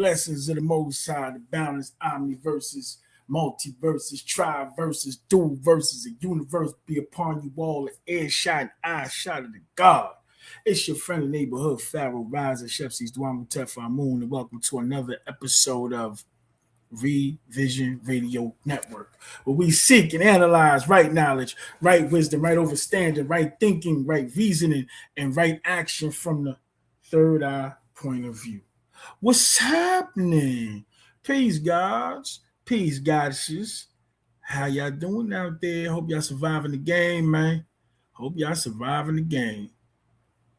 blessings of the Most High, the balance, omniverses, multiverses, tri-verses, dual verses, the universe be upon you all, the air shot and eye shot of the God. It's your friendly neighborhood Pharaoh Riser, Chef C's Dwama Tefar Moon, and welcome to another episode of Revision Radio Network, where we seek and analyze right knowledge, right wisdom, right understanding, right thinking, right reasoning, and right action from the third eye point of view. What's happening? Peace, gods. Peace, goddesses. How y'all doing out there? Hope y'all surviving the game, man. Hope y'all surviving the game.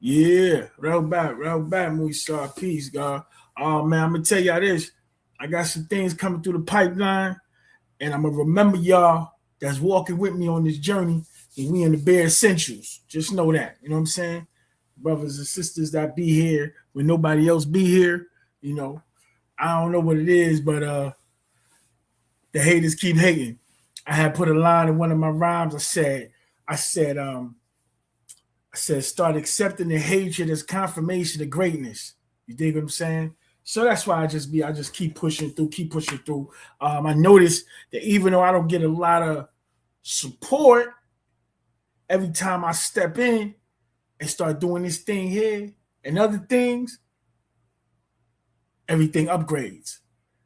Yeah, roll back, Moisar. Peace, God. Oh, man, I'm going to tell y'all this. I got some things coming through the pipeline, and I'm going to remember y'all that's walking with me on this journey, and we in the bare essentials. Just know that. You know what I'm saying? Brothers and sisters that be here when nobody else be here, you know. I don't know what it is, but the haters keep hating. I had put a line in one of my rhymes. I said, start accepting the hatred as confirmation of greatness. You dig what I'm saying? So that's why I just keep pushing through. I noticed that even though I don't get a lot of support, every time I step in and start doing this thing here and other things, everything upgrades.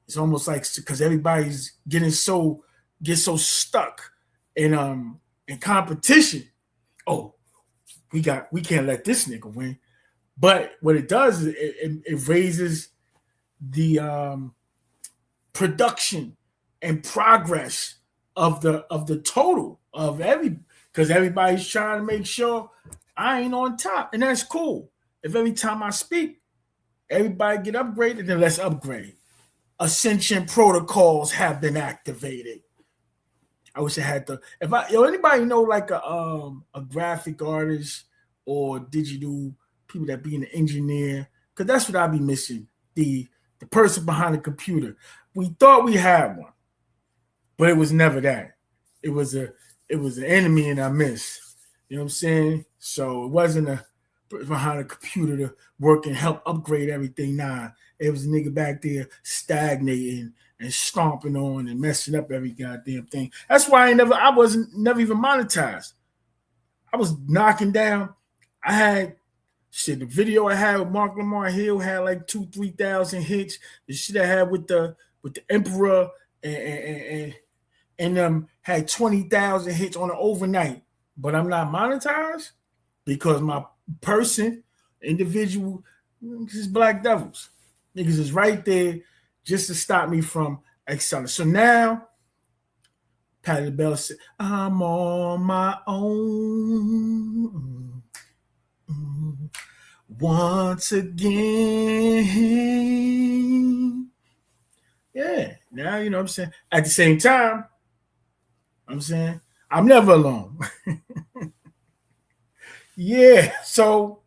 It's almost like because everybody's gets so stuck in competition. Oh, we can't let this nigga win. But what it does is it raises the production and progress of the total of because everybody's trying to make sure I ain't on top, and that's cool. If every time I speak, everybody get upgraded, then let's upgrade. Ascension protocols have been activated. I wish I had to. Anybody know like a graphic artist or digital people that be an engineer? Because that's what I be missing. The person behind the computer. We thought we had one, but it was never that. It was an enemy in our midst. You know what I'm saying? So it wasn't a behind a computer to work and help upgrade everything. Nah, it was a nigga back there stagnating and stomping on and messing up every goddamn thing. That's why I wasn't never even monetized. I was knocking down. I had shit. The video I had with Mark Lamar Hill had like 2,000-3,000 hits. The shit I had with the Emperor and had 20,000 hits on an overnight. But I'm not monetized because my individual, is black devils. Niggas is right there just to stop me from excelling. So now, Patty LaBelle said, I'm on my own. Once again. Yeah, now you know what I'm saying. At the same time, I'm saying I'm never alone. Yeah, so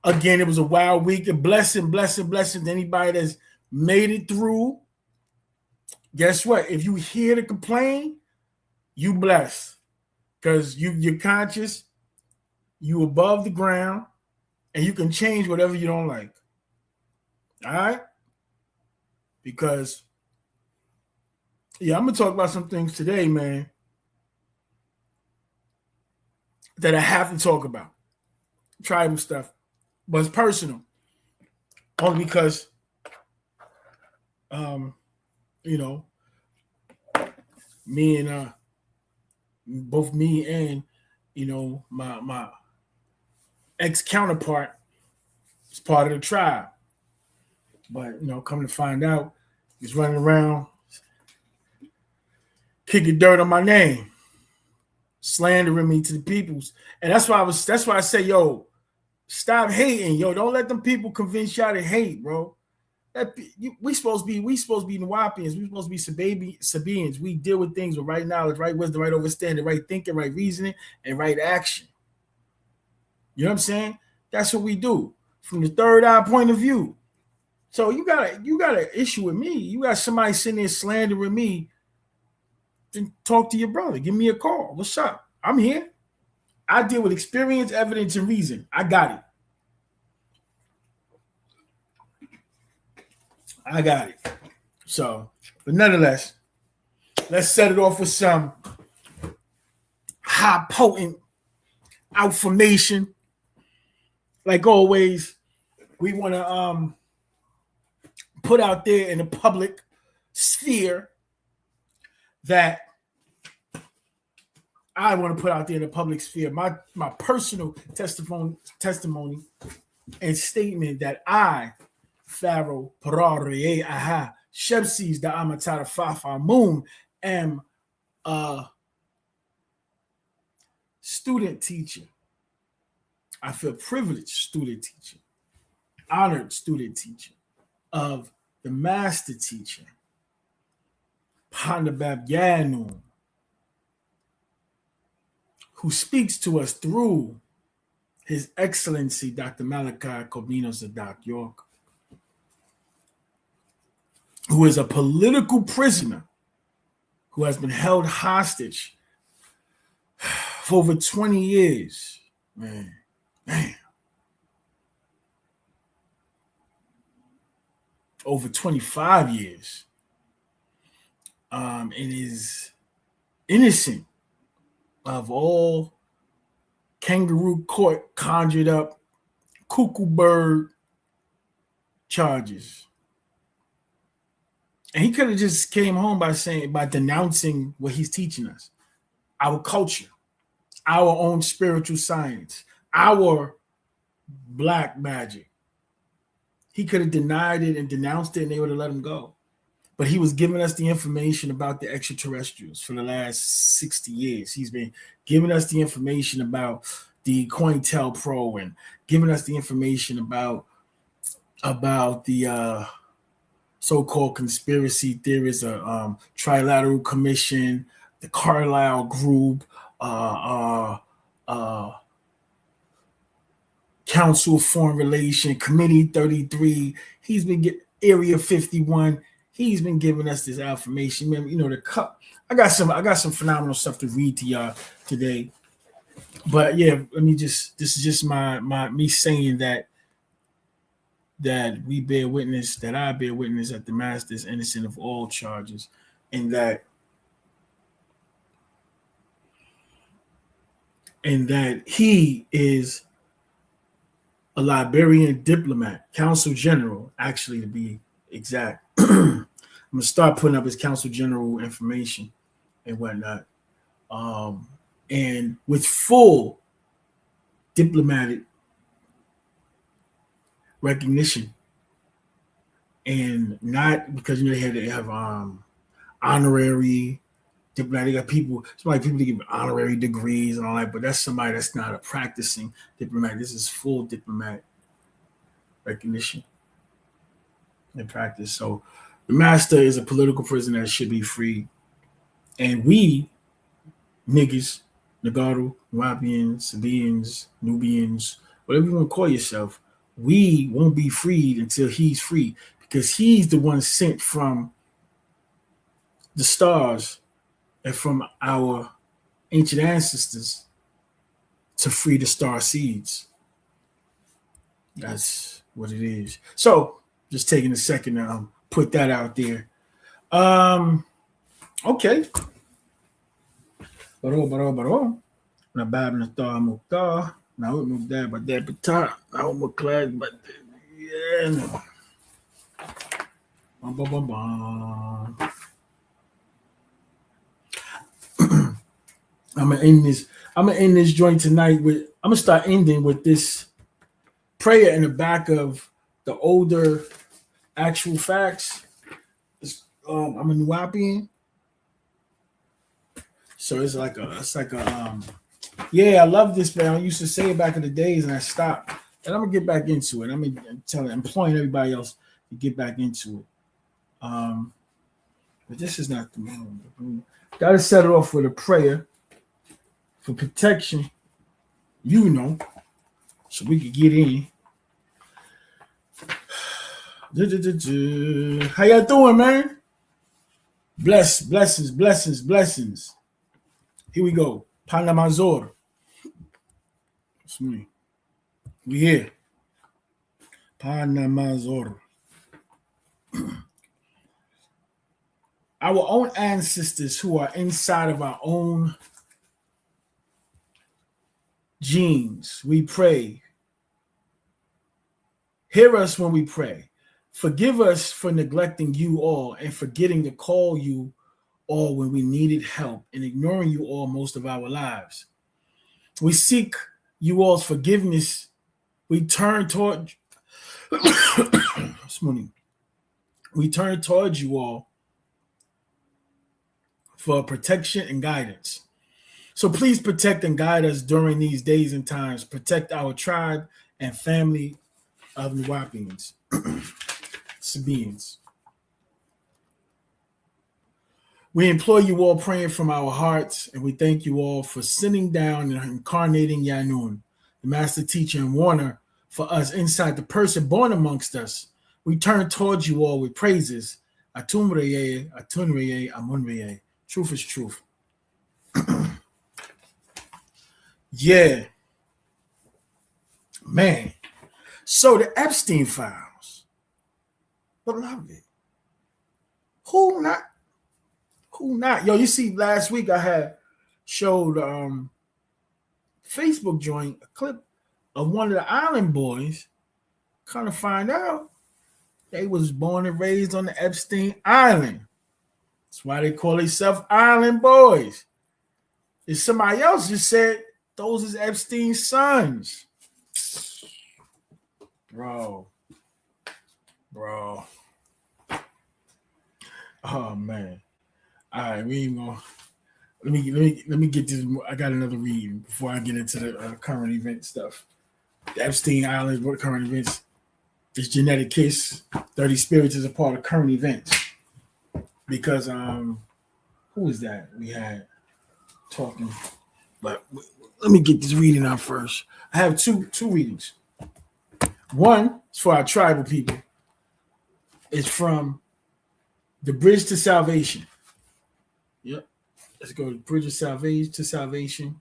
again, it was a wild week. A blessing to anybody that's made it through. Guess what? If you here to complain, you blessed. Because you're conscious, you above the ground, and you can change whatever you don't like. All right? Because, yeah, I'm going to talk about some things today, man, that I have to talk about. Tribal stuff. But it's personal. Only because, me and both me and, my ex-counterpart is part of the tribe. But, come to find out, he's running around kicking dirt on my name, slandering me to the peoples. And that's why I say, yo, stop hating, yo. Don't let them people convince y'all to hate, bro. We supposed to be Nuwapians. We supposed to be Sabians. We deal with things with right knowledge, right wisdom, right understanding, right thinking, right reasoning, and right action. You know what I'm saying? That's what we do from the third eye point of view. So you got an issue with me. You got somebody sitting there slandering me. Then talk to your brother. Give me a call. What's up? I'm here. I deal with experience, evidence, and reason. I got it. I got it. So, but nonetheless, let's set it off with some high potent affirmation. Like always, we want to put out there in the public sphere that I want to put out there in the public sphere my personal testimony and statement that I, Pharaoh Parare Aha Shepsis da Amatara Fafa Moon, am a student teacher. I feel privileged student teacher, honored student teacher of the master teacher, Pandabab Yanu, who speaks to us through His Excellency Dr. Malachi Kobino Zadak York, who is a political prisoner who has been held hostage for over 20 years. Man. Over 25 years. And is innocent of all kangaroo court conjured up cuckoo bird charges. And he could have just came home by denouncing what he's teaching us, our culture, our own spiritual science, our black magic. He could have denied it and denounced it, and they would have let him go. But he was giving us the information about the extraterrestrials for the last 60 years. He's been giving us the information about the COINTELPRO and giving us the information about the so-called conspiracy theories, Trilateral Commission, the Carlyle Group, Council of Foreign Relations, Committee 33. He's been getting Area 51. He's been giving us this affirmation. Man, you know, the cup. I got some phenomenal stuff to read to y'all today. But yeah, this is just me saying that we bear witness, that I bear witness that the master is innocent of all charges, and that he is a Liberian diplomat, consul general, actually, to be exact. I'm gonna start putting up his consul general information and whatnot, and with full diplomatic recognition, and not because they had to have honorary diplomatic. Got people that give honorary degrees and all that, but that's somebody that's not a practicing diplomat. This is full diplomatic recognition and practice. So the master is a political prisoner that should be free, and we niggas, Nagaru, Nubians, Sabians, Nubians, whatever you want to call yourself, we won't be freed until he's free, because he's the one sent from the stars and from our ancient ancestors to free the star seeds. That's what it is. So just taking a second to put that out there. Okay. Baro. Nabab Natar Mukhtar. Now we move there, but that batar. Now we're glad, but yeah, no. I'm gonna end this joint tonight with. I'm gonna start ending with this prayer in the back of the older actual facts. I'm a Nuwapian, so it's like a yeah, I love this, man. I used to say it back in the days, and I stopped. And I'm gonna get back into it. I'm employing everybody else to get back into it. But this is not the moment. Gotta set it off with a prayer for protection, so we could get in. How y'all doing, man? Blessings. Here we go. Panamazor. It's me. We here. Panamazor. Our own ancestors who are inside of our own genes, we pray. Hear us when we pray. Forgive us for neglecting you all and forgetting to call you all when we needed help and ignoring you all most of our lives. We seek you all's forgiveness. We turn toward you all for protection and guidance. So please protect and guide us during these days and times. Protect our tribe and family of Nuwapians, Sabians. We implore you all praying from our hearts, and we thank you all for sending down and incarnating Yanun, the master teacher and warner for us inside the person born amongst us. We turn towards you all with praises. Atumreye, Atunreye, Amunreye. Truth is truth. Yeah. Man. So the Epstein files. Beloved. Who not? Yo, you see, last week I had showed Facebook joint a clip of one of the island boys. Kind of find out they was born and raised on the Epstein Island. That's why they call themselves Island Boys. And somebody else just said those is Epstein's sons. Bro. Oh man. All right, we ain't gonna. Let me get this. I got another read before I get into the current event stuff. The Epstein Island, what current events? This genetic kiss, 30 spirits is a part of current events. Because who is that we had talking? But let me get this reading out first. I have two readings. One is for our tribal people. It's from The Bridge to Salvation. Yep. Let's go to Bridge of Salvation to Salvation.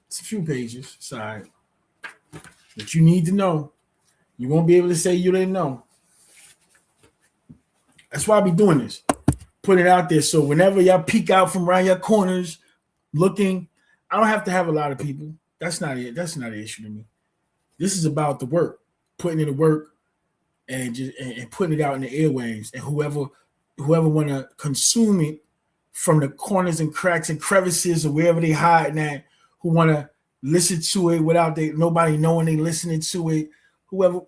It's a few pages. Sorry. But you need to know. You won't be able to say you didn't know. That's why I be doing this. Put it out there. So whenever y'all peek out from around your corners looking, I don't have to have a lot of people. That's not it. That's not an issue to me. This is about the work. Putting in the work and putting it out in the airwaves. And whoever want to consume it from the corners and cracks and crevices or wherever they hiding at, who want to listen to it without nobody knowing they listening to it, whoever,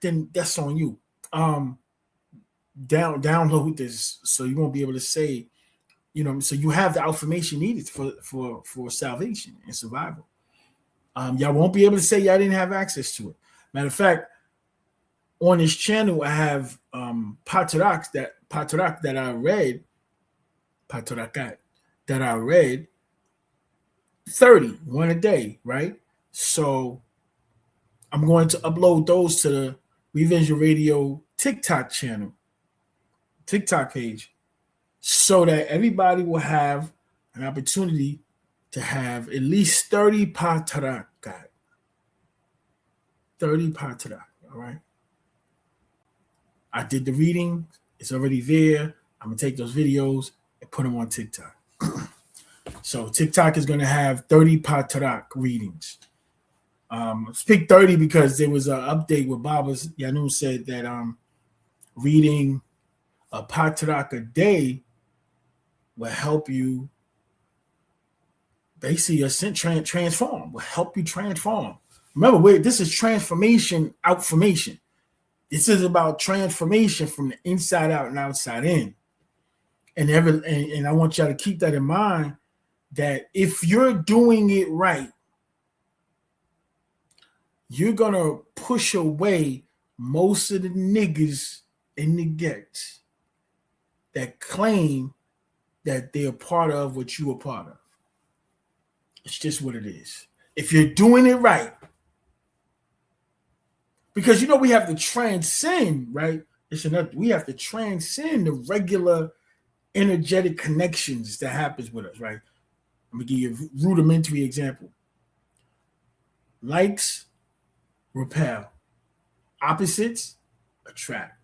then that's on you. Download this so you won't be able to say, so you have the information needed for salvation and survival. Y'all won't be able to say y'all didn't have access to it. Matter of fact, on this channel, I have Patarak that I read, Patarakat that I read 30, one a day, right? So I'm going to upload those to the Revision Radio TikTok channel, TikTok page, so that everybody will have an opportunity to have at least 30 Patarakat. 30 Patarak, all right? I did the reading. It's already there. I'm going to take those videos and put them on TikTok. So TikTok is going to have 30 Patarak readings. Speak 30 because there was an update where Baba's Yanun said that reading a Patarak a day will help you basically transform, will help you transform. Remember, this is transformation, outformation. This is about transformation from the inside out and outside in. And I want y'all to keep that in mind, that if you're doing it right, you're going to push away most of the niggas in the gets that claim that they're part of what you are part of. It's just what it is. If you're doing it right, because we have to transcend, right? We have to transcend the regular energetic connections that happens with us, right? I'm gonna give you a rudimentary example. Likes repel, opposites attract.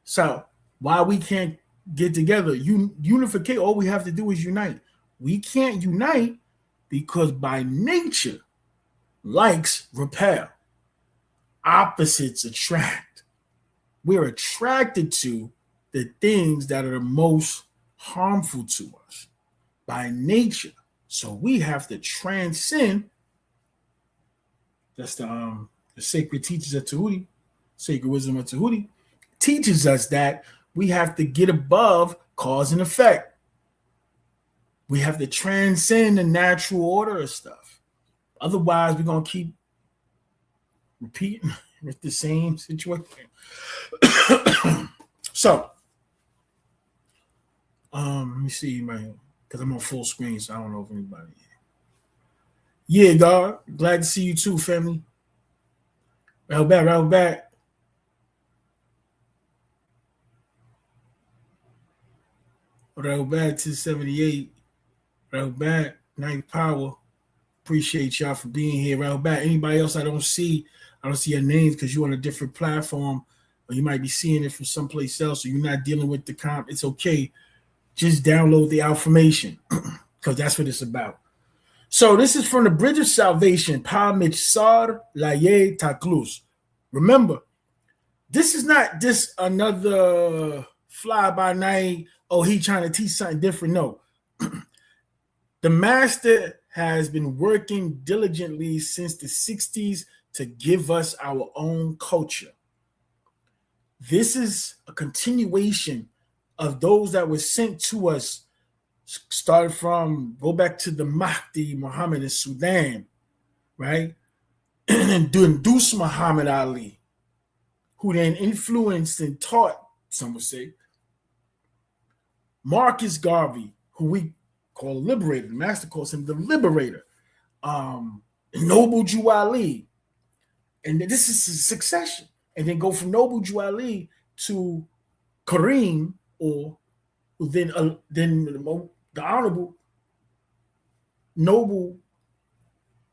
So why we can't get together? Unificate. All we have to do is unite. We can't unite because by nature, likes repel, opposites attract. We're attracted to the things that are the most harmful to us by nature. So we have to transcend. That's the sacred teachers of Tahuti, sacred wisdom of Tahuti, teaches us that we have to get above cause and effect. We have to transcend the natural order of stuff. Otherwise, we're going to keep repeating with the same situation. So, let me see, man, because I'm on full screen, so I don't know if anybody. Yeah, God, glad to see you too, family. Right back. Right back to 78. Right back, Night Power. Appreciate y'all for being here. Right back. Anybody else I don't see your names because you're on a different platform, or you might be seeing it from someplace else, or you're not dealing with the comp. It's okay. Just download the affirmation because that's what it's about. So this is from the Bridge of Salvation, Pa Mitzar Laye Taklus. Remember, this is not just another fly-by-night, oh, he trying to teach something different. No. The master has been working diligently since the 60s to give us our own culture. This is a continuation of those that were sent to us, started from, go back to the Mahdi Muhammad in Sudan, right? And induce Muhammad Ali, who then influenced and taught, some would say, Marcus Garvey, who we call a liberator. The master calls him the liberator. Noble Jew Ali. And this is a succession. And then go from Noble Jew Ali to Kareem, or then the honorable, noble,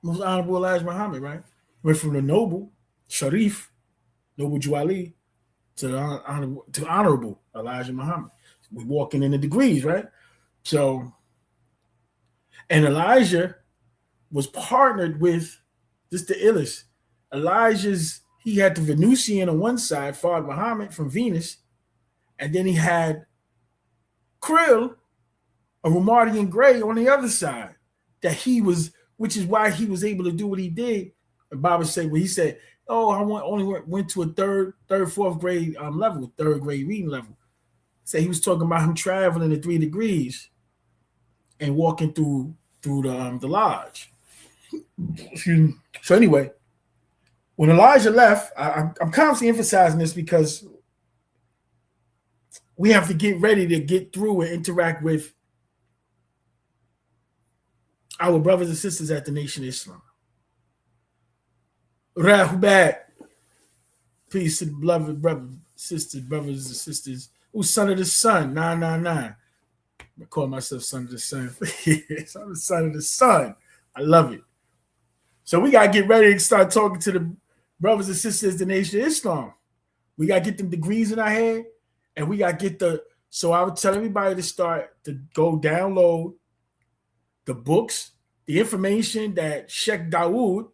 most honorable Elijah Muhammad, right? Went from the noble, Sharif, Noble Jew Ali, to the honorable Elijah Muhammad. We're walking in the degrees, right? So, and Elijah was partnered with, just the illest. He had the Venusian on one side, Fard Muhammad from Venus, and then he had Krill, a Romardian Gray, on the other side. Which is why he was able to do what he did. And Baba said, he said, oh, I only went to a third, fourth grade level, third grade reading level. So he was talking about him traveling the 3 degrees and walking through the lodge. So anyway, when Elijah left, I'm constantly emphasizing this because we have to get ready to get through and interact with our brothers and sisters at the Nation of Islam. Rahubat. Peace to the beloved brothers and sisters. Who's son of the sun? 999. I call myself son of the sun. I'm the son of the sun. I love it. So we got to get ready to start talking to the brothers and sisters of the Nation of Islam. We got to get them degrees in our head, and we got to get so I would tell everybody to start to go download the books, the information that Sheikh Dawood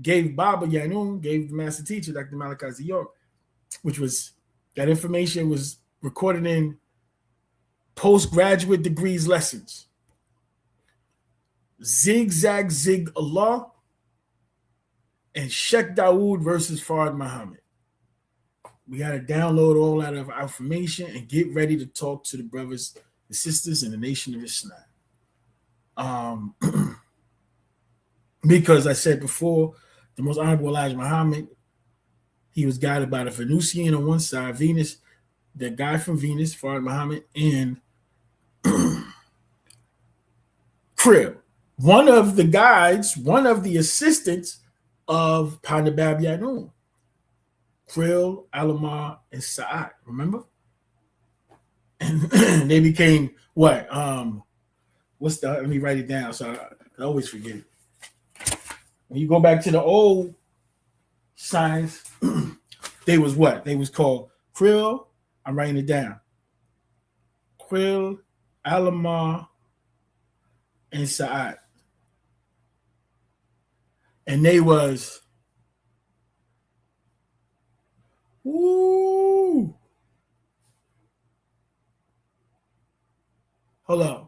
gave Baba Yanun, gave the master teacher, Dr. Malachi York, which was, that information was recorded in postgraduate degrees lessons. Zigzag Zig Allah and Sheikh Dawood versus Fard Muhammad. We got to download all that information and get ready to talk to the brothers and sisters in the Nation of Islam. Because I said before, the most honorable Elijah Muhammad, he was guided by the Venusian on one side, Venus, the guy from Venus, Fard Muhammad, and Crib, one of the guides, one of the assistants of Pandabab Yanun, Krill, Alamar, and Sa'ad, remember? And they became what? Let me write it down so I always forget it. When you go back to the old science, they was what? They was called Krill, I'm writing it down. Quil, Alamar, and Sa'at. And they was, woo. Hold on.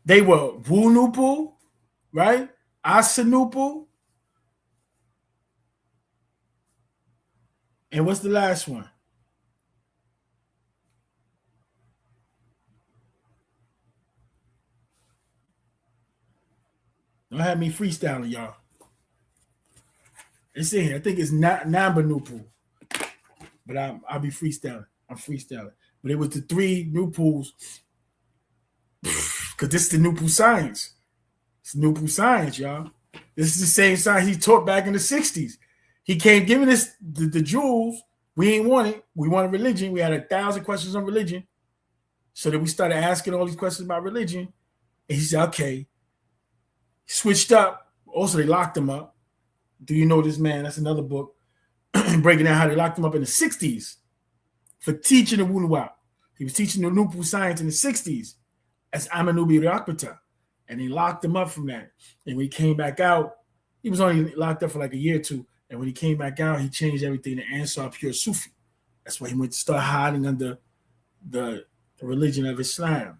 They were Wunupu, right? Asanupu. And what's the last one? Don't have me freestyling, y'all. It's in here. I think it's Nambanupu. But I'll be freestyling. I'm freestyling. But it was the three Nupus. Because this is the Nupu science. It's Nupu science, y'all. This is the same science he taught back in the 60s. He came giving us the jewels. We ain't want it. We wanted religion. We had 1,000 questions on religion. So then we started asking all these questions about religion. And he said, okay. Switched up. Also, they locked him up. Do you know this man? That's another book. Breaking down how they locked him up in the 60s for teaching the Wunuwap. He was teaching the Nupu science in the 60s as Amanubi Rakpata. And they locked him up from that. And when he came back out, he was only locked up for like a year or two. And when he came back out, he changed everything to Ansar pure Sufi. That's why he went to start hiding under the religion of Islam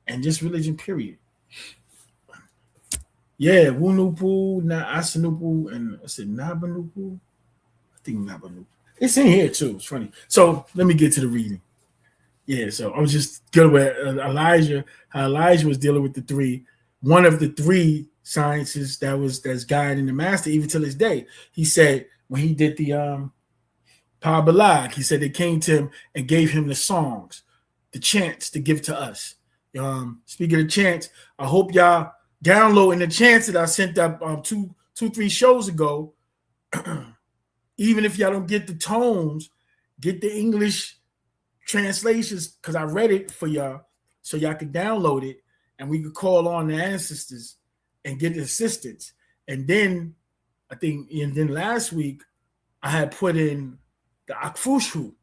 and just religion, period. Yeah, Wunupu, Asanupu, and I said Nabanupu. I think Nabanupu. It's in here too. It's funny. So let me get to the reading. Yeah, so I was just good with Elijah, how Elijah was dealing with the three. One of the three sciences that's guiding the master even till this day. He said when he did the Power Balag, he said they came to him and gave him the songs, the chants to give to us. Speaking of chants, I hope y'all downloading the chants that I sent up 3 shows ago. Even if y'all don't get the tones, get the English translations because I read it for y'all so y'all could download it and we could call on the ancestors and get assistance. And then I think, and then last week I had put in the Akfushu,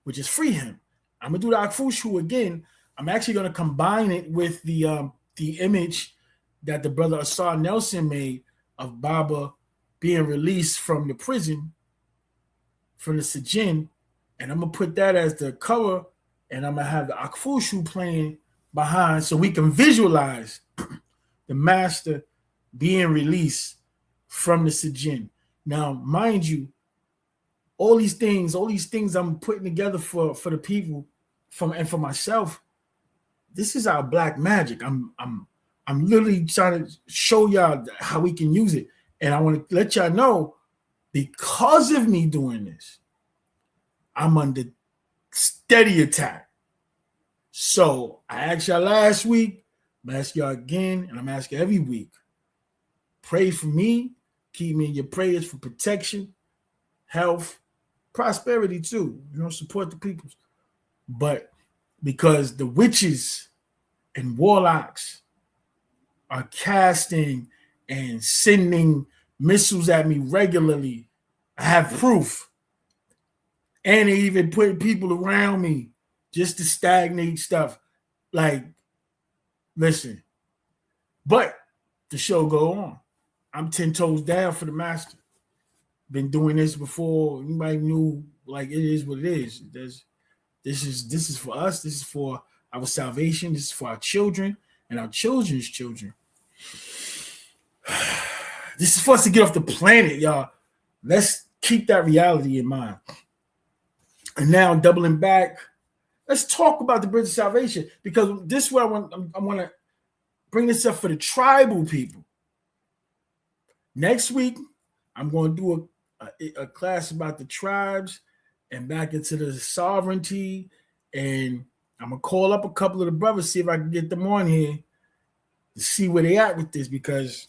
which is free him. I'm gonna do the Akfushu again. I'm actually gonna combine it with the image that the brother Asar Nelson made of Baba being released from the prison, from the Sijin, and I'm gonna put that as the cover, and I'm gonna have the Akfushu playing behind so we can visualize the master being released from the Sijin. Now, mind you, all these things I'm putting together for the people and for myself. This is our black magic. I'm literally trying to show y'all how we can use it. And I want to let y'all know, because of me doing this, I'm under steady attack. So I asked y'all last week, I'm going to ask y'all again, and I'm asking every week. Pray for me. Keep me in your prayers for protection, health, prosperity too. Support the people. But because the witches and warlocks are casting and sending missiles at me regularly, I have proof. And they even put people around me just to stagnate stuff. Like, listen. But the show go on. I'm 10 toes down for the master. Been doing this before anybody knew. Like, it is what it is. This is for us. This is for our salvation. This is for our children and our children's children. This is for us to get off the planet, y'all. Let's keep that reality in mind. And now, doubling back, let's talk about the bridge of salvation, because this is where I want to bring this up for the tribal people. Next week, I'm going to do a class about the tribes and back into the sovereignty, and I'm going to call up a couple of the brothers, see if I can get them on here to see where they at with this, because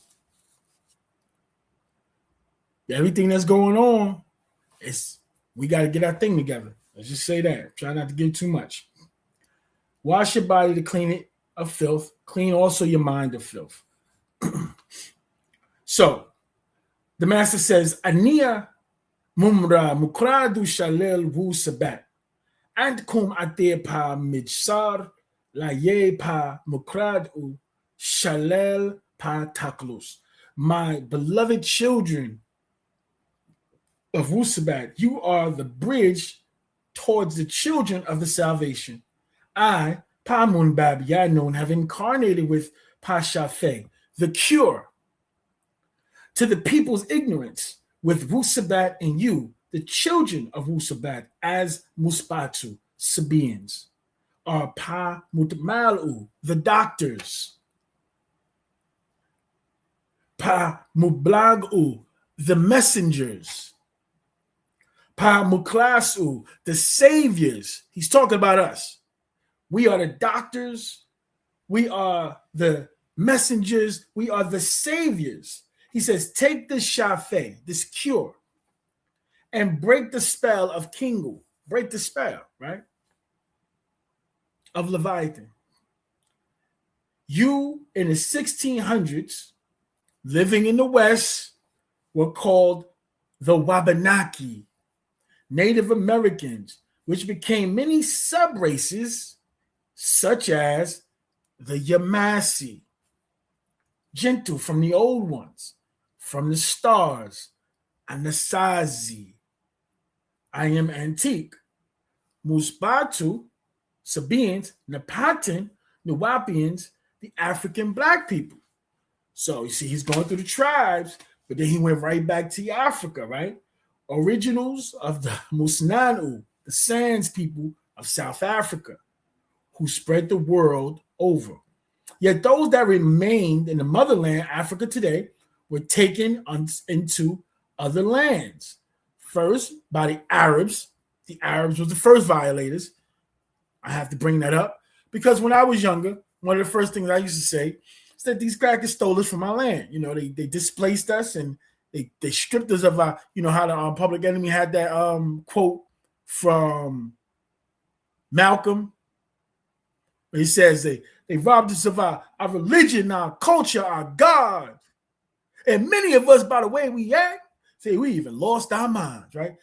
everything that's going on, we got to get our thing together. Let's just say that. Try not to give too much. Wash your body to clean it of filth. Clean also your mind of filth. So, the master says, Ania Mumra mukradu shalel wu sabat. And kum ate pa midsar la ye pa mukradu shalel pa taklus. My beloved children of Wusabat, you are the bridge towards the children of the salvation. I, Pamun Bab Yanun, have incarnated with Pashafe, the cure to the people's ignorance, with Wusabat and you, the children of Wusabat, as Muspatu, Sabians, are Pa Mutmalu, the doctors, Pa Mublagu, the messengers, Pa Muklasu, the saviors. He's talking about us. We are the doctors. We are the messengers. We are the saviors. He says, take this shafe, this cure, and break the spell of Kingu. Break the spell, right? Of Leviathan. You in the 1600s, living in the West, were called the Wabanaki, Native Americans, which became many sub-races, such as the Yamasi, gentle from the old ones, from the stars, Anasazi, I am antique, Musbatu, Sabians, Napatan, Nuwapians, the African black people. So you see, he's going through the tribes, but then he went right back to Africa, right? Originals of the Musnanu, the Sands people of South Africa, who spread the world over. Yet those that remained in the motherland, Africa today, were taken into other lands. First, by the Arabs. The Arabs were the first violators. I have to bring that up because when I was younger, one of the first things I used to say is that these crackers stole us from our land. You know, they displaced us and they stripped us of our, you know, how the Public Enemy had that quote from Malcolm. He says they robbed us of our religion, our culture, our God. And many of us, by the way we act, say we even lost our minds, right?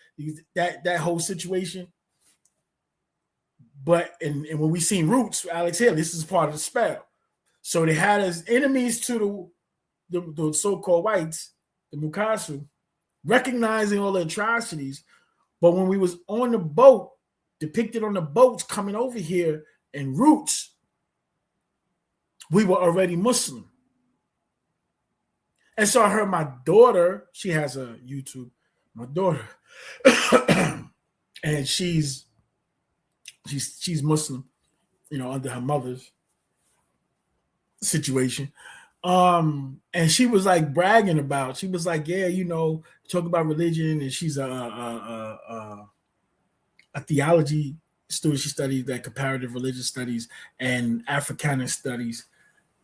That whole situation. But and when we seen Roots, Alex Hill, this is part of the spell. So they had us enemies to the so-called whites, the Mukasu, recognizing all the atrocities. But when we was on the boat, depicted on the boats coming over here in Roots, we were already Muslim. And so I heard my daughter, she has a YouTube, my daughter, and she's Muslim, you know, under her mother's situation. And she was like bragging about, she was like, yeah, you know, talk about religion, and she's a theology student. She studied like comparative religious studies and Africana studies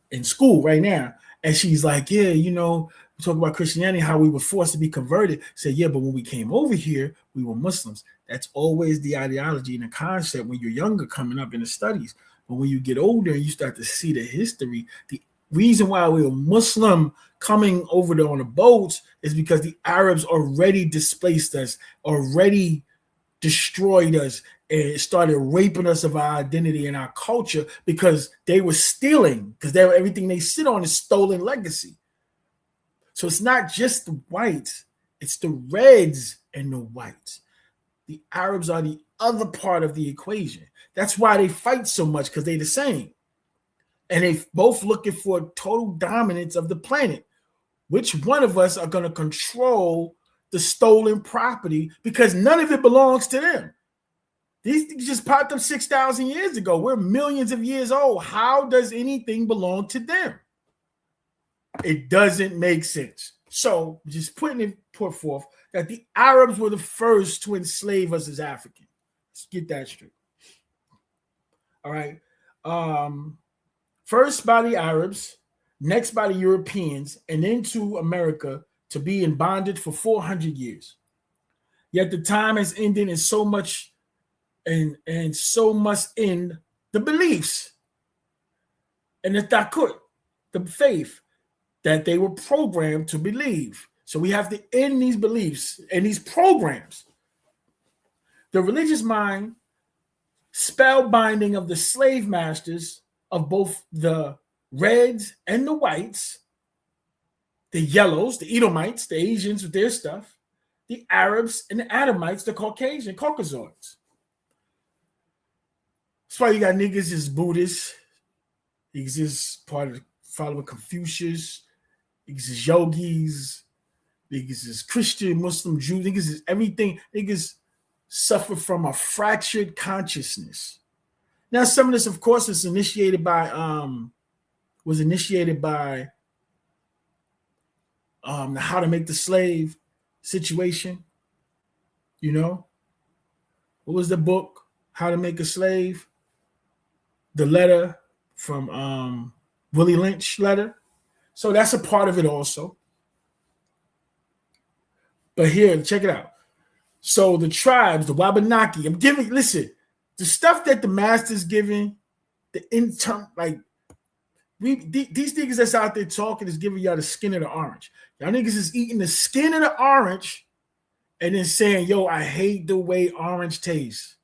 in school right now. And she's like, yeah, you know, we talk about Christianity, how we were forced to be converted. Say, yeah, but when we came over here, we were Muslims. That's always the ideology and the concept when you're younger coming up in the studies. But when you get older and you start to see the history, the reason why we were Muslim coming over there on the boats is because the Arabs already displaced us, already destroyed us, and started raping us of our identity and our culture because they were stealing, because everything they sit on is stolen legacy. So it's not just the whites, it's the reds and the whites. The Arabs are the other part of the equation. That's why they fight so much, because they're the same. And they both looking for total dominance of the planet. Which one of us are going to control the stolen property, because none of it belongs to them. These things just popped up 6,000 years ago. We're millions of years old. How does anything belong to them? It doesn't make sense. So just put forth that the Arabs were the first to enslave us as Africans. Let's get that straight. All right. First by the Arabs, next by the Europeans, and then to America to be in bondage for 400 years. Yet the time has ended, and so much and so must end the beliefs and the takut, the faith that they were programmed to believe. So we have to end these beliefs and these programs. The religious mind, spellbinding of the slave masters of both the reds and the whites, the yellows, the Edomites, the Asians with their stuff, the Arabs and the Adamites, the Caucasoids. That's why you got niggas is Buddhists, niggas is part of following Confucius, niggas is yogis, niggas is Christian, Muslim, Jew, niggas is everything. Niggas suffer from a fractured consciousness. Now, some of this, of course, is initiated by the How to Make the Slave situation. You know, what was the book? How to Make a Slave. The letter from Willie Lynch letter. So that's a part of it also. But here, check it out. So the tribes, the Wabanaki, listen, the stuff that the master's giving, the intern, like, these niggas that's out there talking is giving y'all the skin of the orange. Y'all niggas is eating the skin of the orange and then saying, yo, I hate the way orange tastes.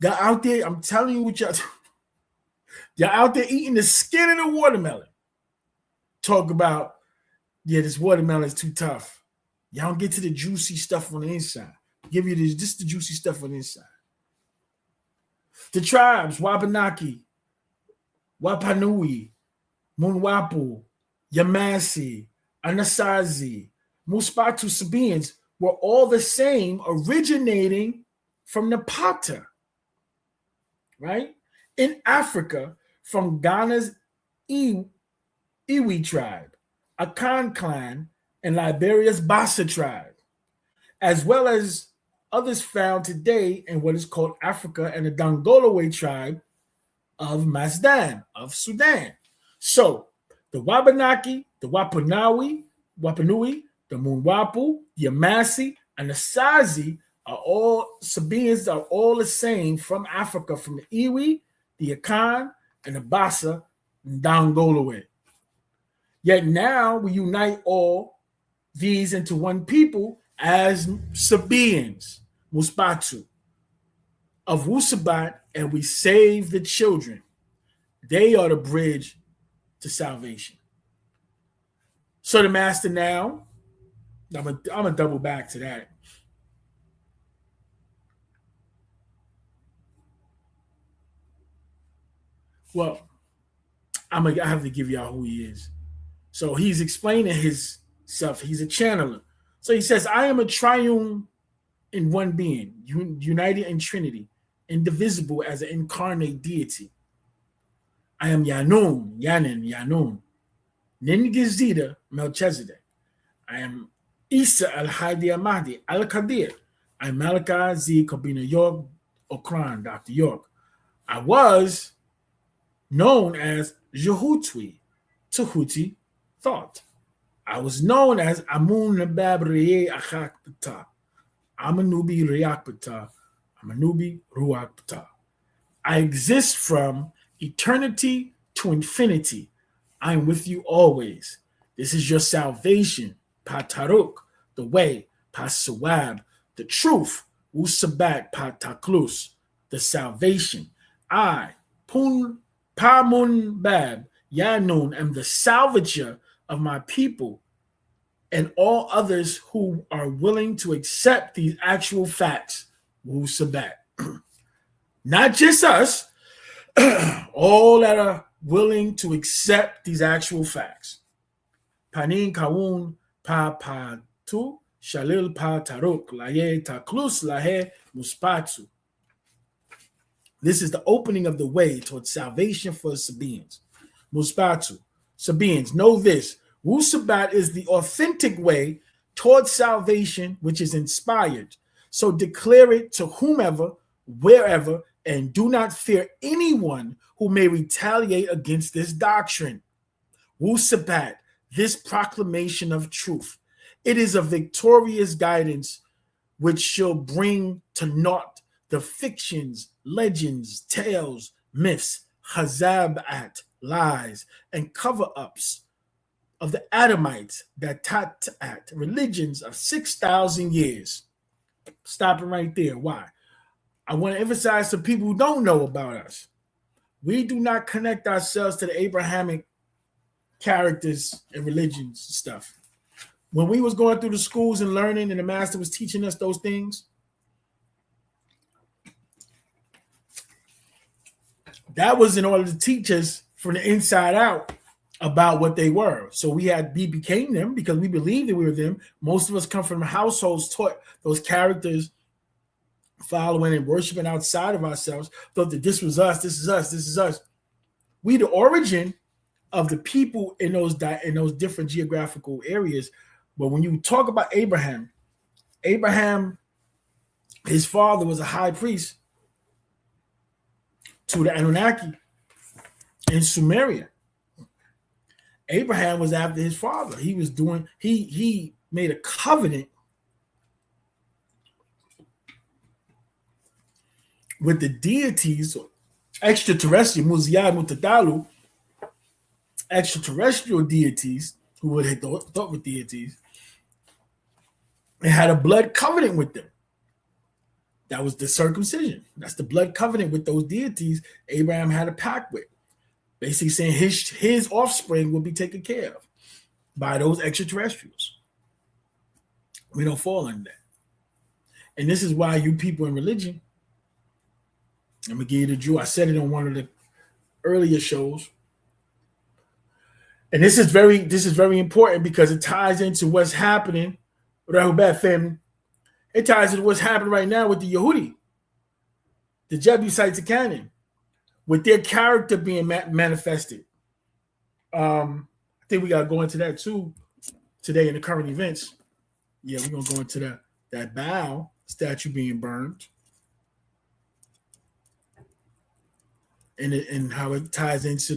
Y'all out there, I'm telling you what y'all out there eating the skin of the watermelon. Talk about, yeah, this watermelon is too tough. Y'all don't get to the juicy stuff on the inside. Give you just the juicy stuff on the inside. The tribes, Wabanaki, Wapanui, Munwapu, Yamasi, Anasazi, Muspatu Sabians were all the same, originating from Napata, right? In Africa, from Ghana's Iwi tribe, Akan clan, and Liberia's Bassa tribe, as well as others found today in what is called Africa and the Dongolaway tribe of Mazdan, of Sudan. So the Wabanaki, the Wapanui, the Munwapu, the Yamasi, and the Sazi are all Sabians, are all the same from Africa, from the Iwi, the Akan, and the Bassa and Dongolaway. Yet now we unite all these into one people as Sabians, Muspatu, of Wusabat, and we save the children. They are the bridge to salvation. So the master now, I'm gonna double back to that. Well, I have to give y'all who he is. So he's explaining his self. He's a channeler. So he says, I am a triune in one being, united in Trinity, indivisible as an incarnate deity. I am Yanun, Ningizida Melchizedek. I am Isa al-Hadi al-Mahdi al-Qadir. I'm Malachi Z. Kabina York Okran, Dr. York. I was known as Jehutwi, Tehuti, thought. I was known as Amun Nabab Reye Achakpata, Amanubi Reakpata, Amanubi Ruakpata. I exist from eternity to infinity. I am with you always. This is your salvation. Pataruk, the way. Pasawab, the truth. Usabat Pataklus, the salvation. I, Pun Pamun Bab, Yanun, am the salvager of my people and all others who are willing to accept these actual facts. Wusabat. Not just us, all that are willing to accept these actual facts. Panin Kawun Pa Patu Shalil Pa Taruk Laye Taklus Lahe Muspatu. This is the opening of the way towards salvation for Sabians. Muspatu. Sabians, know this. Wusabat is the authentic way towards salvation, which is inspired. So declare it to whomever, wherever, and do not fear anyone who may retaliate against this doctrine. Wusabat, this proclamation of truth. It is a victorious guidance which shall bring to naught the fictions, legends, tales, myths, hazabat, lies, and cover-ups of the Adamites that taught religions of 6,000 years. Stopping right there. Why? I want to emphasize to people who don't know about us. We do not connect ourselves to the Abrahamic characters and religions and stuff. When we was going through the schools and learning and the master was teaching us those things, that was in order to teach us from the inside out about what they were. So we became them because we believed that we were them. Most of us come from households taught those characters, following and worshiping outside of ourselves, thought that this was us, this is us, this is us. We the origin of the people in those different geographical areas. But when you talk about Abraham, his father was a high priest to the Anunnaki in Sumeria. Abraham was after his father. He made a covenant with the deities, extraterrestrial, Muziyad Mutadalu, extraterrestrial deities, who would have thought were deities, and had a blood covenant with them. That was the circumcision. That's the blood covenant with those deities Abraham had a pact with. Basically saying his offspring will be taken care of by those extraterrestrials. We don't fall under that. And this is why you people in religion, I'm going to give you the Jew. I said it on one of the earlier shows. And this is very important because it ties into what's happening with our bad family. It ties into what's happening right now with the Yehudi, the Jebusites of Canaan, with their character being manifested. I think we got to go into that too today in the current events. Yeah, we're going to go into that Baal statue being burned. And how it ties into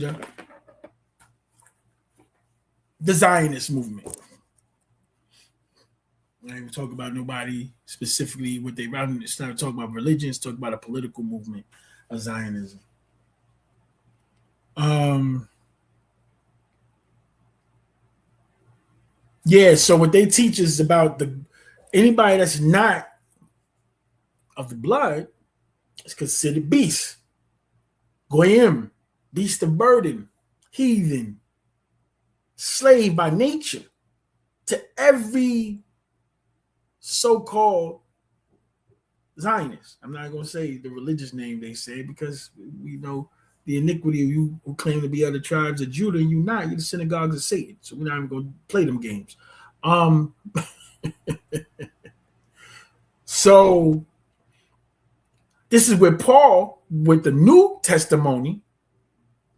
the Zionist movement. I ain't even talk about nobody specifically what they rather than start talking about religion, it's talk about a political movement of Zionism. So what they teach is about anybody that's not of the blood is considered beast. Goyim, beast of burden, heathen, slave by nature to every so-called Zionist. I'm not going to say the religious name they say because we know the iniquity of you who claim to be other tribes of Judah, and you're not. You're the synagogues of Satan. So we're not even going to play them games. So this is where Paul, with the New Testimony,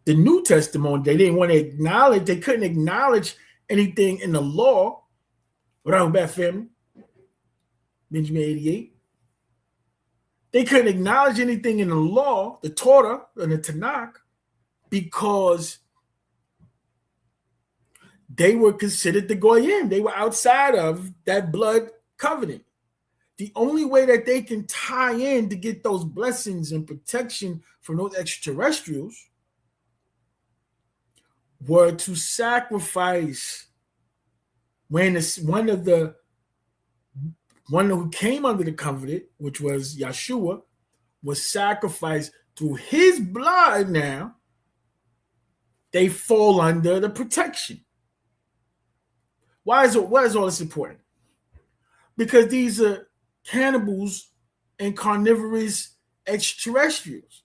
they didn't want to acknowledge, they couldn't acknowledge anything in the law. Without bad family, Benjamin 88. They couldn't acknowledge anything in the law, the Torah, and the Tanakh, because they were considered the Goyim. They were outside of that blood covenant. The only way that they can tie in to get those blessings and protection from those extraterrestrials were to sacrifice. When one who came under the covenant, which was Yeshua, was sacrificed through his blood, now they fall under the protection. Why is all this important? Because these are cannibals and carnivorous extraterrestrials.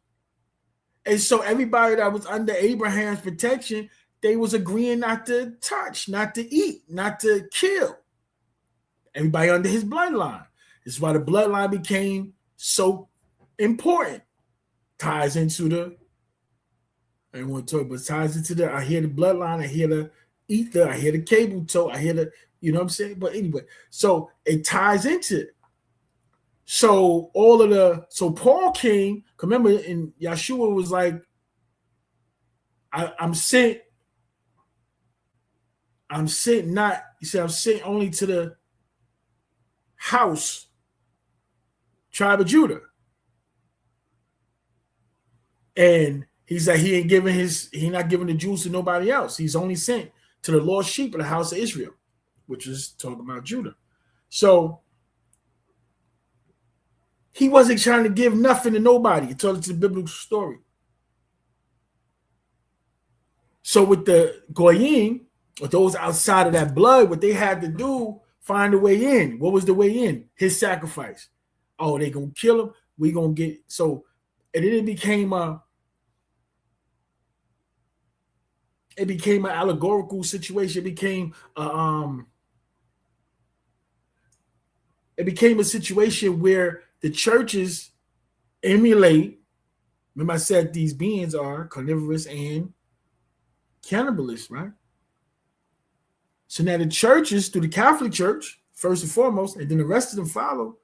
And so everybody that was under Abraham's protection, they was agreeing not to touch, not to eat, not to kill. Everybody under his bloodline. This is why the bloodline became so important. Ties into I don't want to talk, but ties into I hear the bloodline, I hear the ether, I hear the cable tow, I hear the, you know what I'm saying? But anyway, so it ties into it. So Paul came, remember, and Yeshua was like, I'm sent not, you see, I'm sent only to the house, tribe of Judah. And he's like, he not giving the Jews to nobody else. He's only sent to the lost sheep of the house of Israel, which is talking about Judah. So he wasn't trying to give nothing to nobody. He told it to the biblical story. So with the Goyim, or those outside of that blood, what they had to do, find a way in. What was the way in? His sacrifice. Oh, they gonna kill him. We gonna get so, and then it became an allegorical situation. It became a situation where the churches emulate. Remember, I said these beings are carnivorous and cannibalist, right? So now the churches, through the Catholic Church, first and foremost, and then the rest of them follow,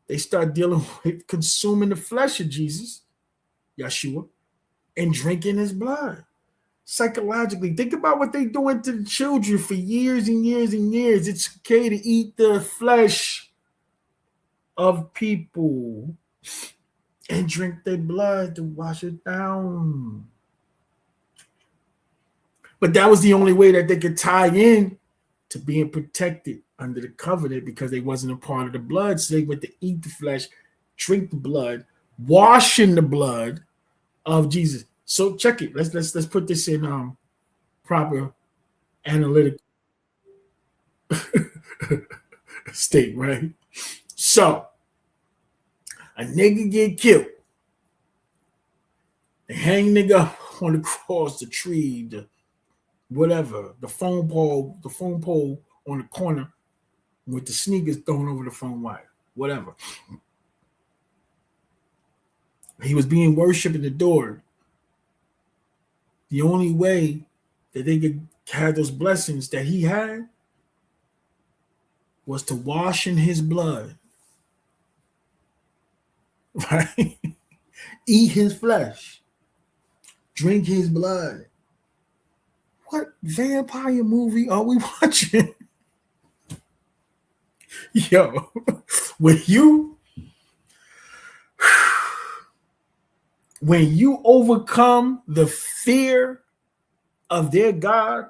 they start dealing with consuming the flesh of Jesus, Yeshua, and drinking his blood. Psychologically, think about what they're doing to the children for years and years and years. It's okay to eat the flesh of people and drink their blood to wash it down. But that was the only way that they could tie in to being protected under the covenant, because they wasn't a part of the blood. So they went to eat the flesh, drink the blood, wash in the blood of Jesus. So check it. Let's put this in proper analytic state, right? So a nigga get killed. They hang nigga up on the cross, the tree, the whatever, the phone pole on the corner with the sneakers thrown over the phone wire, whatever. He was being worshipped and adored. The only way that they could have those blessings that he had was to wash in his blood, right? Eat his flesh, drink his blood. What vampire movie are we watching? Yo, when you overcome the fear of their God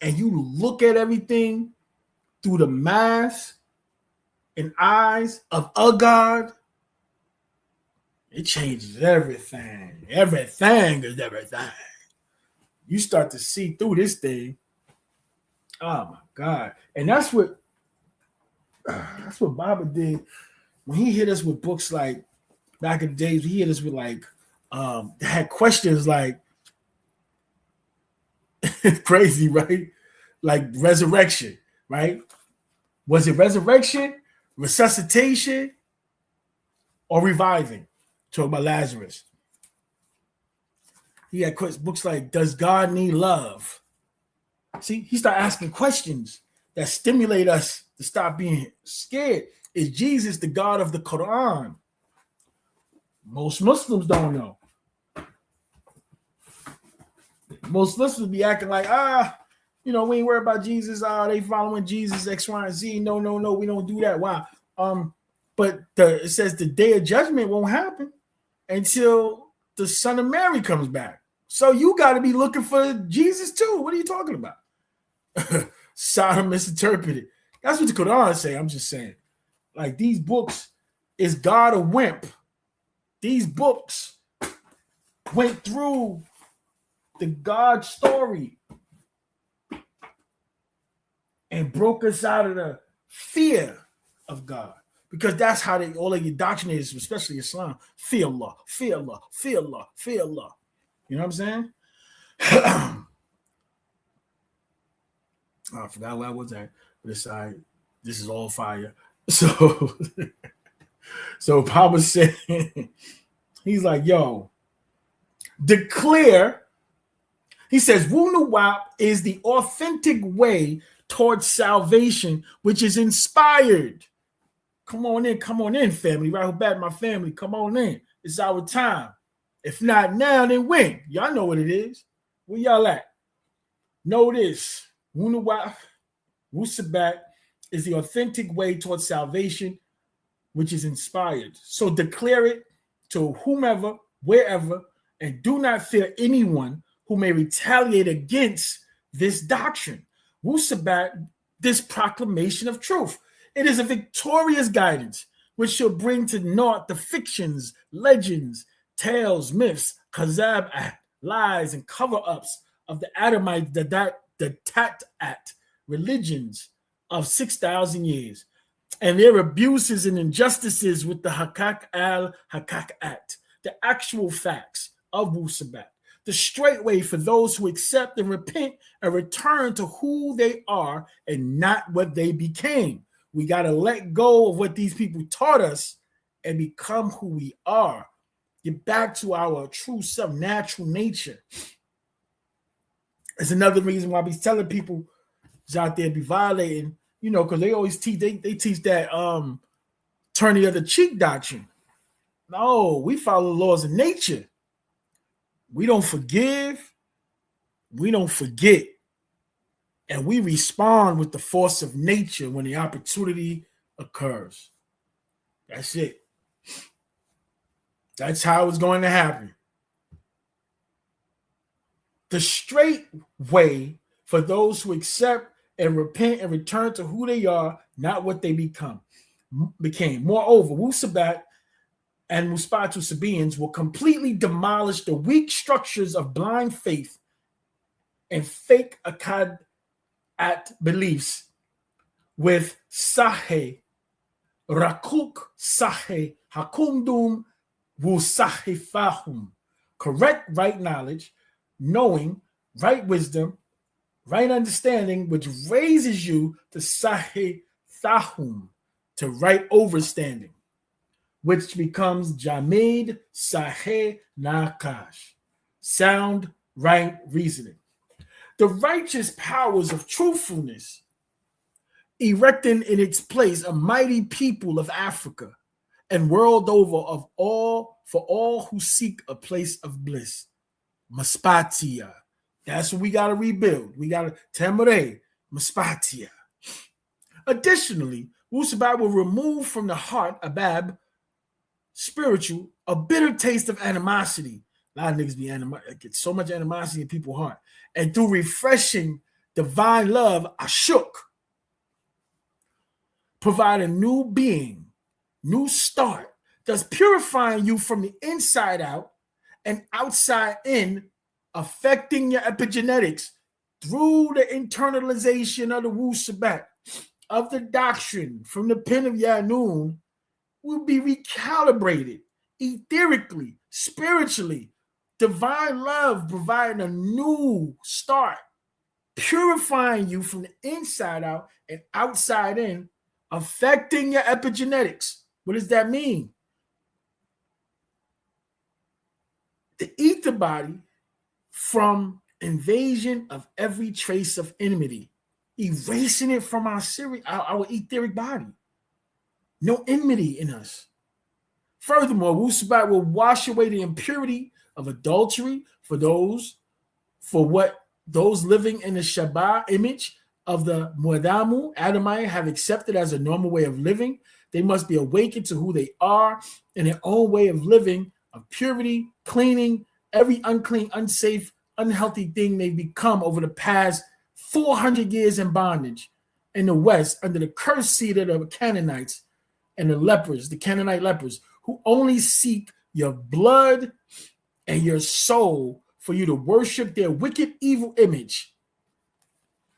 and you look at everything through the mask and eyes of a God, it changes everything. Everything is everything. You start to see through this thing. Oh my God. And that's what Baba did when he hit us with books like, back in the days, he hit us with like had questions like crazy, right? Like resurrection, right? Was it resurrection, resuscitation, or reviving? Talk about Lazarus. He had books like, does God need love? See, he started asking questions that stimulate us to stop being scared. Is Jesus the God of the Quran? Most Muslims don't know. Most Muslims be acting like, we ain't worried about Jesus. They following Jesus, X, Y, and Z. No, we don't do that. Why? But it says the day of judgment won't happen until the Son of Mary comes back. So you got to be looking for Jesus too. What are you talking about? Sodom misinterpreted. That's what the Quran say. I'm just saying. Like, these books, is God a wimp? These books went through the God story and broke us out of the fear of God. Because that's how all of your doctrinates, especially Islam, fear Allah, fear Allah, fear Allah, fear Allah. You know what I'm saying? I forgot where I was at. This is all fire. So Papa said, he's like, yo, declare. He says, Wunuwap is the authentic way towards salvation, which is inspired. Come on in, family. Right back, my family. Come on in. It's our time. If not now, then when? Y'all know what it is. Where y'all at? Know this. Wunuwap, Wusabat is the authentic way towards salvation, which is inspired. So declare it to whomever, wherever, and do not fear anyone who may retaliate against this doctrine. Wusabat, this proclamation of truth. It is a victorious guidance which shall bring to naught the fictions, legends, tales, myths, kazab, lies, and cover-ups of the Adamite, the Tat-at religions of 6,000 years, and their abuses and injustices with the Hakak al-Hakakat, the actual facts of Wusabat, the straight way for those who accept and repent and return to who they are and not what they became. We got to let go of what these people taught us and become who we are. Get back to our true self, natural nature. It's another reason why we telling people is out there be violating, because they always teach, they teach that turn the other cheek doctrine. No, we follow the laws of nature. We don't forgive, we don't forget, and we respond with the force of nature when the opportunity occurs. That's it. That's how it's going to happen. The straight way for those who accept and repent and return to who they are, not what they became. Moreover, Wusabat and Muspatu Sabians will completely demolish the weak structures of blind faith and fake Akkad at beliefs with Sahih, Rakuk Sahih, Hakundum Wusahifahum, correct right knowledge, knowing, right wisdom, right understanding, which raises you to Sahih Thahum, to right overstanding, which becomes Jamid Sahih Nakash, sound right reasoning. The righteous powers of truthfulness, erecting in its place a mighty people of Africa and world over for all who seek a place of bliss. Maspatia. That's what we got to rebuild. We got to Temere, Maspatia. Additionally, Wusabat will remove from the heart, Abab, spiritual, a bitter taste of animosity. A lot of niggas get so much animosity in people's heart. And through refreshing divine love, Ashuk, provide a new being, new start, thus purifying you from the inside out and outside in, affecting your epigenetics through the internalization of the Wusabat, of the doctrine from the pen of Yanun, will be recalibrated etherically, spiritually. Divine love providing a new start, purifying you from the inside out and outside in, affecting your epigenetics. What does that mean? The ether body from invasion of every trace of enmity, erasing it from our etheric body. No enmity in us. Furthermore, Wusabat will wash away the impurity of adultery for those living in the Shabbat image of the Muadamu, Adamite, have accepted as a normal way of living. They must be awakened to who they are in their own way of living, of purity, cleaning, every unclean, unsafe, unhealthy thing they've become over the past 400 years in bondage in the West under the cursed seed of the Canaanites and the lepers, the Canaanite lepers, who only seek your blood and your soul for you to worship their wicked, evil image,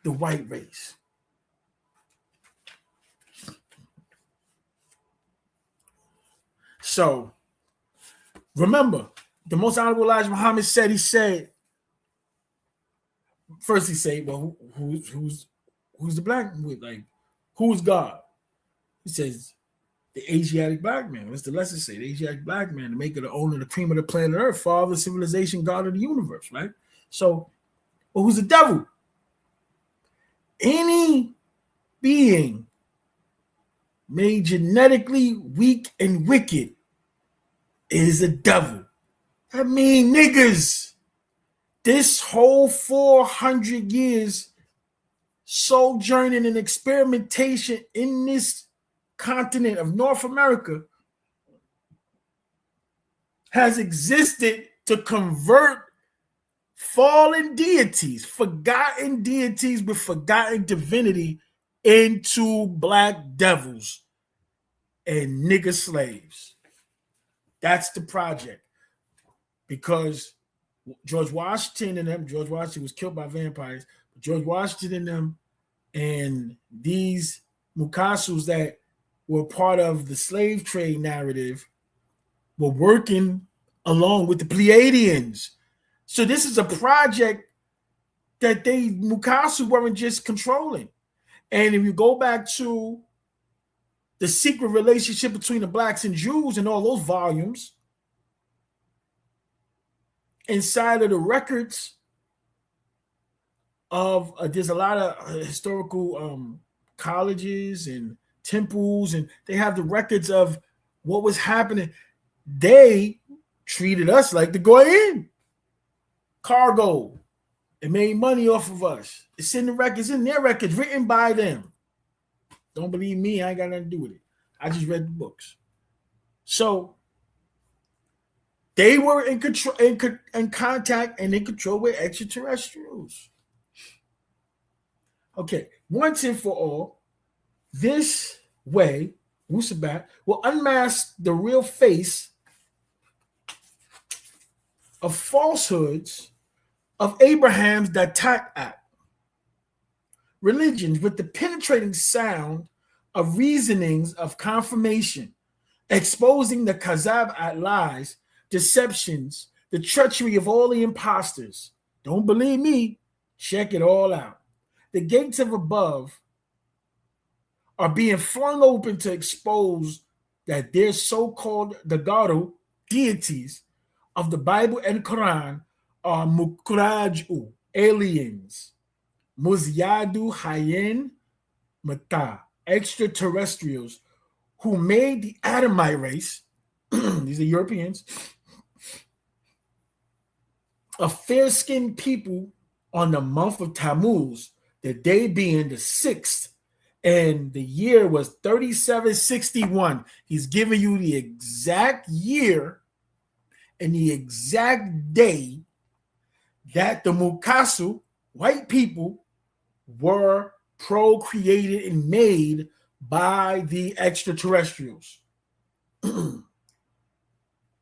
the white race. So, remember, the most honorable Elijah Muhammad said, first he said, well, who's the black, like, who's God? He says, the Asiatic black man. What's the lesson say? The Asiatic black man, the maker, the owner, the cream of the planet Earth, father, civilization, God of the universe, right? So, well, who's the devil? Any being made genetically weak and wicked is a devil. I mean, niggas, this whole 400 years sojourning and experimentation in this continent of North America has existed to convert fallen deities, forgotten deities with forgotten divinity into black devils and nigger slaves. That's the project. Because George Washington was killed by vampires. George Washington and them and these Mukasus that were part of the slave trade narrative were working along with the Pleiadians. So this is a project that Mukasu weren't just controlling. And if you go back to the secret relationship between the blacks and Jews and all those volumes, inside of the records of there's a lot of historical colleges and temples, and they have the records of what was happening. They treated us like the Goyim cargo. They made money off of us. It's in the records, in their records, written by them. Don't believe me, I ain't got nothing to do with it. I just read the books. So they were in control, in contact, and in control with extraterrestrials. Okay, once and for all, this way, Wusabat will unmask the real face of falsehoods of Abraham's Datat religions with the penetrating sound of reasonings of confirmation, exposing the Kazab at lies, deceptions, the treachery of all the imposters. Don't believe me? Check it all out. The gates of above are being flung open to expose that their so-called Dagaru deities of the Bible and Quran are Mukraju, aliens, Muzyadu Hayen Mata, extraterrestrials who made the Adamite race, these are Europeans, a fair-skinned people on the month of Tammuz, the day being the 6th, and the year was 3761. He's giving you the exact year and the exact day that the Mukasu, white people, were procreated and made by the extraterrestrials.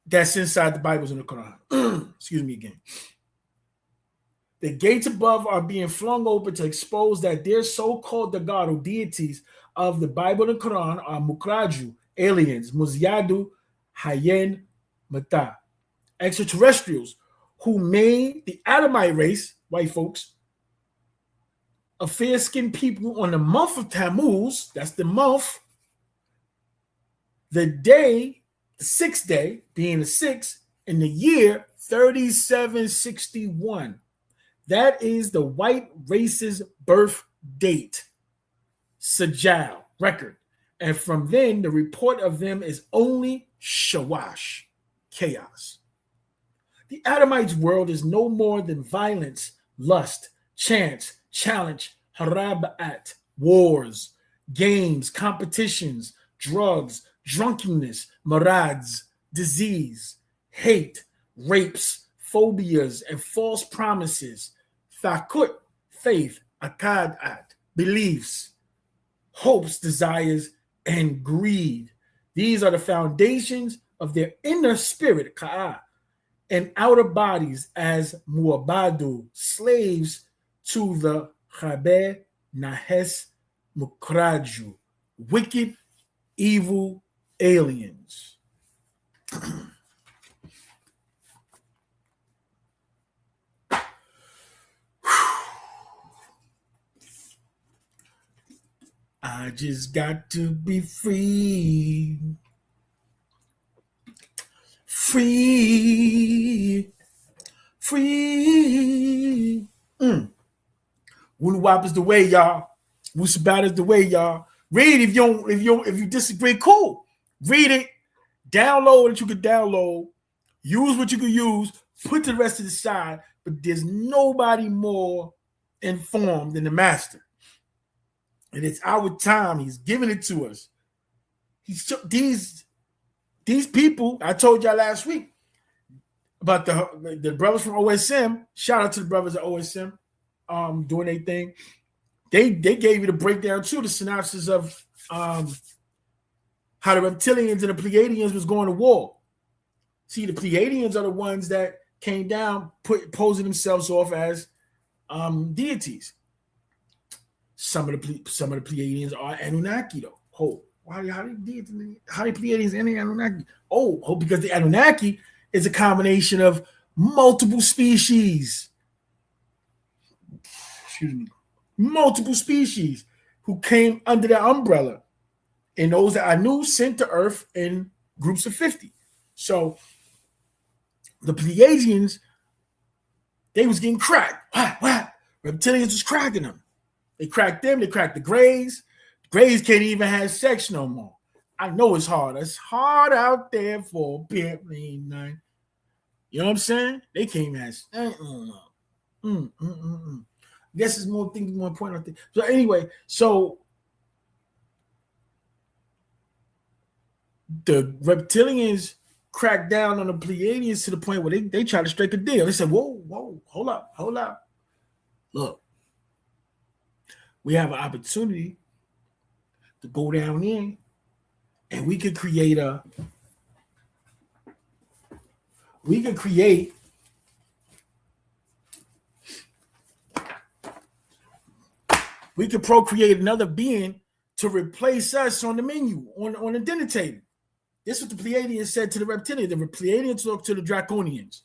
That's inside the Bibles and the Quran. Excuse me again. The gates above are being flung open to expose that their so-called Dagaru deities of the Bible and Quran are Mukraju, aliens, Muzyadu, Hayen, Mata, extraterrestrials who made the Adamite race, white folks, a fair-skinned people on the month of Tammuz, that's the month, the day, the 6th day, being the 6th, in the year 3761. That is the white race's birth date, Sajal, record. And from then, the report of them is only shawash, chaos. The Adamites' world is no more than violence, lust, chance, challenge, harabat, wars, games, competitions, drugs, drunkenness, marads, disease, hate, rapes, phobias, and false promises, thakut, faith, akadat, beliefs, hopes, desires, and greed. These are the foundations of their inner spirit, ka'ah, and outer bodies as muabadu, slaves to the Chabe Nahes Mukraju, wicked, evil aliens. I just got to be free. Free. Free. Woo-wop is the way, y'all. Wusabat is the way, y'all. Read if you disagree, cool. Read it. Download what you can download. Use what you can use. Put the rest to the side. But there's nobody more informed than the master. And it's our time. He's giving it to us. These people, I told y'all last week, about the brothers from OSM. Shout out to the brothers at OSM, doing their thing. They gave you the breakdown too, the synopsis of how the reptilians and the Pleiadians was going to war. See, the Pleiadians are the ones that came down, posing themselves off as deities. Some of the Pleiadians are Anunnaki though. Oh, how the Pleiadians and the Anunnaki? Oh, because the Anunnaki is a combination of multiple species. Excuse me. Multiple species who came under that umbrella. And those that Anu sent to Earth in groups of 50. So the Pleiadians, they was getting cracked. What? Reptilians was cracking them. They cracked them. They cracked the Greys. The Greys can't even have sex no more. I know it's hard. It's hard out there for people. You know what I'm saying? They can't even have sex. I guess it's more things more important. I think. So anyway, so the reptilians cracked down on the Pleiadians to the point where they tried to strike a deal. They said, whoa, hold up. Look, we have an opportunity to go down in and we could create procreate another being to replace us on the menu, on the dinner table. This is what the Pleiadians said to the reptilians. The Pleiadians talked to the Draconians.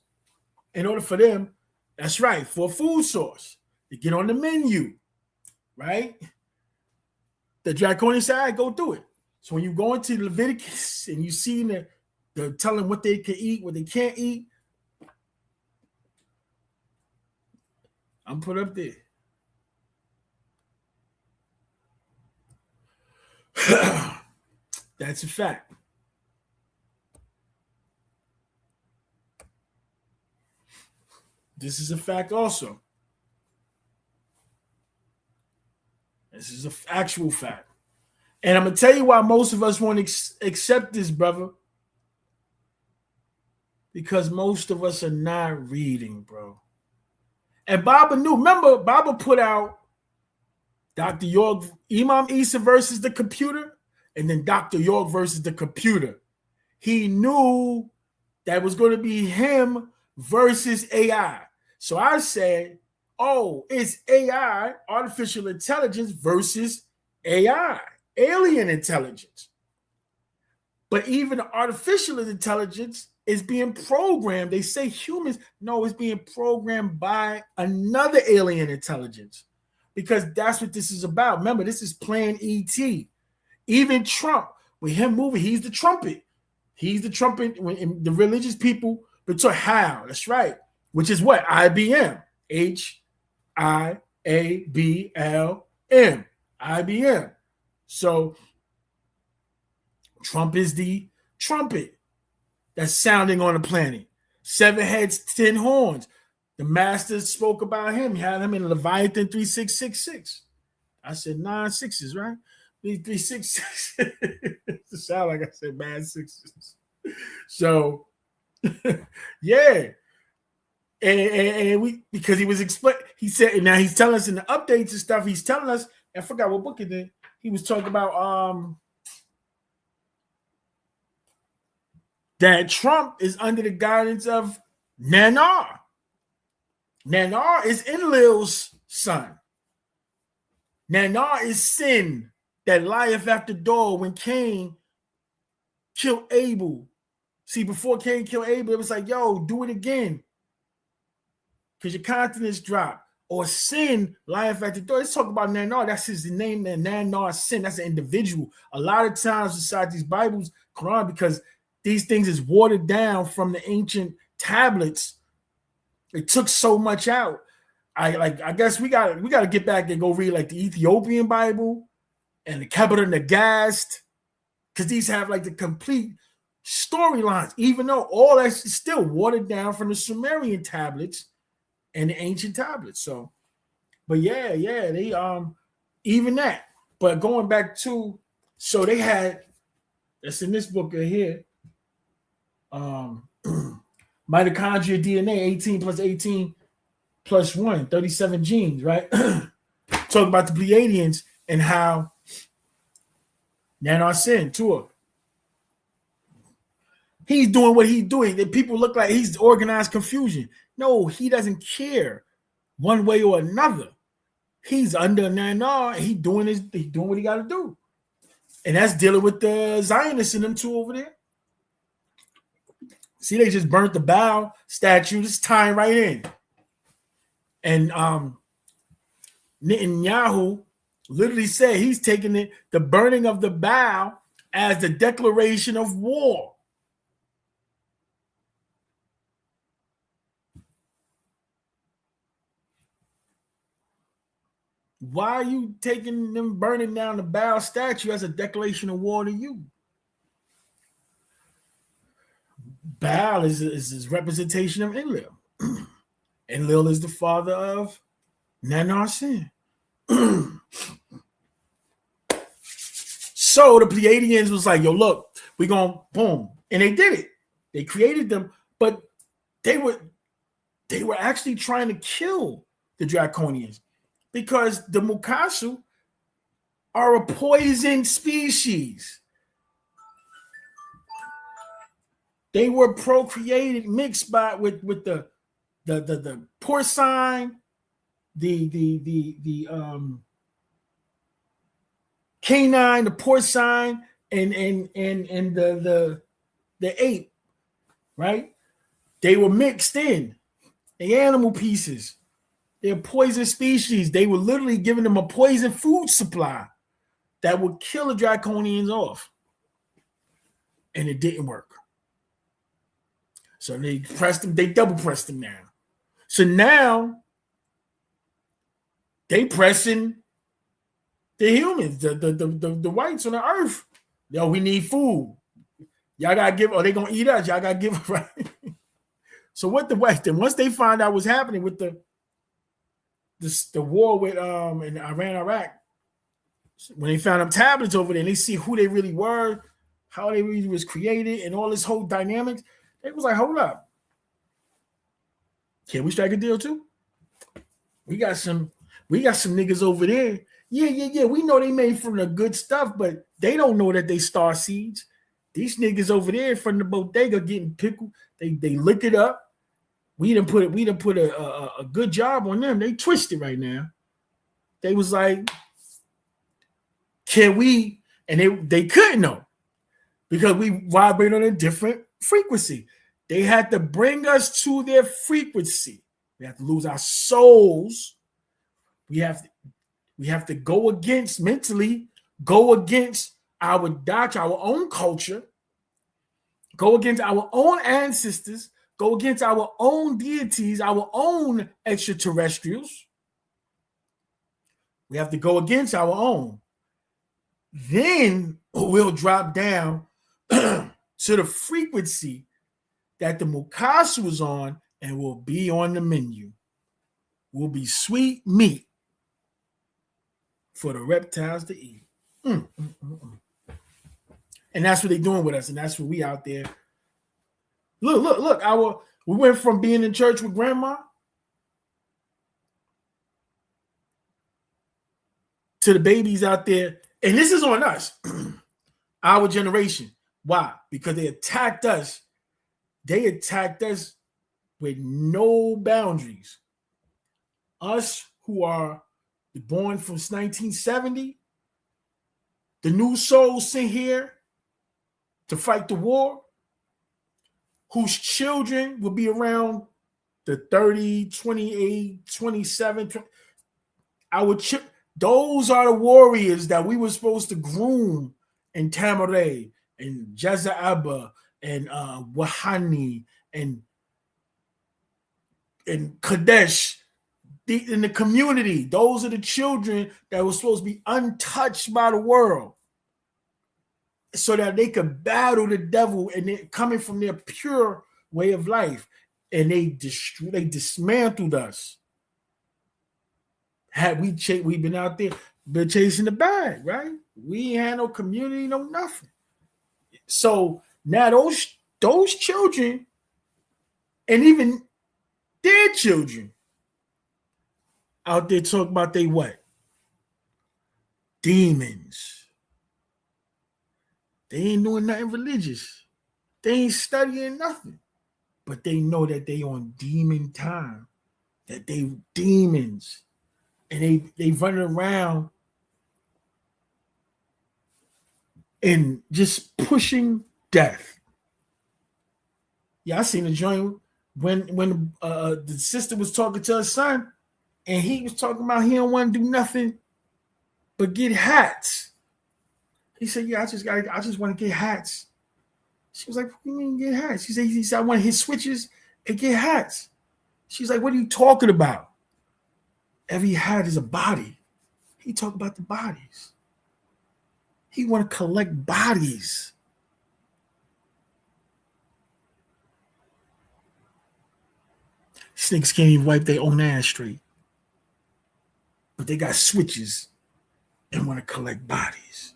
In order for them, that's right, for a food source, to get on the menu, right? The Draconians said, all right, go do it. So when you go into Leviticus and you see they're telling what they can eat, what they can't eat, I'm put up there. That's a fact. This is a fact also. This is an actual fact. And I'm going to tell you why most of us won't accept this, brother. Because most of us are not reading, bro. And Baba knew. Remember, Baba put out Dr. York, Imam Isa versus the computer, and then Dr. York versus the computer. He knew that was going to be him versus AI. So I said, oh, it's AI, artificial intelligence versus AI, alien intelligence. But even artificial intelligence is being programmed. They say humans. No, it's being programmed by another alien intelligence because that's what this is about. Remember, this is Plan ET. Even Trump, with him moving, he's the trumpet. He's the trumpet when the religious people, but to how? That's right. Which is what? IBM. HIABLM. IBM. So Trump is the trumpet that's sounding on the planet. 7 heads, 10 horns. The master spoke about him. He had him in Leviathan 3666. I said 9 sixes, right? 366. It sound like I said bad sixes. So, yeah. And we, because he was he said, and now he's telling us in the updates and stuff, he's telling us, I forgot what book it is. He was talking about that Trump is under the guidance of Nanar. Nanar is Enlil's son. Nanar is sin that lieth at the door when Cain killed Abel. See, before Cain killed Abel, it was like, yo, do it again. Because your continence dropped. Or sin lieth at the door. Let's talk about Nanar. That's his name, man. Nanar, sin. That's an individual. A lot of times inside these Bibles, Quran, because these things is watered down from the ancient tablets. It took so much out. I guess we gotta get back and go read like the Ethiopian Bible and the Kebra Nagast, because these have like the complete storylines, even though all that's still watered down from the Sumerian tablets and the ancient tablets. So, but yeah, they even that. But going back to, so they had, that's in this book right here. Mitochondria DNA, 18 plus 18 plus 1, 37 genes, right? Talk about the Pleiadians and how Nanarsin, Tua, he's doing what he's doing. The people look like he's organized confusion. No, he doesn't care one way or another. He's under Nanar. He's doing what he got to do. And that's dealing with the Zionists and them two over there. See, they just burnt the Baal statue. Just tying right in. And Netanyahu literally said he's taking the burning of the Baal as the declaration of war. Why are you taking them burning down the Baal statue as a declaration of war to you? Baal is his representation of Enlil. Enlil is the father of Nanarsin. So the Pleiadians was like, yo, look, we're going to boom. And they did it. They created them, but they were actually trying to kill the Draconians because the Mukasu are a poison species. They were procreated, mixed with the porcine, the canine, the porcine, and the ape, right? They were mixed in. The animal pieces. They're poison species. They were literally giving them a poison food supply that would kill the Draconians off. And it didn't work. So they pressed them, they double pressed them now. So now they pressing the humans, the whites on the earth. Yo, we need food. Y'all gotta give, or they gonna eat us. Y'all gotta give, right? So what the West then? Once they find out what's happening with the war with in Iran, Iraq, when they found them tablets over there and they see who they really were, how they really was created, and all this whole dynamics, they was like, hold up. Can we strike a deal too? We got some niggas over there. Yeah. We know they made from the good stuff, but they don't know that they star seeds. These niggas over there from the bodega getting pickled. They lick it up. We done put a good job on them. They twisted right now. They was like, can we? And they couldn't know because we vibrate on a different frequency. They had to bring us to their frequency. We have to lose our souls. We have to go against mentally, go against our doctrine, our own culture, go against our own ancestors, go against our own deities, our own extraterrestrials. We have to go against our own. Then we'll drop down to the frequency that the Mukasu was on and will be on the menu. Will be sweet meat for the reptiles to eat. And that's what they're doing with us. And that's what we out there. Look. We went from being in church with grandma to the babies out there. And this is on us, our generation. Why? Because they attacked us. They attacked us with no boundaries. Us who are born from 1970, the new souls sent here to fight the war, whose children will be around the 30, 28, 27. Those are the warriors that we were supposed to groom in Tamaray and Jaza'aba and Wahani and Kadesh in the community. Those are the children that were supposed to be untouched by the world so that they could battle the devil and they're coming from their pure way of life. And they dismantled us. Had we been out there, been chasing the bag, right? We ain't had no community, no nothing. So now those children And even their children out there talk about they what? Demons. They ain't doing nothing religious. They ain't studying nothing. But they know that they on demon time. That they demons. And they running around and just pushing death. Yeah, I seen a joint when the sister was talking to her son, and he was talking about he don't want to do nothing but get hats. He said, "Yeah, I just want to get hats." She was like, "What do you mean get hats?" He said, "I want to hit switches and get hats." She's like, "What are you talking about? Every hat is a body." He talked about the bodies. He want to collect bodies. These niggas can't even wipe their own ass straight. But they got switches and want to collect bodies.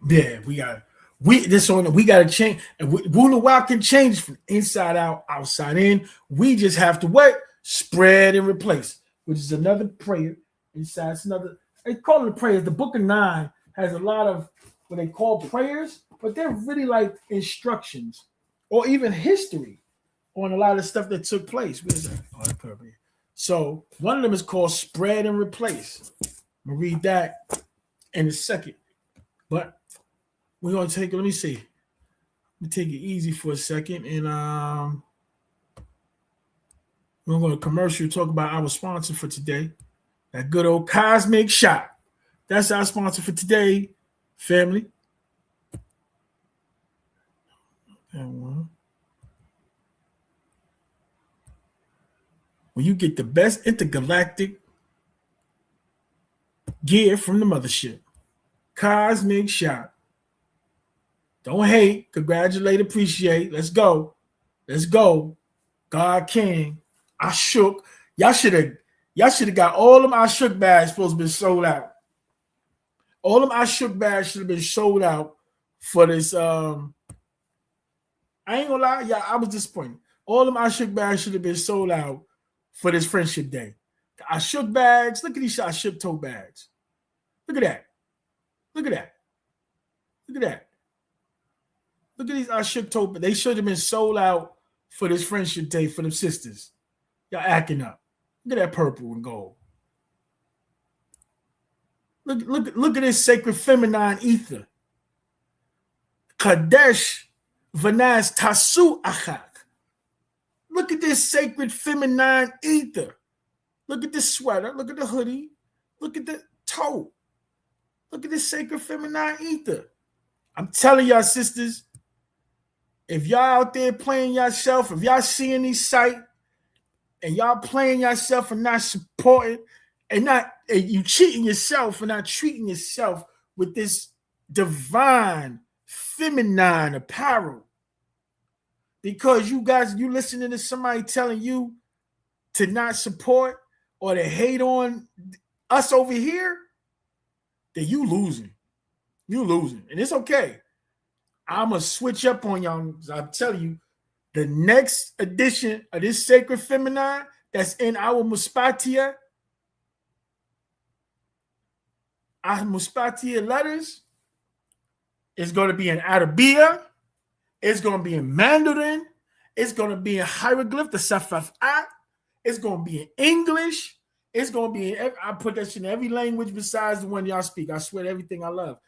Yeah, we got to change. And Rule of Wild can change from inside out, outside in. We just have to what? Spread and replace, which is another prayer. Inside, it's another. They call it prayers. The Book of 9 has a lot of what they call prayers, but they're really like instructions or even history on a lot of stuff that took place. Where's that? Oh, that's perfect. So one of them is called spread and replace. I'm gonna read that in a second. But we're gonna take it. Let me see. Let me take it easy for a second. And we're going to commercial talk about our sponsor for today. That good old Cosmic Shop. That's our sponsor for today, family. When you get the best intergalactic gear from the mothership, Cosmic Shop. Don't hate, congratulate, appreciate. Let's go. Let's go. God King. I shook. Y'all should have got all them I shook bags supposed to be sold out. All them I shook bags should have been sold out for this. I ain't gonna lie, yeah, I was disappointed. All them I shook bags should have been sold out for this friendship day. The I shook bags. Look at these I shook tote bags. Look at that. Look at that. Look at that. Look at these I shook tote. They should have been sold out for this friendship day for them sisters. Y'all acting up. Look at that purple and gold. Look at this sacred feminine ether. Kadesh Vanas Tasu Achak. Look at this sacred feminine ether. Look at this sweater. Look at the hoodie. Look at the toe. Look at this sacred feminine ether. I'm telling y'all, sisters, if y'all out there playing yourself, if y'all seeing these sites and y'all playing yourself and not supporting and you cheating yourself and not treating yourself with this divine feminine apparel, because you listening to somebody telling you to not support or to hate on us over here, then you losing. You losing. And it's okay. I'm going to switch up on y'all. I'm telling you, the next edition of this sacred feminine that's in our Muspatia, our Muspatia letters, is going to be in Arabia. It's going to be in Mandarin. It's going to be in hieroglyph, the Safafat. It's going to be in English. It's going to be in, I put that shit in every language besides the one y'all speak. I swear to everything I love.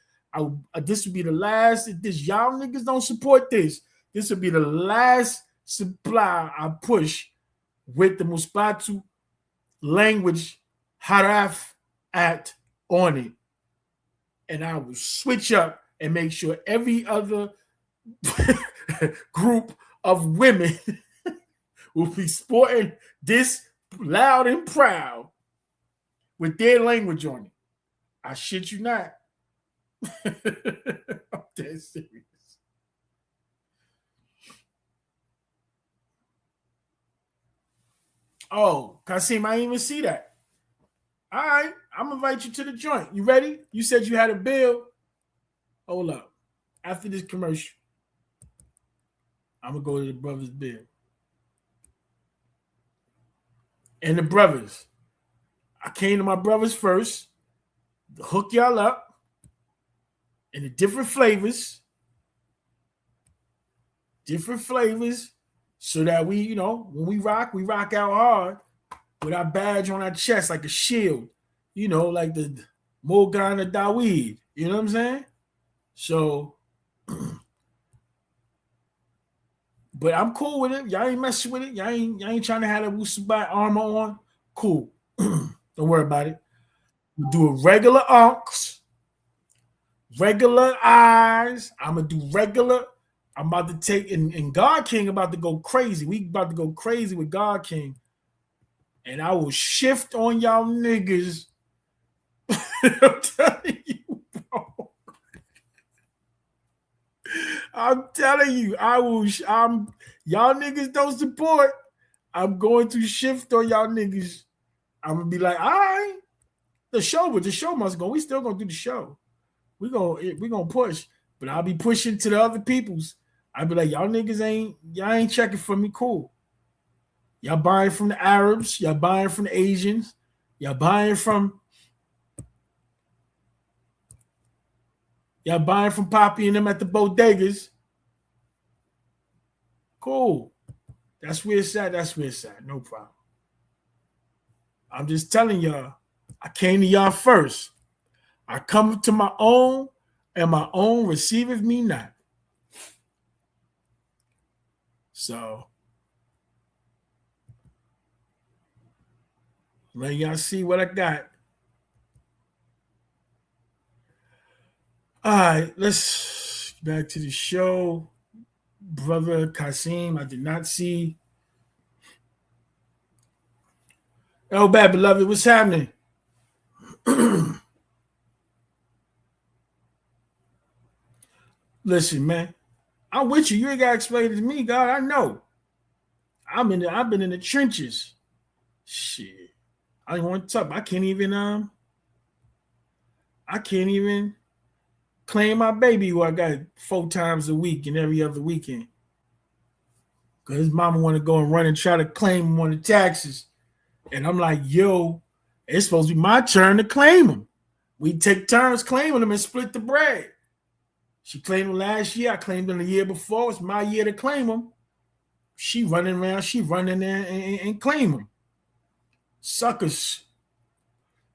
This would be the last. If this y'all niggas don't support this, this would be the last supply I push with the Muspatu language haraf at on it. And I will switch up and make sure every other group of women will be sporting this loud and proud with their language on it. I shit you not. I'm dead serious. Oh, Kasim, I didn't even see that. All right, I'm gonna invite you to the joint. You ready? You said you had a bill. Hold up. After this commercial, I'm gonna go to the brothers' bill. And the brothers. I came to my brothers first to hook y'all up in the different flavors, so that we, when we rock out hard with our badge on our chest like a shield, like the Morgana Dawid. You know what I'm saying? So, but I'm cool with it. Y'all ain't messing with it. Y'all ain't trying to have that Wusabai armor on. Cool. Don't worry about it. We do a regular unks, regular eyes. I'm gonna do regular. I'm about to take and God King about to go crazy. We about to go crazy with God King. And I will shift on y'all niggas. I'm telling you, bro. I'm telling you, y'all niggas don't support. I'm going to shift on y'all niggas. I'm gonna be like, all right, the show must go. We still gonna do the show. We gonna push, but I'll be pushing to the other peoples. I'll be like, y'all ain't checking for me. Cool. Y'all buying from the Arabs, y'all buying from the Asians, y'all buying from Poppy and them at the bodegas. Cool. That's where it's at. No problem. I'm just telling y'all, I came to y'all first. I come to my own, and my own receiveth me not. So, let y'all see what I got. All right, let's get back to the show. Brother Kasim, I did not see. Oh, bad beloved, what's happening? Listen, man, I'm with you. You ain't gotta explain it to me, God. I know. I've been in the trenches. Shit. I don't want to talk. I can't even claim my baby who I got 4 times a week and every other weekend. Because his mama want to go and run and try to claim him on the taxes. And I'm like, yo, it's supposed to be my turn to claim him. We take turns claiming them and split the bread. She claimed him last year. I claimed him the year before. It's my year to claim him. She running around. She running there and claim him. Suckers.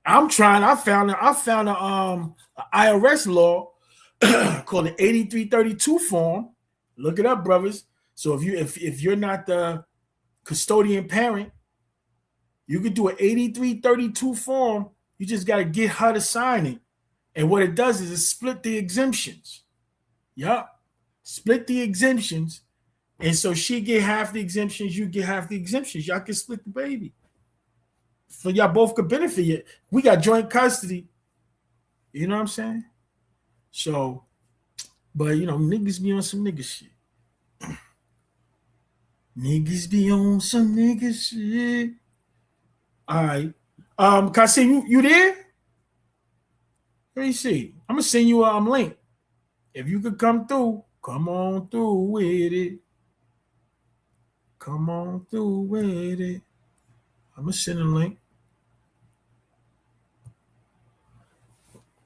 I'm trying. I found a IRS law called the 8332 form. Look it up, brothers. So if you're not the custodian parent, you could do an 8332 form. You just got to get her to sign it. And what it does is it split the exemptions. Yup. Split the exemptions. And so she get half the exemptions, you get half the exemptions. Y'all can split the baby. So y'all both could benefit. We got joint custody. You know what I'm saying? So, but niggas be on some nigga shit. Niggas be on some nigga shit. All right. Kasim, you there? Let me see. I'm gonna send you a link. If you could come through, come on through with it. Come on through with it. I'm gonna send a link.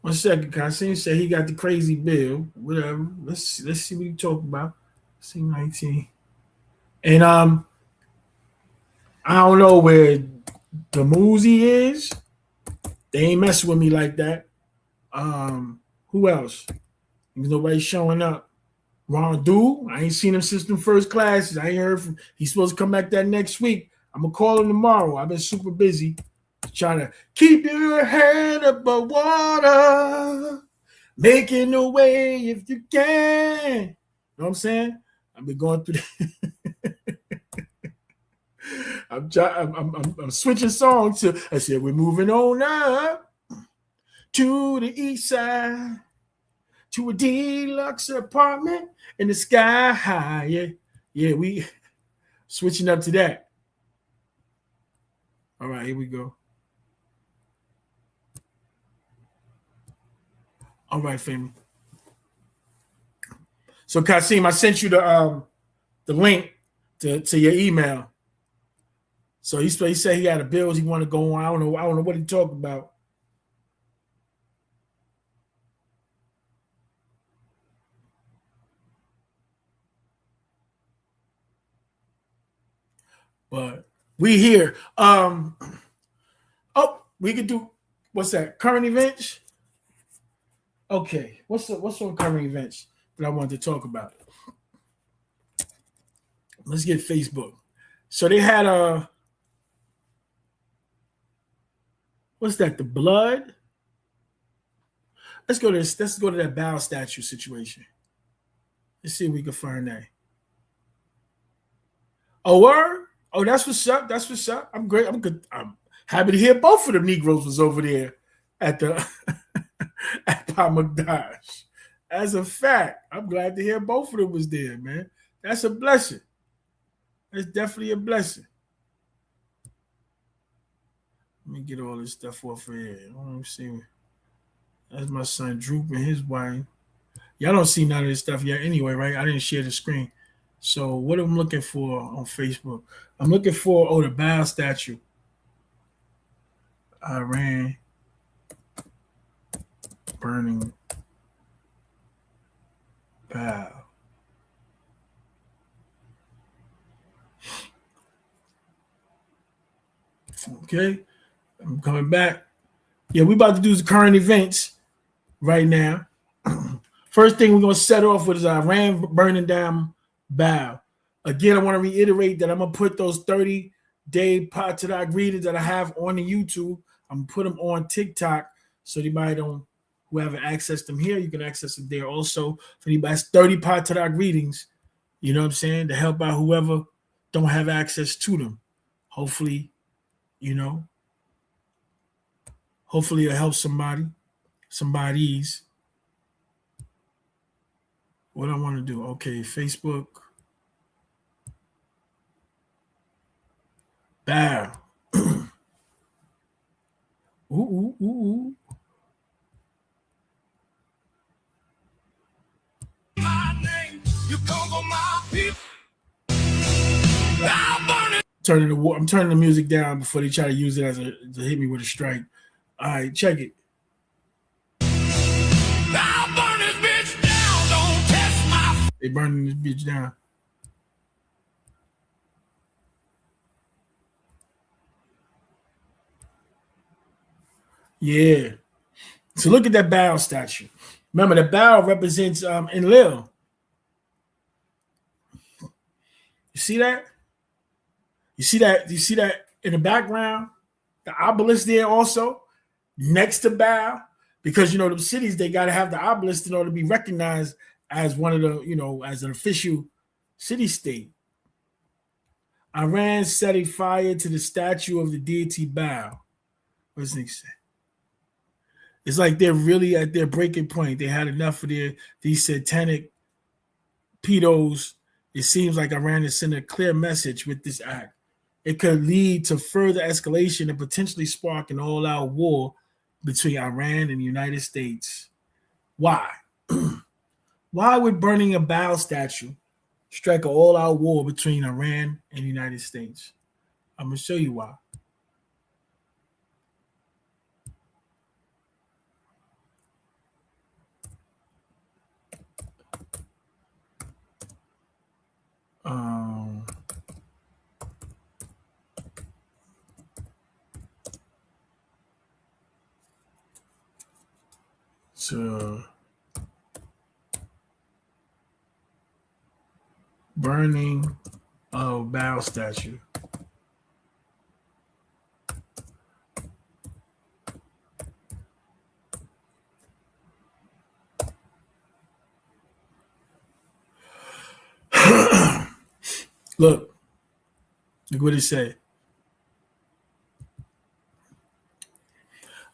1 second, Kasim said he got the crazy bill. Whatever. Let's see what he talking about. C19. And I don't know where the Moozy is. They ain't messing with me like that. Who else? There's nobody showing up. Ron Du, I ain't seen him since the first classes. I ain't heard from. He's supposed to come back that next week. I'm gonna call him tomorrow. I've been super busy trying to keep your head above water, making a way if you can. You know what I'm saying? I've been going through. I'm switching songs to. I said we're moving on up to the east side, to a deluxe apartment in the sky high. Yeah, we switching up to that. All right, here we go. All right, family. So Kasim, I sent you the the link to your email. So he said he had a bills he want to go on. I don't know what he talked about. But we here. We could do what's that? Current events. Okay, what's on current events that I wanted to talk about? Let's get Facebook. So they had what's that? The blood. Let's go to that Bow statue situation. Let's see if we can find that. Oh, word? Oh, that's what's up. That's what's up. I'm great. I'm good. I'm happy to hear both of the Negroes was over there at the at Palmagdash. As a fact, I'm glad to hear both of them was there, man. That's a blessing. That's definitely a blessing. Let me get all this stuff off of here. Let me see. That's my son Droop and his wife. Y'all don't see none of this stuff yet anyway, right? I didn't share the screen. So what I'm looking for on Facebook, I'm looking for, the Bow statue. Iran burning Bow. Okay, I'm coming back. Yeah, we about to do the current events right now. First thing we're going to set off with is Iran burning down Bow. Again, I want to reiterate that I'm going to put those 30-day Patadak readings that I have on the YouTube. I'm going to put them on TikTok so anybody who haven't accessed them here, you can access them there also. For anybody that's 30 Patadak readings, you know what I'm saying, to help out whoever don't have access to them. Hopefully, hopefully it'll help somebody's. What I want to do. Okay, Facebook. Bow. Ooh. My name, you come for my people. I'm turning the music down before they try to use it to hit me with a strike. All right, check it. I'll burn this bitch down. Don't test my. They burning this bitch down. Yeah. So look at that Bow statue. Remember, the Bow represents Enlil. You see that? You see that in the background? The obelisk there also next to Bow, because the cities, they got to have the obelisk in order to be recognized as one of the, as an official city state. Iran set a fire to the statue of the deity Bow. What does he say? It's like they're really at their breaking point. They had enough of these satanic pedos. It seems like Iran is sending a clear message with this act. It could lead to further escalation and potentially spark an all-out war between Iran and the United States. Why? Why would burning a Bow statue strike an all-out war between Iran and the United States? I'm going to show you why. So burning of Bow statue. Look what it said.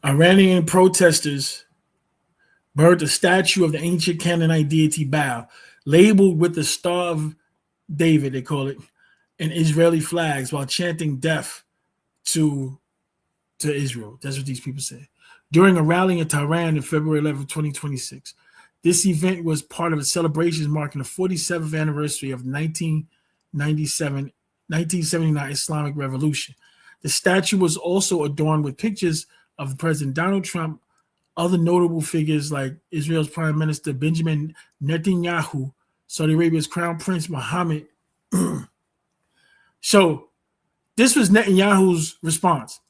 Iranian protesters burned the statue of the ancient Canaanite deity Baal, labeled with the Star of David, they call it, and Israeli flags, while chanting death to Israel. That's what these people say. During a rally in Tehran on February 11, 2026. This event was part of a celebration marking the 47th anniversary of the 1979 Islamic Revolution. The statue was also adorned with pictures of President Donald Trump, other notable figures like Israel's Prime Minister Benjamin Netanyahu, Saudi Arabia's Crown Prince Mohammed. So this was Netanyahu's response.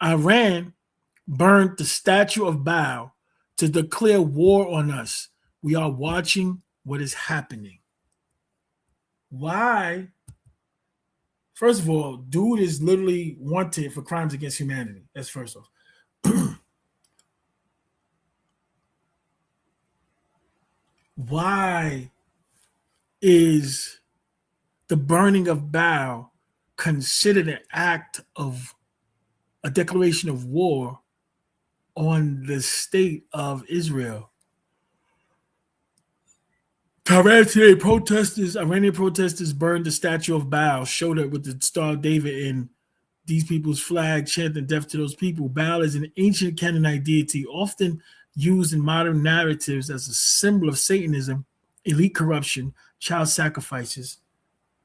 Iran burned the statue of Baal to declare war on us. We are watching what is happening. Why? First of all, dude is literally wanted for crimes against humanity. That's first off. Why is the burning of Baal considered an act of a declaration of war on the state of Israel? Iranian protesters burned the statue of Baal, showed it with the Star of David and these people's flag, chanting death to those people. Baal is an ancient Canaanite deity, often used in modern narratives as a symbol of Satanism, elite corruption, child sacrifices,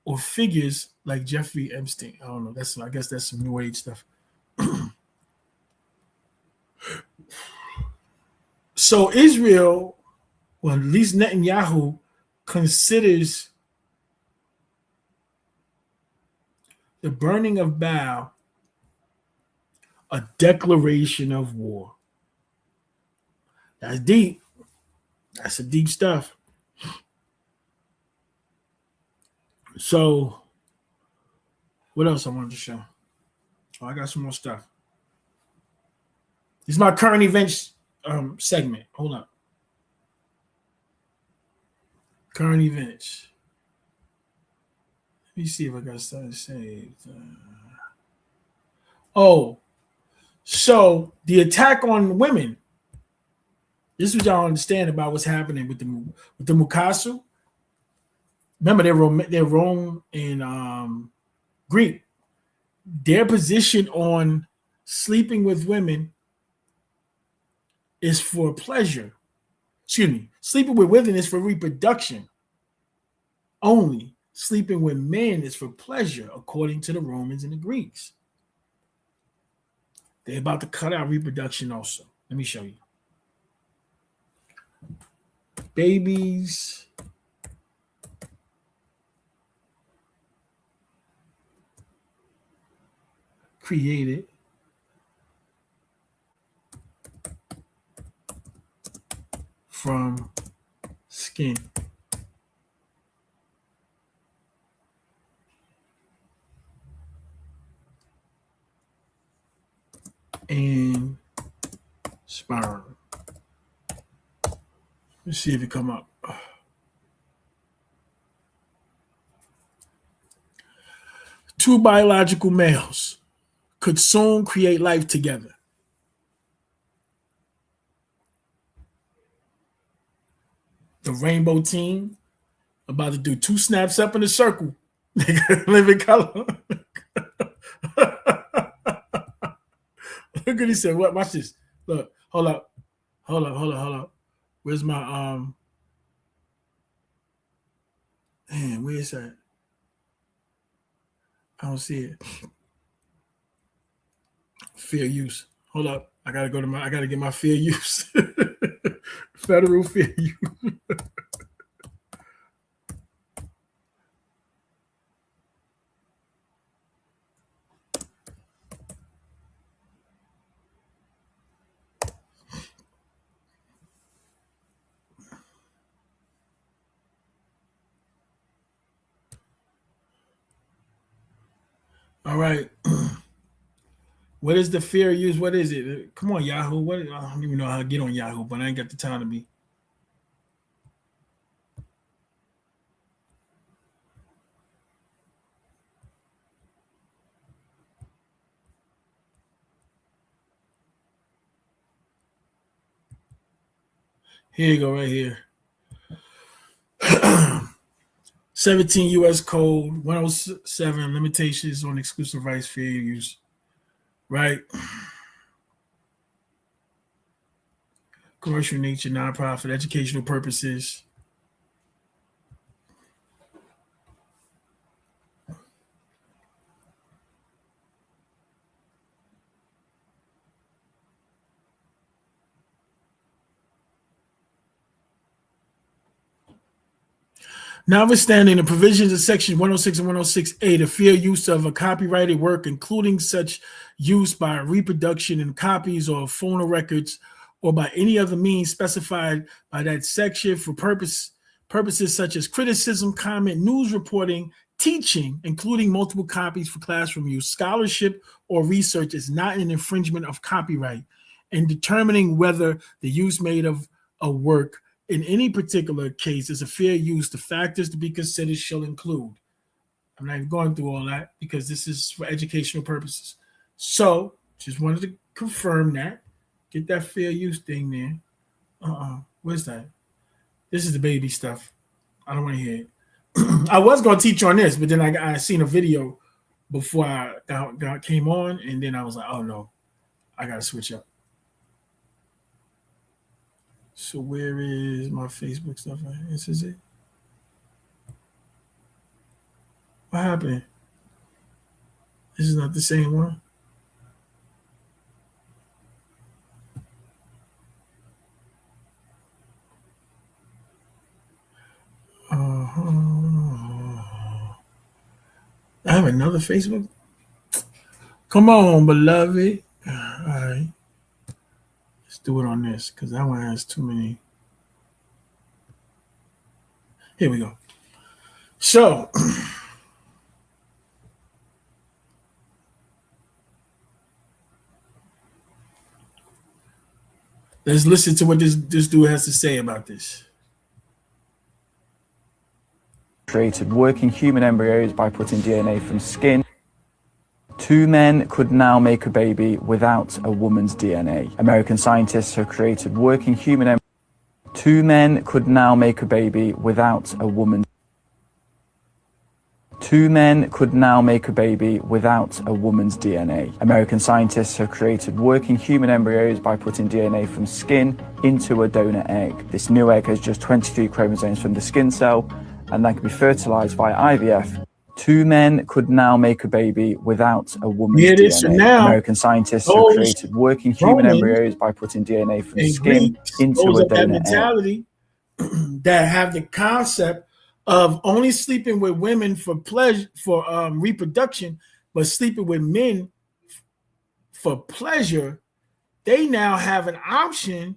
or figures like Jeffrey Epstein. I don't know. I guess that's some New Age stuff. So Israel, well, at least Netanyahu, considers the burning of Baal a declaration of war. That's deep. That's some deep stuff. So, what else I wanted to show? Oh, I got some more stuff. This is my current events segment. Hold up. Current events. Let me see if I got something saved. So the attack on women. This is what y'all understand about what's happening with the Mukasu. Remember, they're Rome and Greek. Their position on sleeping with women is for pleasure. Excuse me. Sleeping with women is for reproduction only. Sleeping with men is for pleasure, according to the Romans and the Greeks. They're about to cut out reproduction also. Let me show you. Babies created from skin. And sperm. Let's see if it come up. Two biological males could soon create life together. The rainbow team about to do 2 snaps up in a circle. Live in color. Look at he said, what? Watch this. Look, hold up. Where's my man, where is that? I don't see it. Fair use. Hold up. I gotta get my fair use. Federal fair use. All right. What is the fair use? What is it? Come on, Yahoo. I don't even know how to get on Yahoo, but I ain't got the time to be. Here you go, right here. 17 U.S. Code 107 limitations on exclusive rights, fair use. Right? Commercial nature, nonprofit, educational purposes. Notwithstanding the provisions of Section 106 and 106A, the fair use of a copyrighted work, including such use by reproduction in copies or phonorecords or by any other means specified by that section for purposes such as criticism, comment, news reporting, teaching, including multiple copies for classroom use, scholarship, or research is not an infringement of copyright. In determining whether the use made of a work in any particular case is a fair use, the factors to be considered shall include. I'm not even going through all that because this is for educational purposes. So, just wanted to confirm that. Get that fair use thing there. Where's that? This is the baby stuff. I don't want to hear it. I was going to teach on this, but then I seen a video before I came on, and then I was like, oh no, I got to switch up. So where is my Facebook stuff? This is it. What happened? This is not the same one. I have another Facebook. Come on, beloved. All right. Let's do it on this because that one has too many. Here we go. So, let's listen to what this dude has to say about this. Created working human embryos by putting DNA from skin. 2 men could now make a baby without a woman's DNA. American scientists have created working human embryos. 2 men could now make a baby without a woman's. 2 men could now make a baby without a woman's DNA. American scientists have created working human embryos by putting DNA from skin into a donor egg. This new egg has just 23 chromosomes from the skin cell, and that can be fertilized via IVF. 2 men could now make a baby without a woman's DNA. So now, American scientists have created working human embryos by putting DNA from skin into a donor egg. That have the concept of only sleeping with women for pleasure, for reproduction, but sleeping with men for pleasure, they now have an option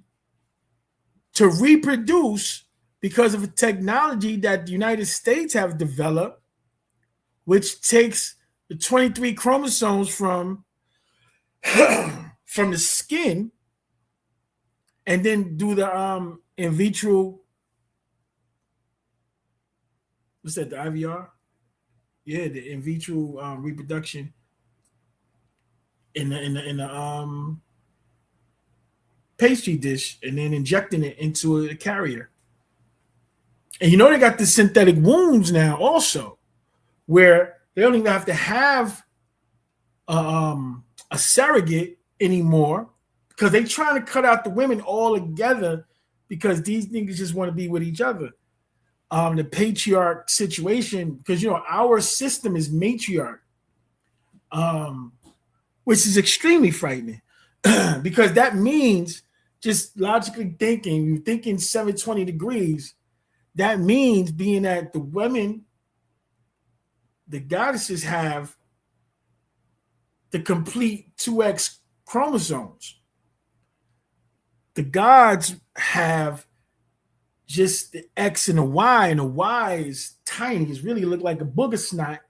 to reproduce because of a technology that the United States have developed, which takes the 23 chromosomes from the skin and then do the in vitro. What's that? The IVR? Yeah, the in vitro reproduction in the pastry dish, and then injecting it into a carrier. And you know they got the synthetic wombs now also, where they don't even have to have a surrogate anymore because they trying to cut out the women altogether because these niggas just want to be with each other. The patriarch situation, because you know our system is matriarch, which is extremely frightening because that means, just logically thinking, you're thinking 720 degrees. That means being that the women, the goddesses, have the complete 2X chromosomes. The gods have just the X and the Y is tiny. It's really look like a booger snot,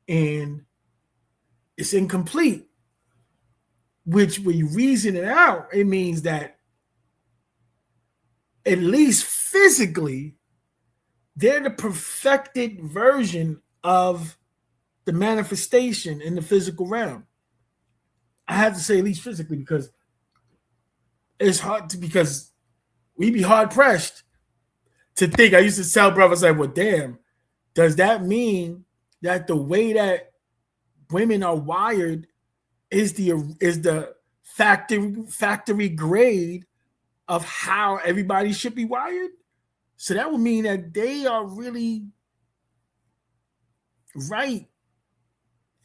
and it's incomplete. Which, when you reason it out, it means that at least physically, they're the perfected version of the manifestation in the physical realm. I have to say at least physically because it's hard to, because we be hard pressed to think. I used to tell brothers like, well, damn, does that mean that the way that women are wired is the factory grade of how everybody should be wired? So that would mean that they are really right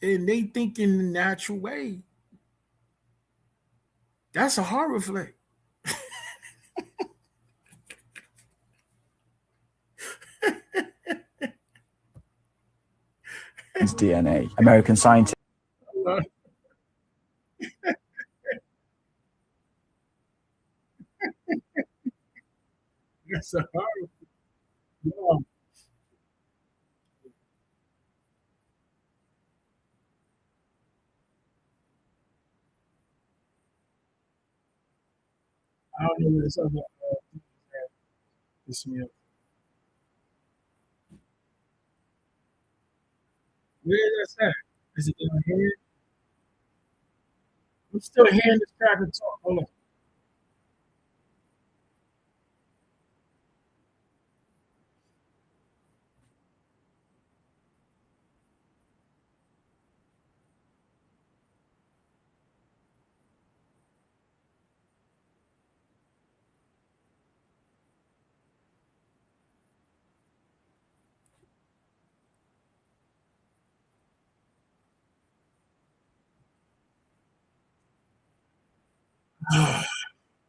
and they think in the natural way. That's a horror flick. DNA. American scientists. That's a horrible. Yeah. I don't know where this other this meal. Where is that at? Is it down here? I'm still hearing this cracker talk. Hold on.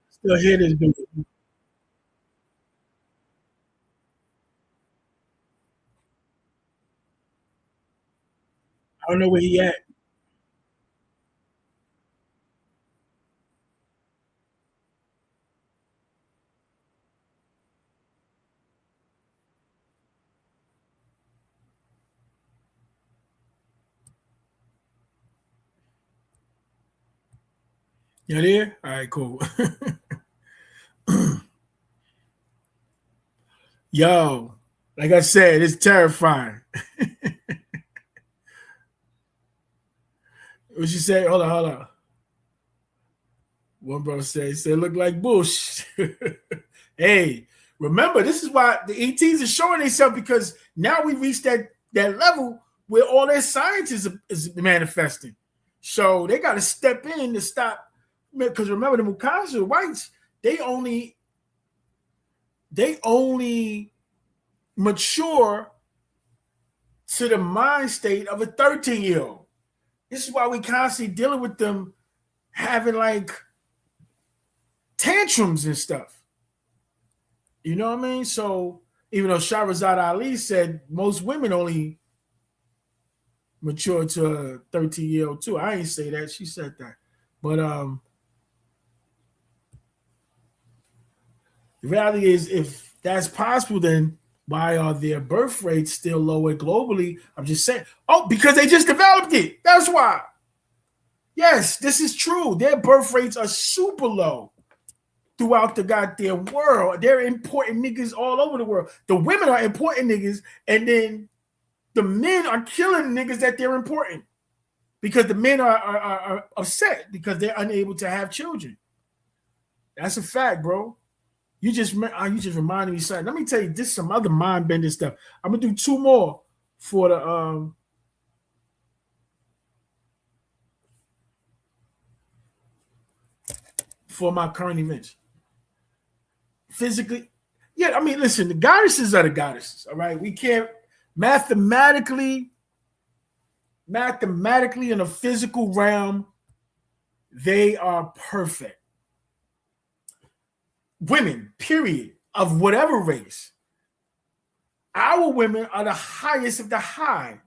Still hear this dude. I don't know where he at. You there? All right, cool. Yo, like I said, it's terrifying. What you say? Hold on, hold on. One brother said, he said, look like Bush. Hey, remember, this is why the ETs are showing themselves because now we reached that level where all their science is manifesting. So they got to step in to stop. Because remember, the Mukasa whites, they only mature to the mind state of a 13-year-old. This is why we constantly dealing with them having like tantrums and stuff. You know what I mean? So even though Shahrazad Ali said most women only mature to a 13-year-old too. I ain't say that. She said that. But the reality is if that's possible, then why are their birth rates still lower globally? I'm just saying. Oh, because they just developed it. That's why. Yes, this is true. Their birth rates are super low throughout the goddamn world. They're important niggas all over the world. The women are important niggas, and then the men are killing niggas that they're important because the men are upset because they're unable to have children. That's a fact, bro. You just reminded me something. Let me tell you this some other mind bending stuff. I'm gonna do two more for the for my current events. Physically, yeah. I mean, listen, the goddesses are the goddesses. All right, we can't mathematically in a physical realm, they are perfect. Women, period, of whatever race. Our women are the highest of the high,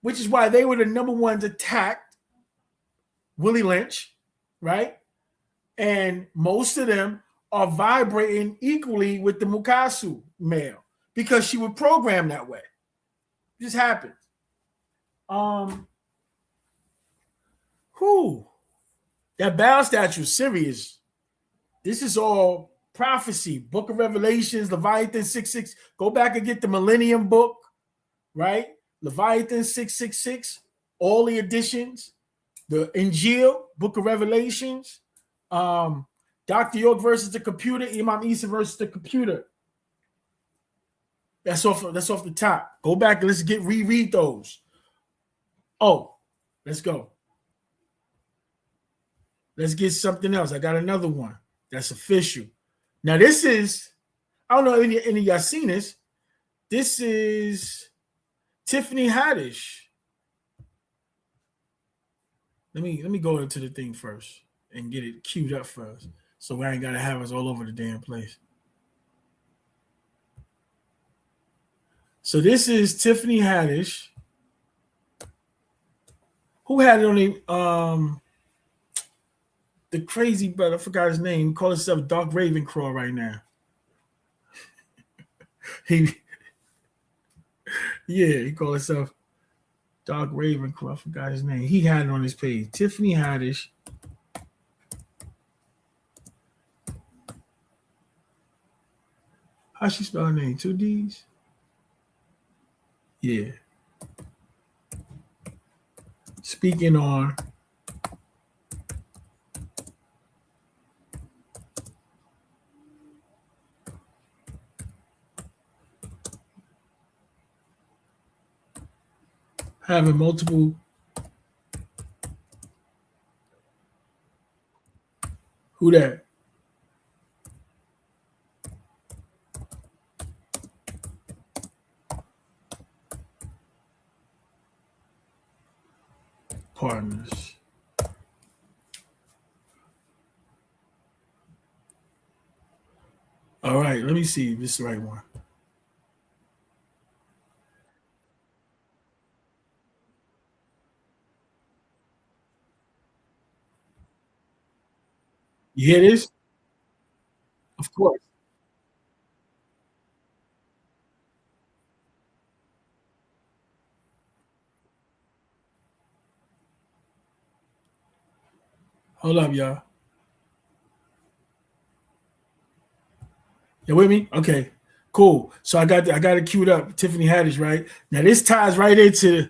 which is why they were the number ones attacked. Willie Lynch, right? And most of them are vibrating equally with the Mukasu male because she was programmed that way. It just happens. Um, who that Baal statue is serious. This is all prophecy. Book of Revelations, Leviathan 6:6. Go back and get the Millennium Book, right? Leviathan 6:6. All the editions. The Injil, Book of Revelations. Dr. York versus the computer. Imam Isa versus the computer. That's off the top. Go back and let's reread those. Oh, let's go. Let's get something else. I got another one that's official. Now, this is, I don't know if any of y'all seen this. This is Tiffany Haddish. Let me go into the thing first and get it queued up first. So we ain't gotta have us all over the damn place. So this is Tiffany Haddish. Who had it on the crazy brother? I forgot his name. He called himself Dark Ravenclaw right now. He he called himself Dark Ravenclaw. I forgot his name. He had it on his page. Tiffany Haddish. How she spell her name? 2 D's? Yeah. Speaking on having multiple who that? Partners. All right, let me see if this is the right one. You hear this? Of course. Hold up, y'all. You with me? Okay, cool. So I got it queued up. Tiffany Haddish, right? Now this ties right into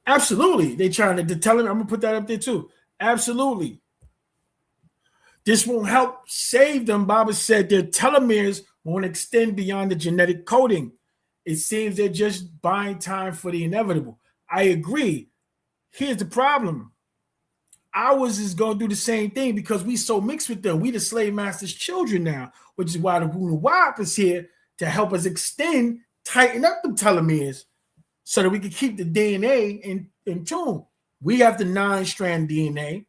absolutely. They trying to tell him. I'm gonna put that up there too. Absolutely. This won't help save them. Baba said their telomeres won't extend beyond the genetic coding. It seems they're just buying time for the inevitable. I agree. Here's the problem. Ours is going to do the same thing because we so mixed with them. We the slave master's children now, which is why the Guru Wap is here to help us extend, tighten up the telomeres so that we can keep the DNA in tune. We have the 9-strand DNA.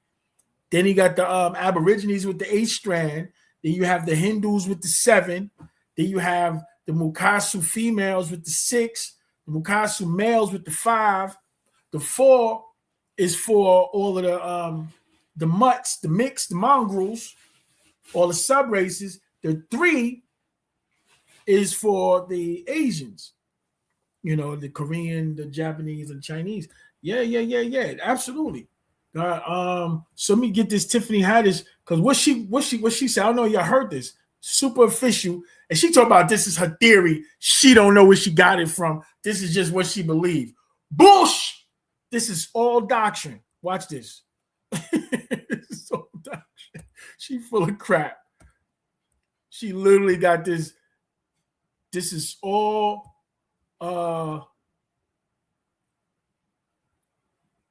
Then you got the Aborigines with the 8-strand. Then you have the Hindus with the 7. Then you have the Mukasu females with the 6. The Mukasu males with the 5. The 4 is for all of the mutts, the mix, the mongrels, all the sub races. The 3 is for the Asians, the Korean, the Japanese, and Chinese. Yeah. Absolutely. So let me get this Tiffany Haddish because what she said. I don't know y'all heard this. Super official, and she talked about this is her theory. She don't know where she got it from. This is just what she believed. Bullshit. This is all doctrine. Watch this. This is all doctrine. She full of crap. She literally got this. This is all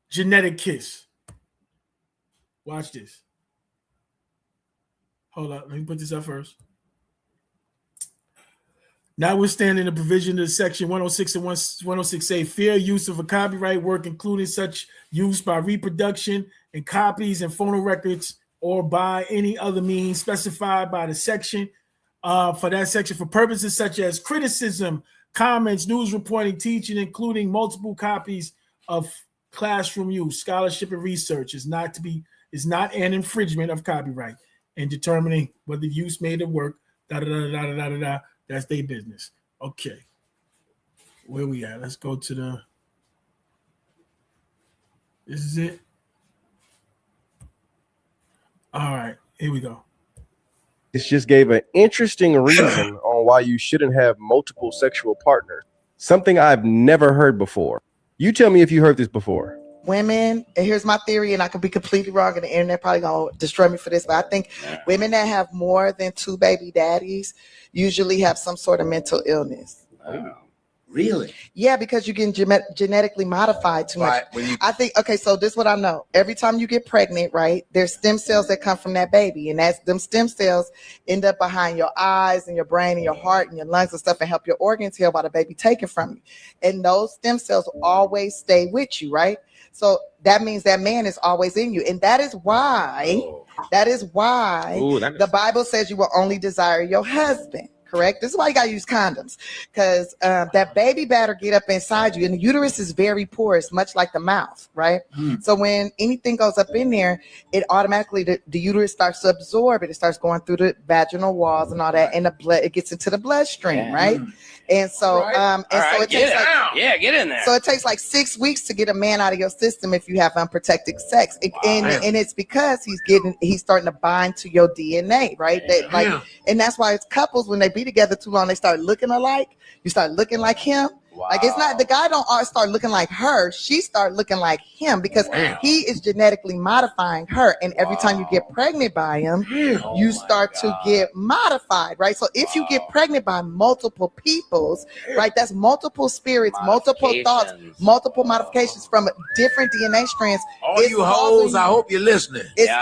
genetic kiss. Watch this. Hold up. Let me put this up first. Notwithstanding the provision of Section 106 and 106A, fair use of a copyright work, including such use by reproduction and copies and phonorecords or by any other means specified by the section, for that section for purposes such as criticism, comments, news reporting, teaching, including multiple copies of classroom use, scholarship, and research is not an infringement of copyright in determining whether use made the work, that's their business. Okay. Where we at? Let's go to this is it. All right, here we go. This just gave an interesting reason on why you shouldn't have multiple sexual partners. Something I've never heard before. You tell me if you heard this before. Women, and here's my theory, and I could be completely wrong, and the internet probably gonna destroy me for this, but I think women that have more than 2 baby daddies usually have some sort of mental illness. Wow. Really? Yeah, because you're getting genetically modified too much. I think, okay, so this is what I know. Every time you get pregnant, right, there's stem cells that come from that baby, and them stem cells end up behind your eyes and your brain and your heart and your lungs and stuff and help your organs heal while the baby taken from you. And those stem cells always stay with you, right? So that means that man is always in you. And that is why the Bible says you will only desire your husband. correct? This is why you got to use condoms, because that baby batter get up inside you, and the uterus is very porous, much like the mouth, right? So when anything goes up in there, it automatically, the uterus starts to absorb it. It starts going through the vaginal walls and all that, and the blood, it gets into the bloodstream, right? And so, it takes get in there. So it takes like 6 weeks to get a man out of your system if you have unprotected sex, and it's because he's starting to bind to your DNA, right? And that's why it's couples, when they be together too long, they start looking alike. You start looking like him. Wow. Like, it's not, the guy don't start looking like her. She start looking like him, because he is genetically modifying her. And every time you get pregnant by him, you start to get modified, right? So if you get pregnant by multiple peoples, right, that's multiple spirits, multiple thoughts, multiple modifications from different DNA strands. All you hoes, I hope you're listening. It's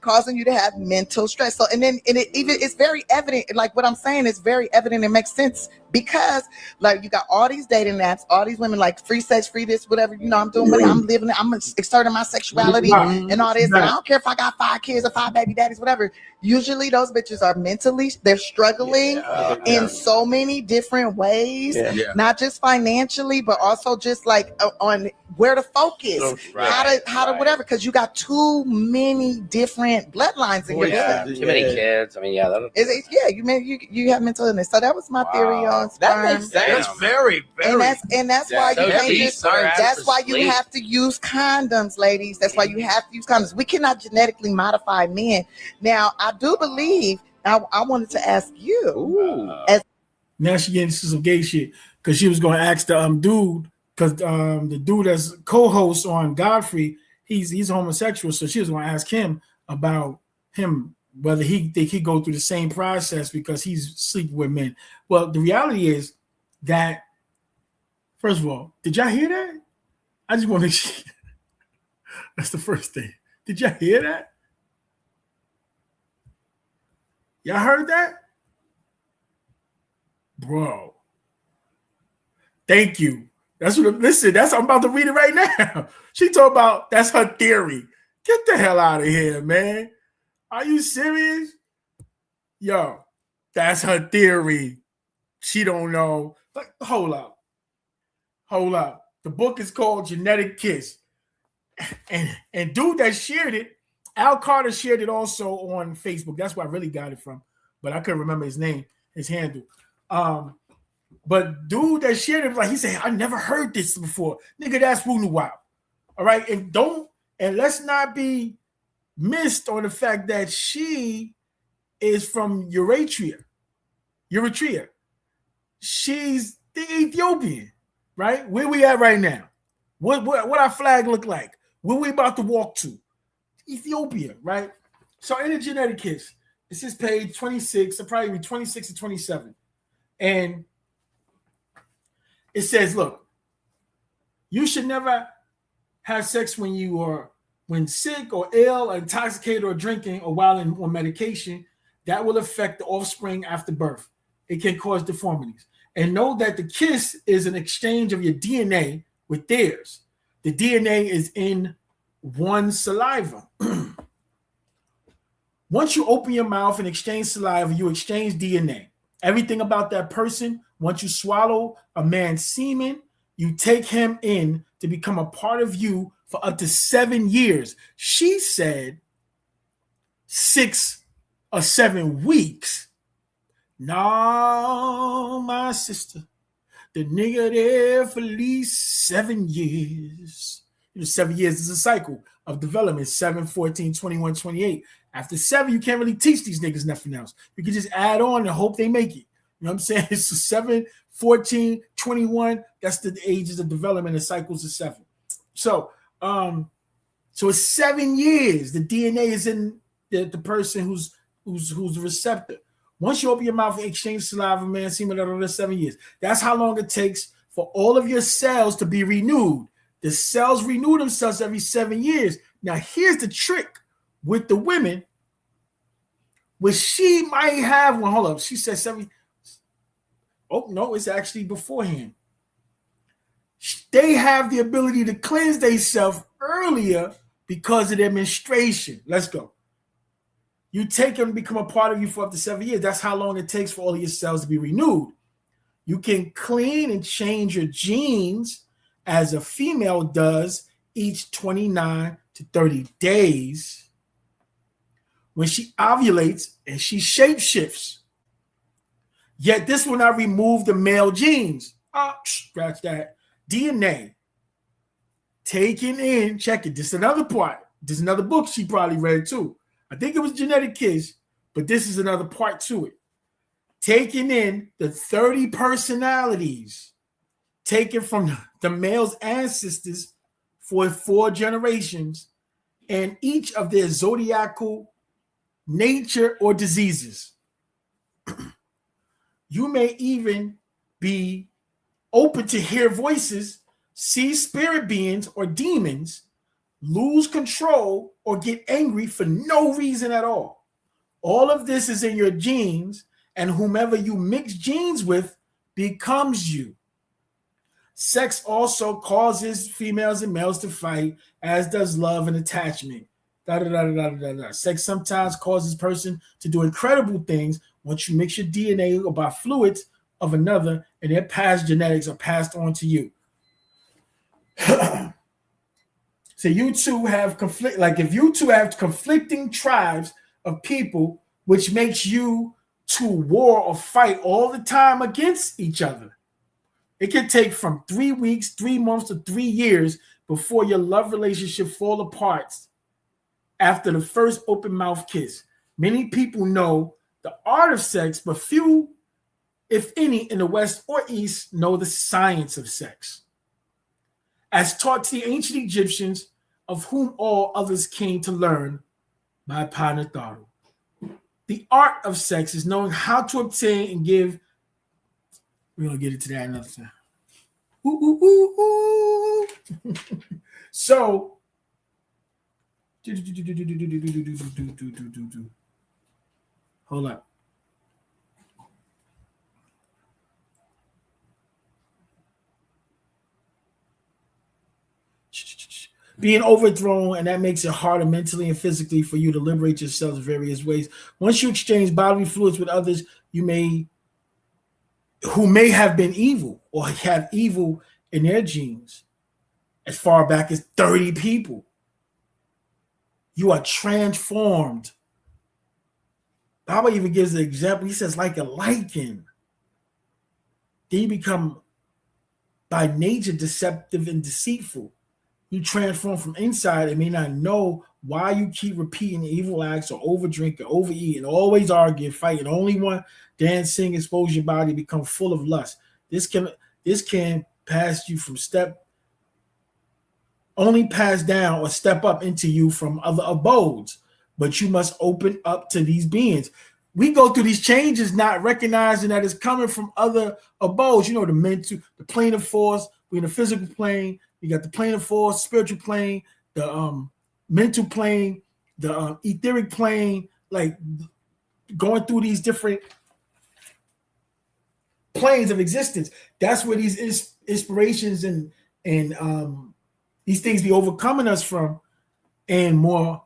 causing you to have mental stress. So, and it's very evident. Like what I'm saying is very evident. It makes sense, because like you got all these dating apps, all these women like free sex, free this, whatever, I'm doing, I'm living, I'm exerting my sexuality and all this. And I don't care if I got 5 kids or 5 baby daddies, whatever. Usually those bitches are mentally, they're struggling in so many different ways, not just financially, but also just like on where to focus, how to whatever, because you got too many different bloodlines in your blood. Too many kids. I mean, you have mental illness. So that was my theory on sperm. That makes sense. That's very, very. And that's why you can't just. That's why you have to use condoms, ladies. That's why you have to use condoms. We cannot genetically modify men. Now, I do believe. I wanted to ask you. Now she getting into some gay shit, because she was going to ask the dude, because the dude that's co-host on Godfrey, he's homosexual, so she was going to ask him about him, whether he go through the same process because he's sleeping with men. Well, the reality is that, first of all, did y'all hear that? I just want to. That's the first thing. Did y'all hear that? Y'all heard that? Bro. Thank you. Listen, I'm about to read it right now. She talked about, that's her theory. Get the hell out of here, man. Are you serious? Yo, that's her theory. She don't know. But hold up. The book is called Genetic Kiss. And dude that shared it, Al Carter shared it also on Facebook. That's where I really got it from. But I couldn't remember his name, his handle. But dude that shared it, like, he said, I never heard this before. Nigga, that's Woo Wow. All right. And let's not be missed on the fact that she is from Eritrea. She's the Ethiopian, right? Where we at right now? What our flag look like? Where we about to walk to? Ethiopia, right? So in the Genetic Kiss, this is page 26, it'll probably be 26 and 27. And it says, look, you should never have sex when sick or ill or intoxicated or drinking or while on medication. That will affect the offspring after birth. It can cause deformities. And know that the kiss is an exchange of your DNA with theirs. The DNA is in one saliva. Once you open your mouth and exchange saliva, you exchange DNA. Everything about that person, once you swallow a man's semen, you take him in to become a part of you for up to 7 years. She said 6 or 7 weeks. No, my sister. The nigga there for at least 7 years. 7 years is a cycle of development. 7, 14, 21, 28. After 7, you can't really teach these niggas nothing else. You can just add on and hope they make it. You know what I'm saying? It's 7, 14, 21. That's the ages of development and cycles of 7. So it's 7 years. The DNA is in the person who's the receptor. Once you open your mouth and exchange saliva, man, semen, another 7 years. That's how long it takes for all of your cells to be renewed. The cells renew themselves every 7 years. Now, here's the trick with the women, which she might have one. Hold up. She said 7. Oh, no, it's actually beforehand. They have the ability to cleanse themselves earlier because of their menstruation. Let's go. You take them, become a part of you for up to 7 years. That's how long it takes for all of your cells to be renewed. You can clean and change your genes as a female does each 29 to 30 days. When she ovulates and she shapeshifts. Yet this will not remove the male genes. Scratch that. DNA. Taken in, check it. This is another part. This is another book she probably read too. I think it was Genetic Kids, but this is another part to it. Taking in the 30 personalities taken from the male's ancestors for 4 generations and each of their zodiacal nature or diseases. You may even be open to hear voices, see spirit beings or demons, lose control, or get angry for no reason at all. All of this is in your genes, and whomever you mix genes with becomes you. Sex also causes females and males to fight, as does love and attachment. Sex sometimes causes a person to do incredible things once you mix your DNA or by fluids of another, and their past genetics are passed on to you. So you two have conflict, like if you two have conflicting tribes of people, which makes you to war or fight all the time against each other. It can take from 3 weeks, 3 months to 3 years before your love relationship fall apart after the first open mouth kiss. Many people know the art of sex, but few, if any, in the West or East know the science of sex. As taught to the ancient Egyptians, of whom all others came to learn by Panatharu. The art of sex is knowing how to obtain and give. We're going to get into that another time. So, hold up. Being overthrown, and that makes it harder mentally and physically for you to liberate yourselves in various ways. Once you exchange bodily fluids with others, who may have been evil or have evil in their genes, as far back as 30 people, you are transformed. Baba even gives an example. He says, like a lichen. Then you become by nature deceptive and deceitful. You transform from inside and may not know why you keep repeating evil acts or overdrink or overeat and always argue and fight and only want dance, sing, expose your body, become full of lust. This can pass you from only pass down or step up into you from other abodes, but you must open up to these beings. We go through these changes not recognizing that it's coming from other abodes. You know, the mental, the plane of force, we're in the physical plane. You got the plane of force, spiritual plane, the mental plane, the etheric plane, like going through these different planes of existence. That's where these inspirations and these things be overcoming us from, and more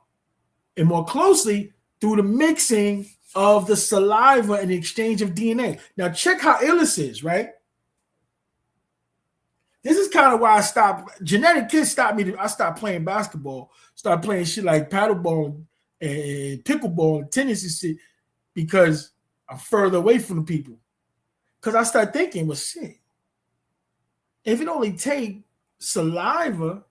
closely through the mixing of the saliva and the exchange of DNA. Now check how ill this is, right? This is kind of why I stopped. Genetic Kids stopped me. I stopped playing basketball, started playing shit like paddleball and pickleball and tennis and shit, because I'm further away from the people. Because I started thinking, well, shit, if it only take saliva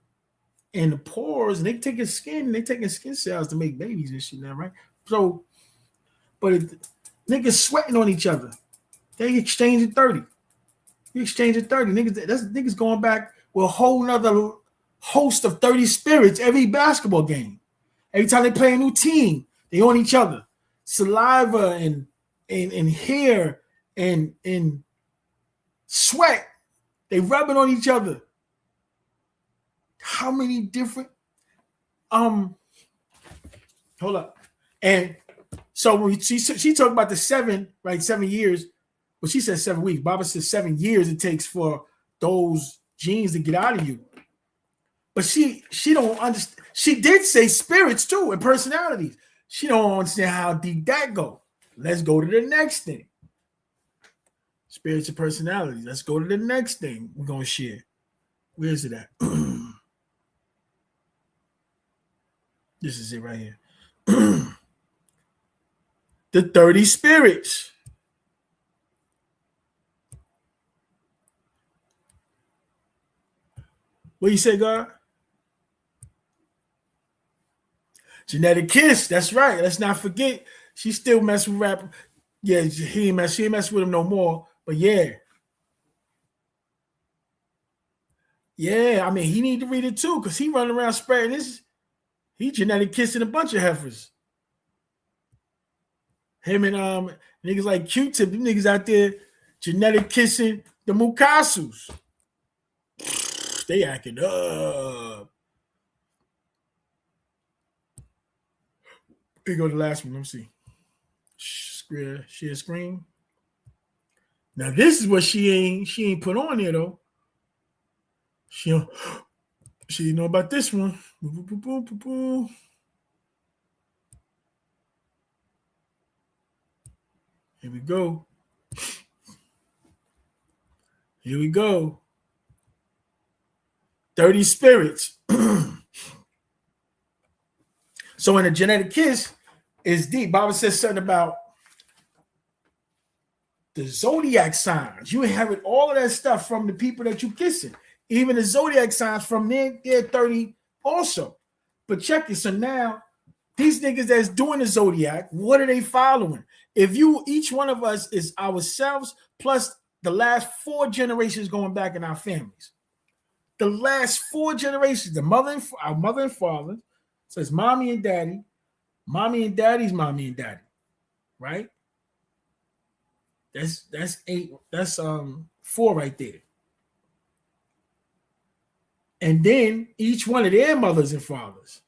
and the pores, and they taking skin cells to make babies and shit now, right? So, but if niggas sweating on each other, they exchanging 30. You exchanging 30. Niggas going back with a whole nother host of 30 spirits every basketball game. Every time they play a new team, they on each other. Saliva and hair and sweat, they rubbing on each other. How many different hold up. And so when she talked about the 7 years. Well, she said 7 weeks. Baba said 7 years it takes for those genes to get out of you. But she don't understand. She did say spirits too and personalities. She don't understand how deep that go. Let's go to the next thing. Spirits and personalities. Let's go to the next thing we're going to share. Where's it at? This is it right here. The 30 spirits. What you say, God? Genetic kiss. That's right. Let's not forget. She still mess with rap. Yeah, she ain't mess with him no more. But yeah. Yeah, I mean, he need to read it too, because he running around spreading this. He genetic kissing a bunch of heifers. Him and niggas like Q-Tip, them niggas out there genetic kissing the Mukasus. They acting up. Here go the last one. Let me see. Share screen. Now this is what she ain't put on there though. She didn't know about this one. Here we go. Here we go. 30 spirits. So in a genetic kiss is deep. Bible says something about the zodiac signs. You inherit all of that stuff from the people that you kissing. Even the zodiac signs from their 30 also. But check it. So now these niggas that's doing the zodiac, what are they following? If each one of us is ourselves plus the last 4 generations going back in our families. The last 4 generations, our mother and father, so it's mommy and daddy, mommy and daddy's mommy and daddy, right? That's 8. That's 4 right there. And then each one of their mothers and fathers.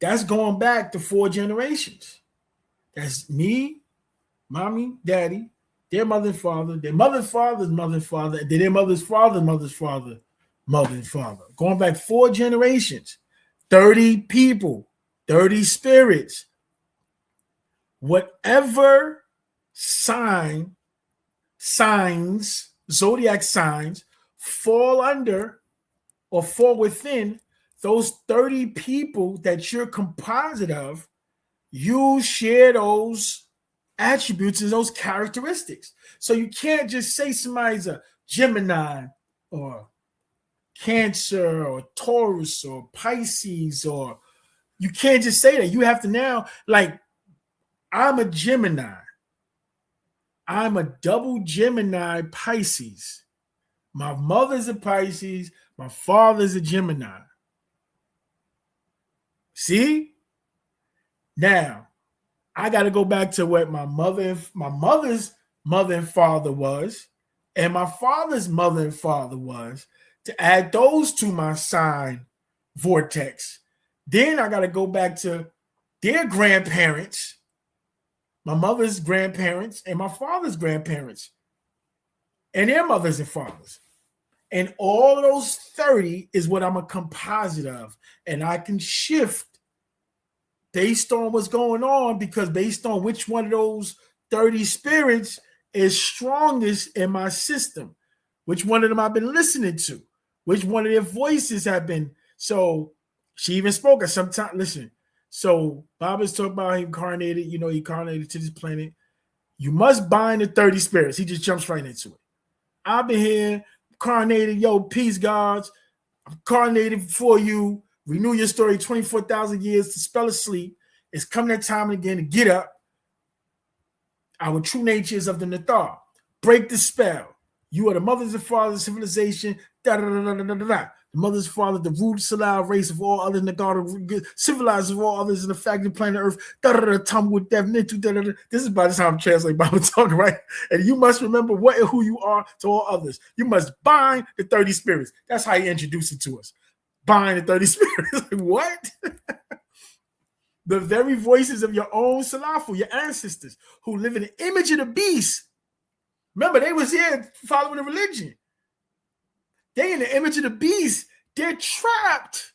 That's going back to 4 generations. That's me, mommy, daddy, their mother and father, their mother's father's mother and father, and then their mother's father, mother's father, mother and father. Going back 4 generations, 30 people, 30 spirits. Whatever signs, zodiac signs fall under or fall within those 30 people that you're composite of, you share those attributes and those characteristics. So you can't just say somebody's a Gemini or Cancer or Taurus or Pisces, or you can't just say that. You have to now, like, I'm a Gemini. I'm a double Gemini Pisces. My mother's a Pisces. My father's a Gemini. See? Now, I got to go back to what my mother's mother and father was, and my father's mother and father was, to add those to my sign vortex. Then I got to go back to their grandparents, my mother's grandparents, and my father's grandparents, and their mothers and fathers. And all of those 30 is what I'm a composite of. And I can shift based on what's going on, because based on which one of those 30 spirits is strongest in my system, which one of them I've been listening to, which one of their voices have been. So she even spoke at some time. Listen, so Bob is talking about he incarnated, he incarnated to this planet. You must bind the 30 spirits. He just jumps right into it. I've been here, incarnated, peace gods. I'm incarnated for you. Renew your story 24,000 years to spell asleep. It's come that time again to get up. Our true nature is of the Nathar. Break the spell. You are the mothers and fathers of civilization. The mothers and fathers, the root Salah race of all other Nathar, civilized of all others in the fact of planet Earth. Tumble with death. This is by the time I'm translating Bible talk, right? And you must remember what and who you are to all others. You must bind the 30 spirits. That's how he introduced it to us. Bind the 30 spirits. Like, what? The very voices of your own Salafu, your ancestors, who live in the image of the beast. Remember, they was here following the religion. They in the image of the beast. They're trapped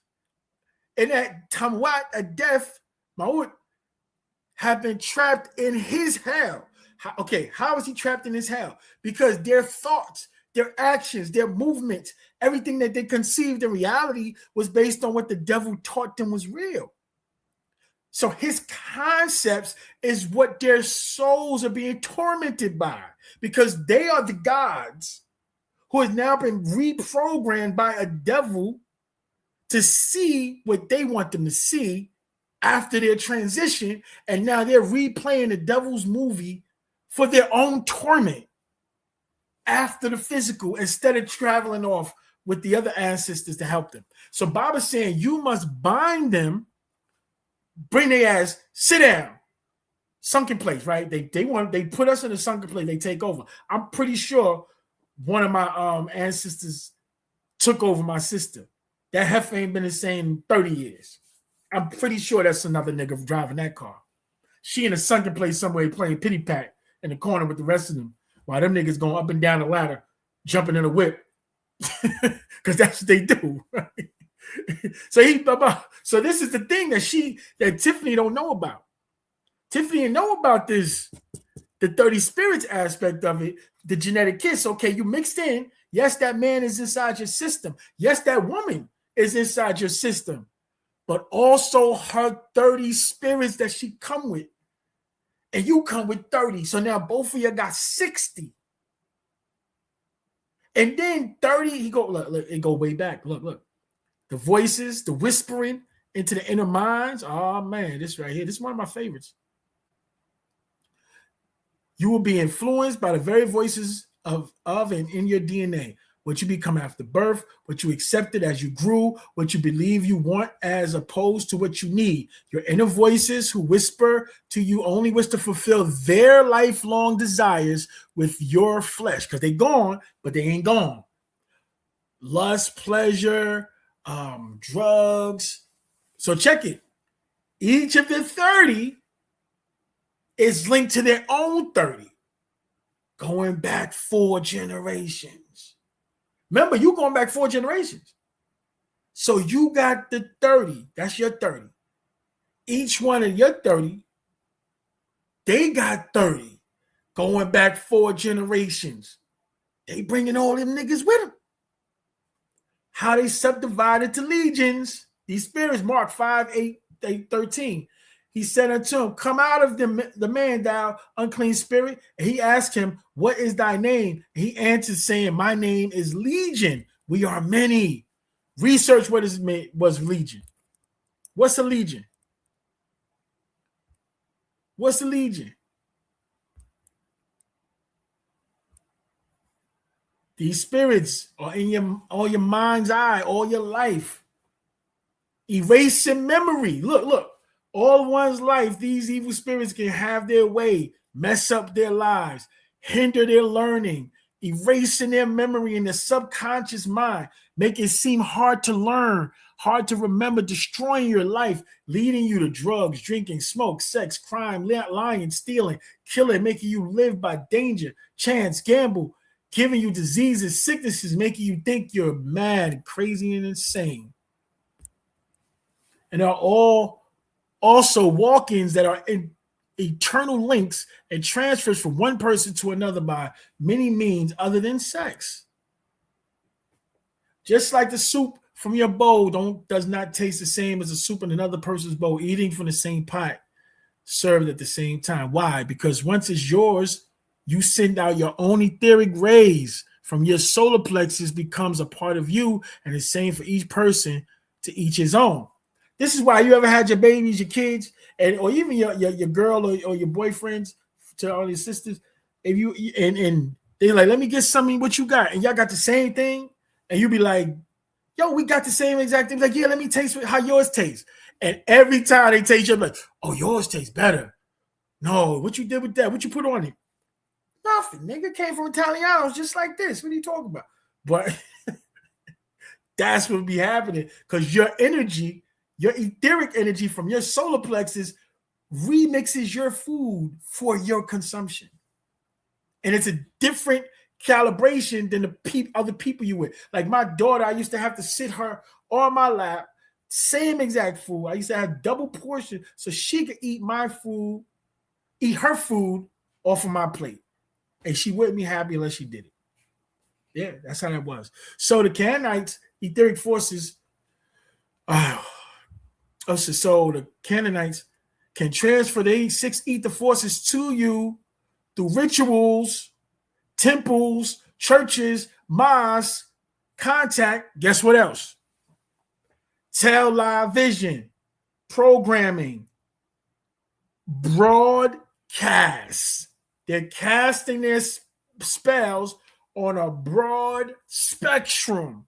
And that Tamwat, a death, Maut, have been trapped in his hell. How is he trapped in his hell? Because their thoughts, their actions, their movements, everything that they conceived in reality was based on what the devil taught them was real. So his concepts is what their souls are being tormented by, because they are the gods who has now been reprogrammed by a devil to see what they want them to see after their transition, and now they're replaying the devil's movie for their own torment after the physical, instead of traveling off with the other ancestors to help them. So Bob is saying you must bind them, bring their ass, sit down, sunken place, right? They put us in a sunken place, they take over. I'm pretty sure one of my ancestors took over my sister. That heifer ain't been the same in 30 years. I'm pretty sure that's another nigga driving that car. She in a sunken place somewhere playing pity pat in the corner with the rest of them, while them niggas going up and down the ladder, jumping in a whip. Because that's what they do. Right? So this is the thing that Tiffany don't know about. Tiffany didn't know about this, the 30 spirits aspect of it, the genetic kiss. Okay, you mixed in. Yes, that man is inside your system. Yes, that woman is inside your system. But also her 30 spirits that she come with. And you come with 30. So now both of you got 60. And then 30, it go way back. Look. The voices, the whispering into the inner minds. Oh man, this right here. This is one of my favorites. You will be influenced by the very voices of and in your DNA. What you become after birth, what you accepted as you grew, what you believe you want as opposed to what you need. Your inner voices who whisper to you only wish to fulfill their lifelong desires with your flesh, because they gone, but they ain't gone. Lust, pleasure, drugs. So check it. Each of the 30 is linked to their own 30, going back 4 generations. Remember, you going back 4 generations. So you got the 30. That's your 30. Each one of your 30, they got 30 going back 4 generations. They bringing all them niggas with them. How they subdivided to legions. These spirits, Mark 5:8-13. He said unto him, come out of the man, thou unclean spirit. And he asked him, what is thy name? And he answered, saying, my name is Legion. We are many. Research what was Legion. What's a legion? What's a legion? These spirits are in all your mind's eye, all your life. Erasing memory. Look. All one's life, these evil spirits can have their way, mess up their lives, hinder their learning, erasing their memory in the subconscious mind, make it seem hard to learn, hard to remember, destroying your life, leading you to drugs, drinking, smoke, sex, crime, lying, stealing, killing, making you live by danger, chance, gamble, giving you diseases, sicknesses, making you think you're mad, crazy, and insane. And are all also walk-ins that are in eternal links and transfers from one person to another by many means other than sex. Just like the soup from your bowl does not taste the same as the soup in another person's bowl, eating from the same pot, served at the same time. Why? Because once it's yours, you send out your own etheric rays from your solar plexus, becomes a part of you, and the same for each person, to each his own. This is why you ever had your babies, your kids, or even your girl or your boyfriends, to all your sisters. If you and they're like, let me get something what you got, and y'all got the same thing, and you be like, yo, we got the same exact thing. Like, yeah, let me taste how yours tastes. And every time they taste, you're like, oh, yours tastes better. No, what you did with that? What you put on it? Nothing, nigga. Came from Italianos just like this. What are you talking about? But that's what be happening, because your energy, your etheric energy from your solar plexus remixes your food for your consumption. And it's a different calibration than the other people you with. Like my daughter, I used to have to sit her on my lap, Same exact food. I used to have double portion so she could eat my food, eat her food off of my plate. And she wouldn't be happy unless she did it. Yeah, that's how that was. So the Canaanites, etheric forces, so the Canaanites can transfer the 6 ether forces to you through rituals, temples, churches, mosques, contact. Guess what else? Television, programming, broadcast. They're casting their spells on a broad spectrum.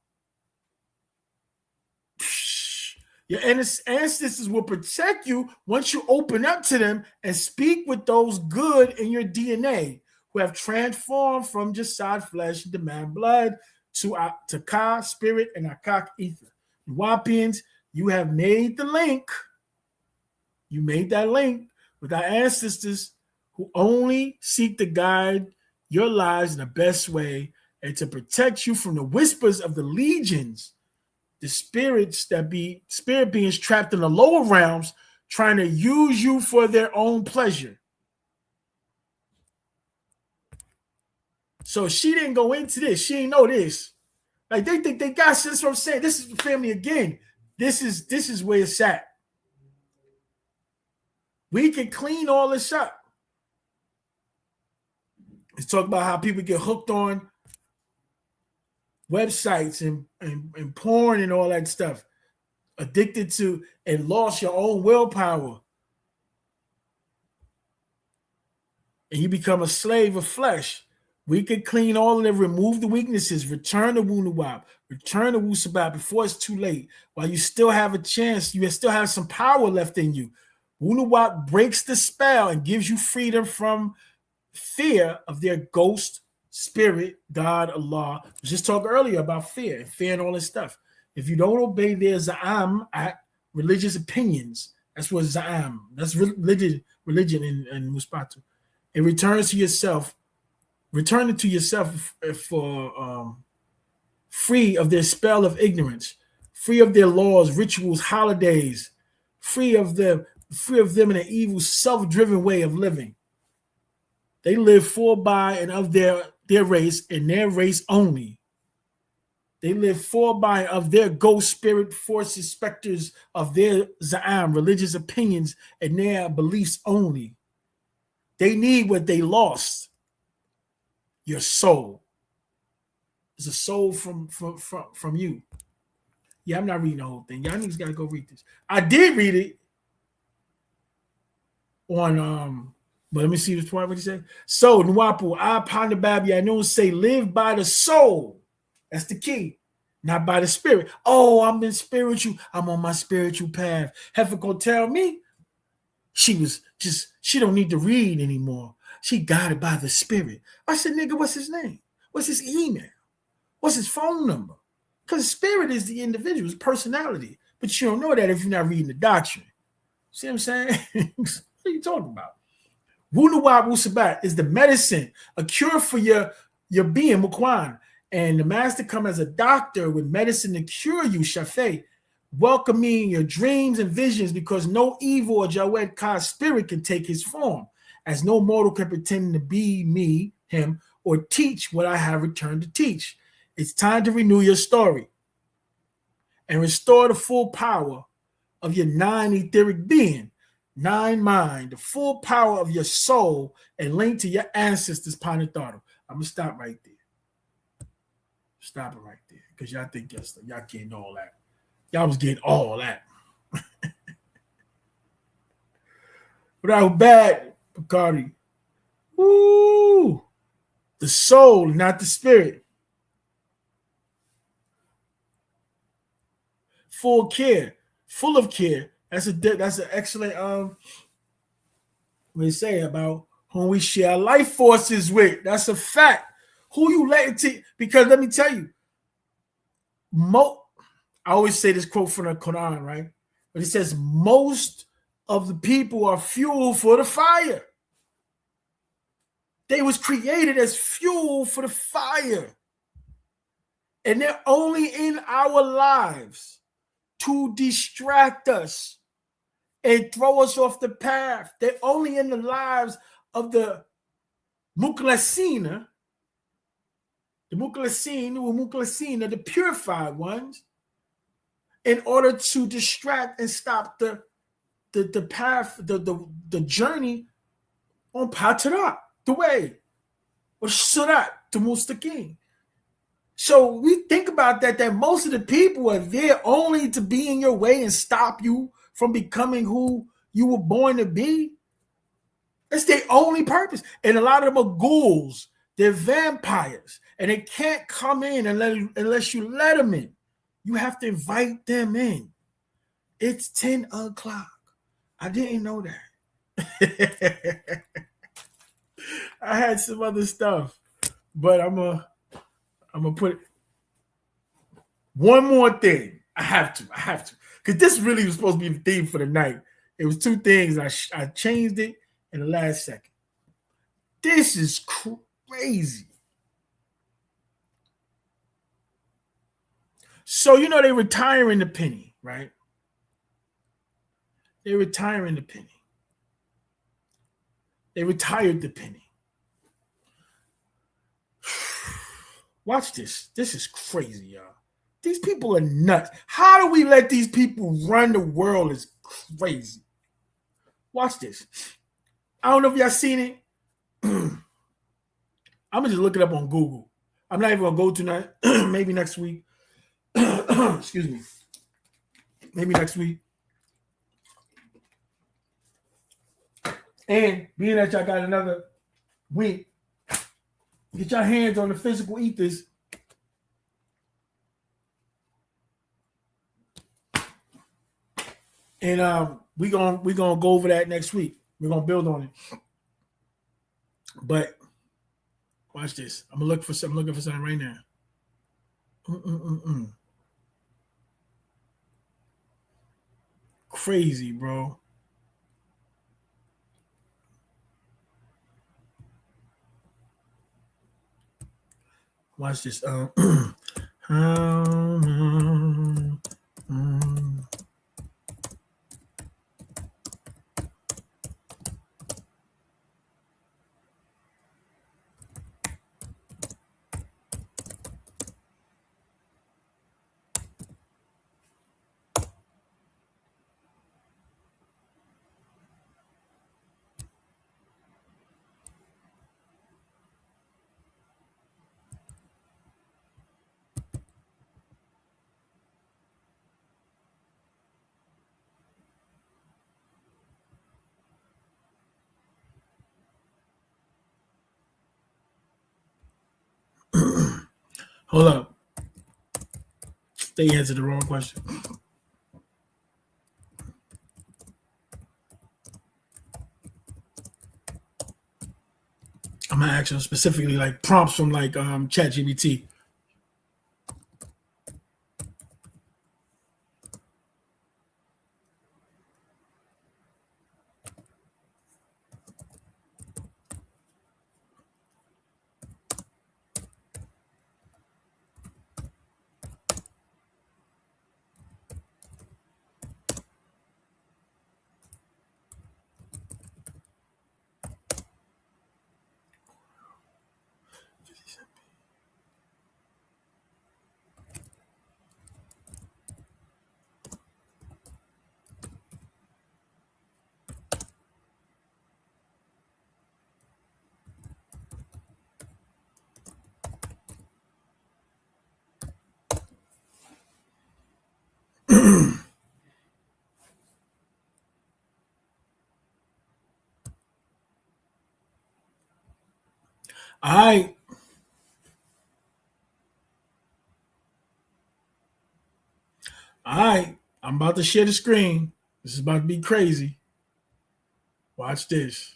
Your ancestors will protect you once you open up to them and speak with those good in your DNA who have transformed from Jasad flesh, demand blood, to Ka spirit and Akak ether. Wapians, you have made the link. You made that link with our ancestors who only seek to guide your lives in the best way and to protect you from the whispers of the legions, the spirits that be spirit beings trapped in the lower realms trying to use you for their own pleasure. So she didn't go into this. She didn't know this. Like they think they got shit. That's what I'm saying. This is the family again. This is where it's at. We can clean all this up. Let's talk about how people get hooked on websites and porn and all that stuff. Addicted to and lost your own willpower. And you become a slave of flesh. We can clean all of them, remove the weaknesses, return to Wunuwap, return to Wusabat before it's too late. While you still have a chance, you still have some power left in you. Wunuwap breaks the spell and gives you freedom from fear of their ghost, spirit, God, Allah. We just talked earlier about fear and all this stuff. If you don't obey their Za'am, religious opinions, that's what Za'am, that's religion in Muspatu. It returns to yourself. Return it to yourself for free of their spell of ignorance, free of their laws, rituals, holidays, free of them in an evil, self-driven way of living. They live for, by, and of their race and their race only. They live for, by, of their ghost spirit forces, specters of their Za'am, religious opinions, and their beliefs only. They need what they lost. Your soul. It's a soul from you. Yeah, I'm not reading the whole thing. Y'all niggas gotta go read this. I did read it on but let me see this part. What he said. So Nwapu, I Ponda Babi, I know say live by the soul. That's the key, not by the spirit. Oh, I'm in spiritual. I'm on my spiritual path. Heifer gonna tell me she don't need to read anymore. She guided by the spirit. I said, nigga, what's his name? What's his email? What's his phone number? Because spirit is the individual's personality. But you don't know that if you're not reading the doctrine. See what I'm saying? What are you talking about? Wunuwab Wusabat is the medicine, a cure for your being, Mukwan. And the master come as a doctor with medicine to cure you, Shafei, welcoming your dreams and visions because no evil or Jawed Ka spirit can take his form, as no mortal can pretend to be me, him, or teach what I have returned to teach. It's time to renew your story and restore the full power of your 9 etheric being, 9 mind, the full power of your soul, and link to your ancestors' Panatharu. I'm going to stop right there. Stop it right there. Because y'all think y'all getting all that. Y'all was getting all that. But I was bad, Bacardi. Woo! The soul, not the spirit. Full care, full of care. That's an excellent what they say about whom we share life forces with. That's a fact. Who you letting to? Because let me tell you, I always say this quote from the Quran, right? But it says most of the people are fuel for the fire. They was created as fuel for the fire. And they're only in our lives to distract us and throw us off the path. They're only in the lives of the muklesina, the purified ones, in order to distract and stop the path, the journey on Patarak, the way, or Surat to Mustaqim. So we think about that most of the people are there only to be in your way and stop you from becoming who you were born to be. That's their only purpose. And a lot of them are ghouls. They're vampires. And they can't come in unless you let them in. You have to invite them in. It's 10 o'clock. I didn't know that. I had some other stuff, but I'm gonna put it. One more thing. I have to. Because this really was supposed to be the theme for the night. It was two things. I changed it in the last second. This is crazy. So, they're retiring the penny, right? They're retiring the penny. They retired the penny. Watch this. This is crazy, y'all. These people are nuts. How do we let these people run the world? Is crazy. Watch this. I don't know if y'all seen it. I'm gonna just look it up on Google. I'm not even gonna go tonight. Maybe next week. Excuse me. Maybe next week. And being that y'all got another week, get your hands on the physical ethers. And we gonna go over that next week. We're gonna build on it. But watch this. I'm looking for something right now. Crazy, bro. Watch this. Hold up. They answered the wrong question. I'm gonna ask them specifically like prompts from like ChatGPT. All right. I'm about to share the screen. This is about to be crazy. Watch this.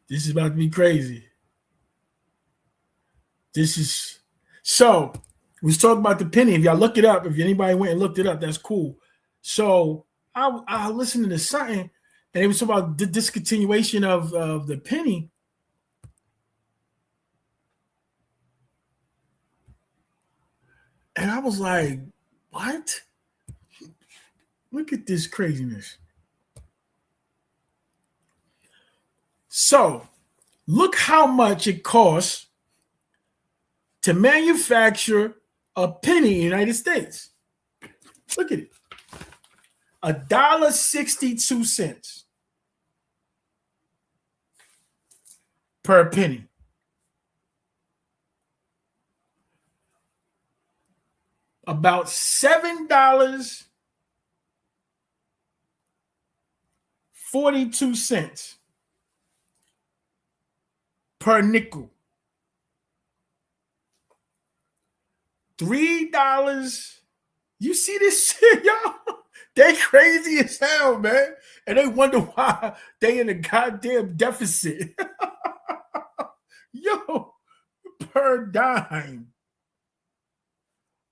This is about to be crazy. This is so we was talking about the penny. If y'all look it up, if anybody went and looked it up, that's cool. So I listened to something, and it was about the discontinuation of the penny. And I was like, what? Look at this craziness. So, look how much it costs to manufacture a penny in the United States. Look at it. $1.62 per penny. About $7.42 per nickel. $3. You see this shit, y'all? They crazy as hell, man. And they wonder why they in a goddamn deficit. Yo, per dime.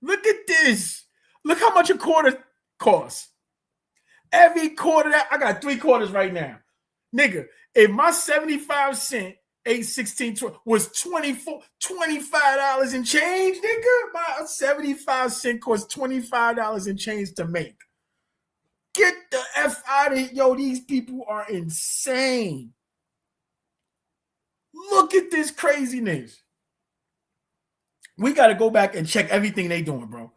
Look at this. Look how much a quarter costs. Every quarter that I got 3 quarters right now. Nigga, if my 75 cent 816 was $25 and change, nigga, my 75 cent cost $25 and change to make. Get the F out of here. Yo, these people are insane. Look at this craziness. We got to go back and check everything they doing, bro.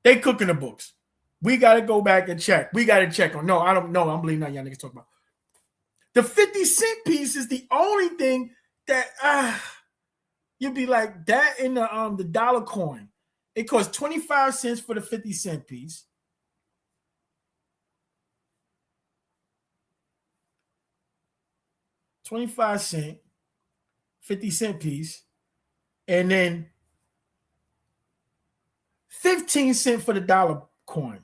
They cooking the books. We got to go back and check. We got to check on. No, I don't know. I'm believing that y'all niggas talk about. The 50-cent piece is the only thing that you'd be like that in the dollar coin. It costs 25 cents for the 50-cent piece. $0.25, 50-cent piece, and then 15 cents for the dollar coin.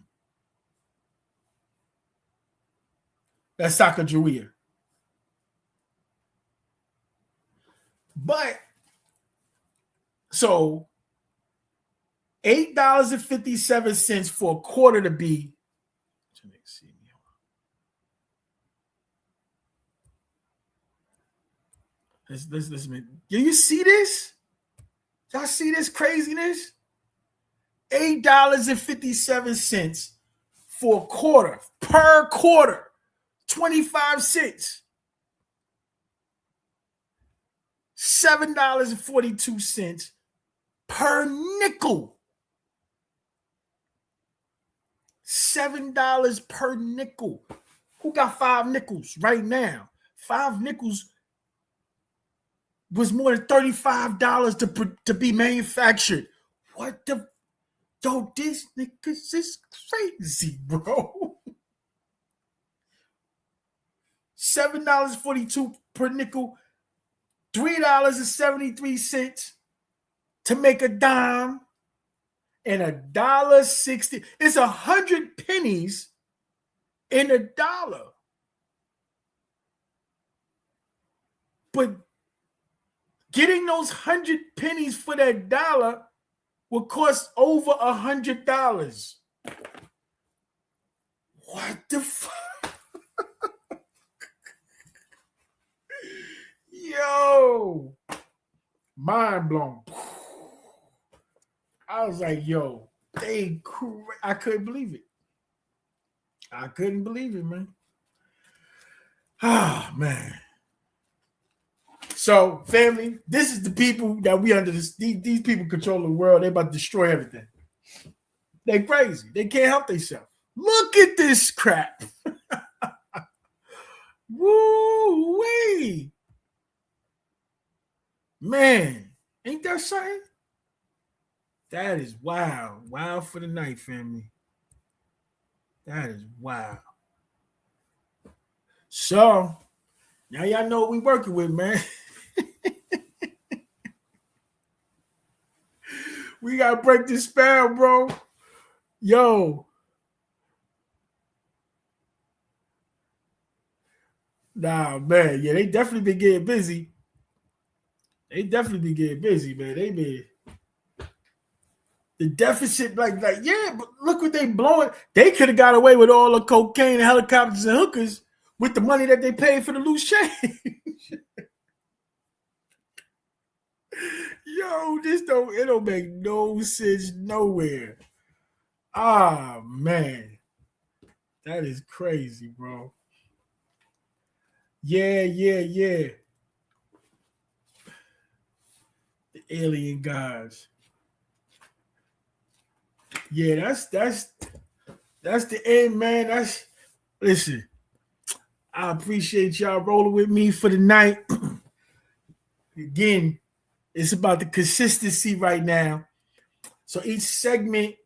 That's Sacagawea. But so $8.57 for a quarter to be. Listen. Do you see this? Y'all see this craziness? $8.57 for a quarter. Per quarter. 25 cents. $7.42 per nickel. $7 per nickel. Who got 5 nickels right now? 5 nickels was more than $35 to be manufactured. What the? Yo, this niggas is crazy, bro. $7.42 per nickel, $3.73 to make a dime, and $1.60. It's 100 pennies in a dollar. But getting those 100 pennies for that dollar will cost over $100. What the fuck? Yo, mind blown. I was like, yo, I couldn't believe it. I couldn't believe it, man. Ah, man. So, family, this is the people that we under this. These people control the world. They about to destroy everything. They crazy. They can't help themselves. Look at this crap. Woo-wee. Man, ain't that something? That is wild. Wild for the night, family. That is wild. So, now y'all know what we working with, man. We got to break this spell, bro. Yo. Nah, man. Yeah, they definitely been getting busy. Man. They been the deficit, yeah, but look what they blowing. They could have got away with all the cocaine and helicopters and hookers with the money that they paid for the loose change. Yo, it don't make no sense nowhere. Ah, man. That is crazy, bro. Yeah. The alien gods. Yeah, that's the end, man. Listen. I appreciate y'all rolling with me for the night. Again, it's about the consistency right now. So each segment,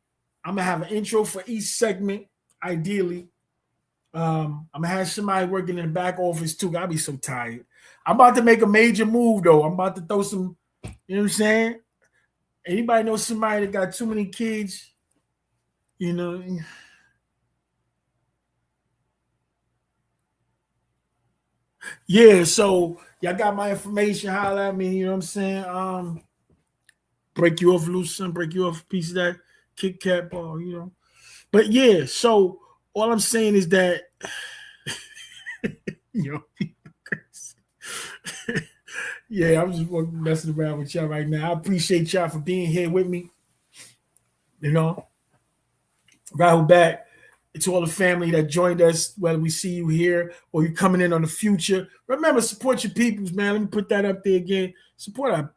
I'm gonna have an intro for each segment, ideally. I'm gonna have somebody working in the back office too. I'll be so tired. I'm about to make a major move though. I'm about to throw some, you know what I'm saying? Anybody know somebody that got too many kids? You know. Yeah, so y'all got my information. Holler at me, you know what I'm saying? Break you off loose, son, break you off a piece of that Kit Kat ball, you know. But yeah, so all I'm saying is that yeah, I'm just messing around with y'all right now. I appreciate y'all for being here with me. You know, Rahul back. To all the family that joined us, whether we see you here or you coming in on the future. Remember, support your peoples, man. Let me put that up there again. Support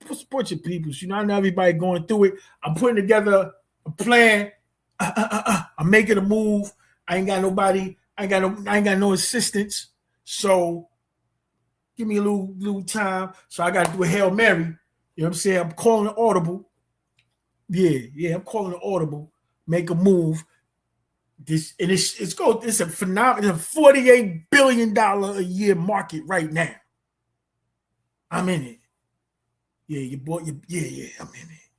your peoples. You know, I know everybody going through it. I'm putting together a plan. I'm making a move. I ain't got nobody. I ain't got no assistance. So give me a little time. So I got to do a Hail Mary. You know what I'm saying? I'm calling an audible. Yeah, I'm calling an audible. Make a move. It's a phenomenal. It's a $48 billion a year market right now. I'm in it. Yeah, your boy. Yeah, I'm in it.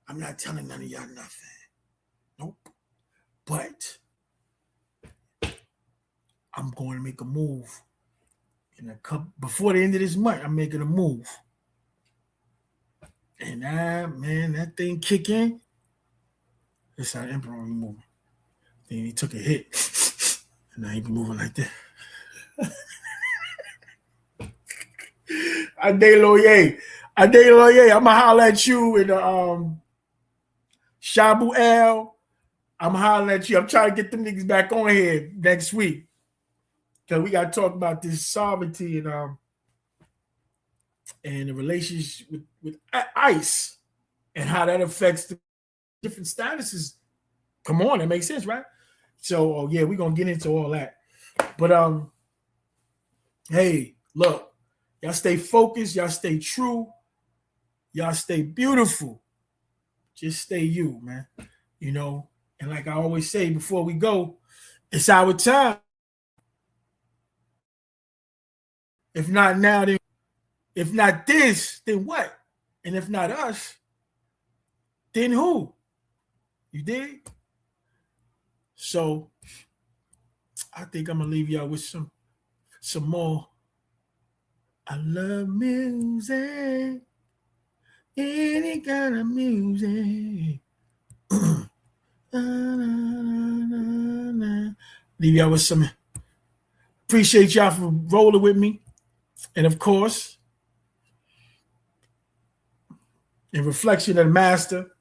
I'm not telling none of y'all nothing. Nope. But I'm going to make a move. Before the end of this month, I'm making a move. And man, that thing kick in. It's how Emperor moving. Then he took a hit. And now he be moving like that. Adeloye. I'ma holler at you in the Shabu L. I'm hollering at you. I'm trying to get them niggas back on here next week. Cause we gotta talk about this sovereignty and the relationship with ICE and how that affects the different statuses. Come on, that makes sense, right? So yeah, we're gonna get into all that. But hey, look, y'all stay focused, y'all stay true, y'all stay beautiful. Just stay you, man. You know, and like I always say before we go, it's our time. If not now, then if not this, then what? And if not us, then who? You dig? So I think I'm gonna leave y'all with some more. I love music, any kind of music. Leave y'all with some. Appreciate y'all for rolling with me, and of course, in reflection of the master,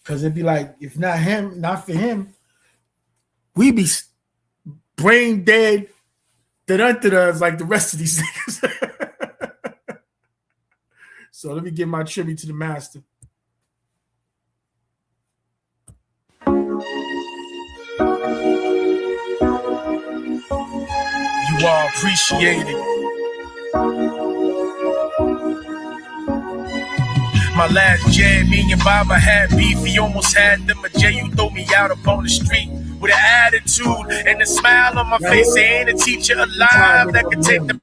because it'd be like, if not him, not for him, we be brain dead, like the rest of these niggas. So let me give my tribute to the master. You are appreciated. My last jam, me and Baba had beef. He almost had them a J. You throw me out upon the street with an attitude and a smile on my face. There ain't a teacher alive that could take the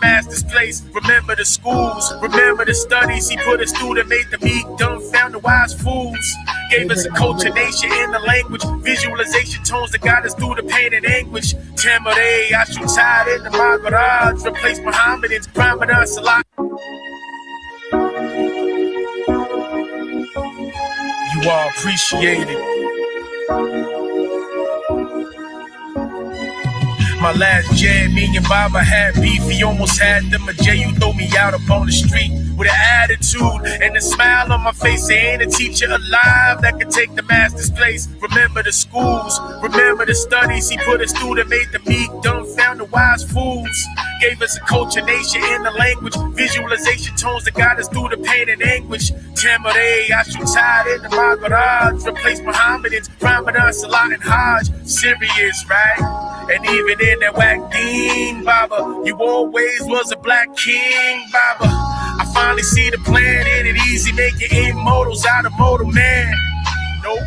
master's place. Remember the schools, remember the studies. He put us through that made the meek dumbfounded wise fools. Gave us a culture, nation, and the language. Visualization tones that got us through the pain and anguish. Tamare, I shoot tied into my garage. Replace Muhammadans, priming us a lot. You are appreciated. My last jam, me and Baba had beef. He almost had them a J. You throw me out upon the street with an attitude and a smile on my face. There ain't a teacher alive that could take the master's place. Remember the schools, remember the studies. He put us through that made the meek dumb, found the wise fools. Gave us a culture, nation, and a language. Visualization tones that got us through the pain and anguish. Tamare, I shoot tied into my garage. Replace Mohammedans, Ramadan, Salah, and Hajj. Serious, right? And even in that whack Dean, Baba, you always was a black king, Baba. I finally see the plan, ain't it easy making immortals out of mortal man? Nope.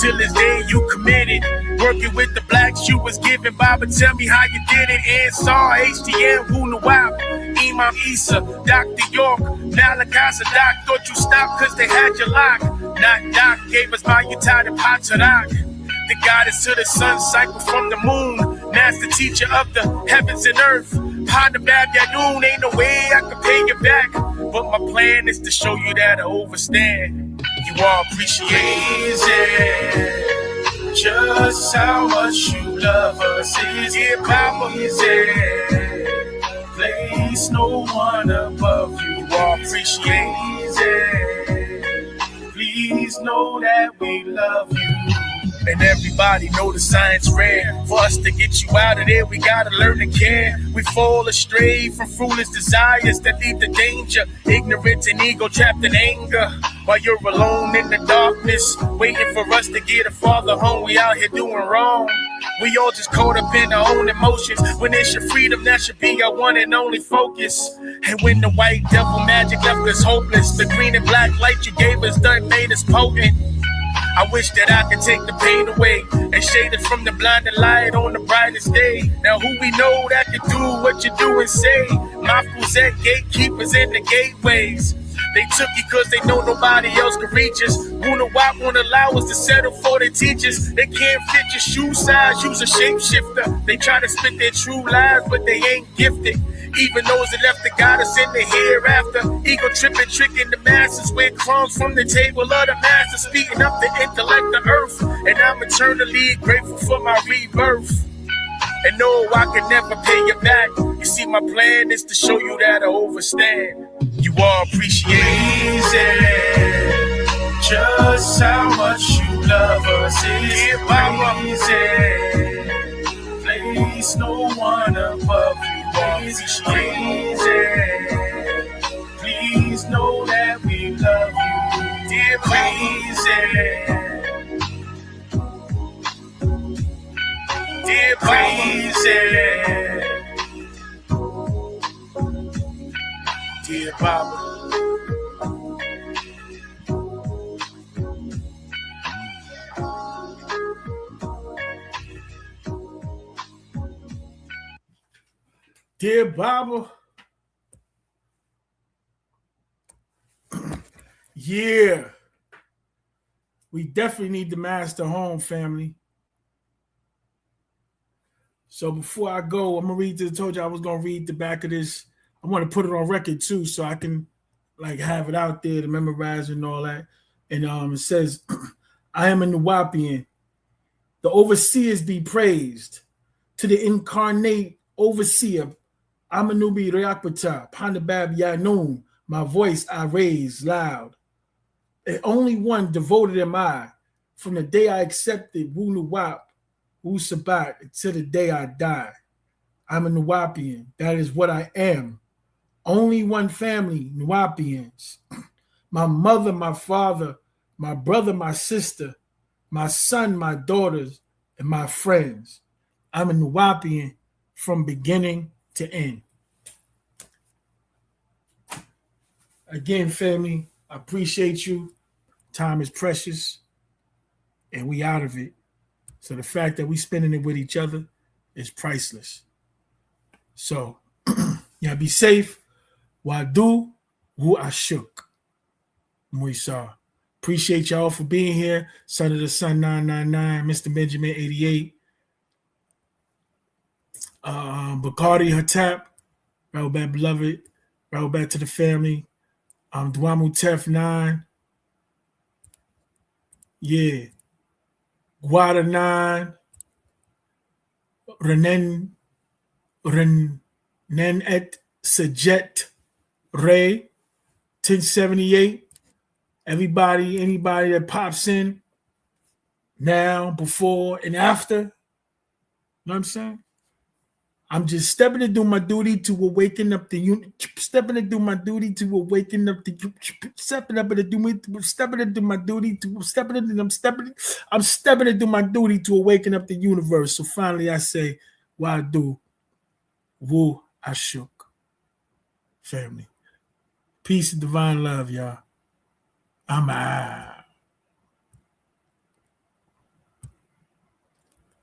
Till this day you committed. Working with the blacks you was giving. Baba, tell me how you did it. Ansar, HTM, Wunawap, Imam Isa, Dr. York, Malakasa, Doc. Thought you stopped cause they had you locked. Not Doc, gave us my Utah and Patarak. The goddess to the sun cycle from the moon. Master teacher of the heavens and earth. Ponder Bab Yadoon, ain't no way I can pay you back. But my plan is to show you that I overstand. You all appreciate it. Just how much you love us is it easy. Place no one above you. You all appreciate it. Please know that we love you. And everybody know the science rare. For us to get you out of there, we gotta learn to care. We fall astray from foolish desires that lead to danger. Ignorance and ego trapped in anger. While you're alone in the darkness, waiting for us to get a father home. We out here doing wrong. We all just caught up in our own emotions. When it's your freedom, that should be our one and only focus. And when the white devil magic left us hopeless, the green and black light you gave us done made us potent. I wish that I could take the pain away and shade it from the blinding light on the brightest day. Now who we know that can do what you do and say? Mafus at gatekeepers in the gateways. They took you cause they know nobody else can reach us. Wunawap won't allow us to settle for their teachers. They can't fit your shoe size, use a shapeshifter. They try to spit their true lies, but they ain't gifted. Even those that left the goddess in the hereafter. Ego tripping, tricking the masses with crumbs from the table of the master. Speaking up the intellect of earth. And I'm eternally grateful for my rebirth. And no, I can never pay you back. You see, my plan is to show you that I overstand. You all appreciate it. Just how much you love us is easy. Place no one above you. Please, please know that we love you, dear. Dear, dear Baba. Dear Baba. Yeah. We definitely need the master home, family. So before I go, I'm gonna read this. I told you I was gonna read the back of this. I want to put it on record too, so I can like have it out there to memorize and all that. And it says, I am a Nuwapian. The overseers be praised. To the incarnate overseer, Amanubi Reakpata, Pandabab Yanun, my voice I raise loud. The only one devoted am I, from the day I accepted Wunuwap, Wu Sabat, until the day I die. I'm a Nuwapian. That is what I am. Only one family, Nuwapians. My mother, my father, my brother, my sister, my son, my daughters, and my friends. I'm a Nuwapian from beginning to end. Again, family, I appreciate you. Time is precious, and we out of it. So the fact that we spending it with each other is priceless. So, yeah, be safe. Wadu wu ashuk. Muisa. Appreciate y'all for being here. Son of the Sun 999, Mr. Benjamin 88. Bacardi Hatap, Rahubat Beloved, Rahubat to the family. Dwamu Tef 9. Yeah. Guada 9. Renan Ren Nen et Sajet Ray 1078. Everybody, anybody that pops in now, before, and after, you know what I'm saying? I'm just stepping to do my duty to awaken up the unit. Stepping to do my duty to awaken up the. Stepping up to do my. Stepping to do my duty to. Stepping to. I'm stepping to do my duty to awaken up the universe. So finally, I say, Wadu, Wu Ashuk, family, peace and divine love, y'all. I'm out.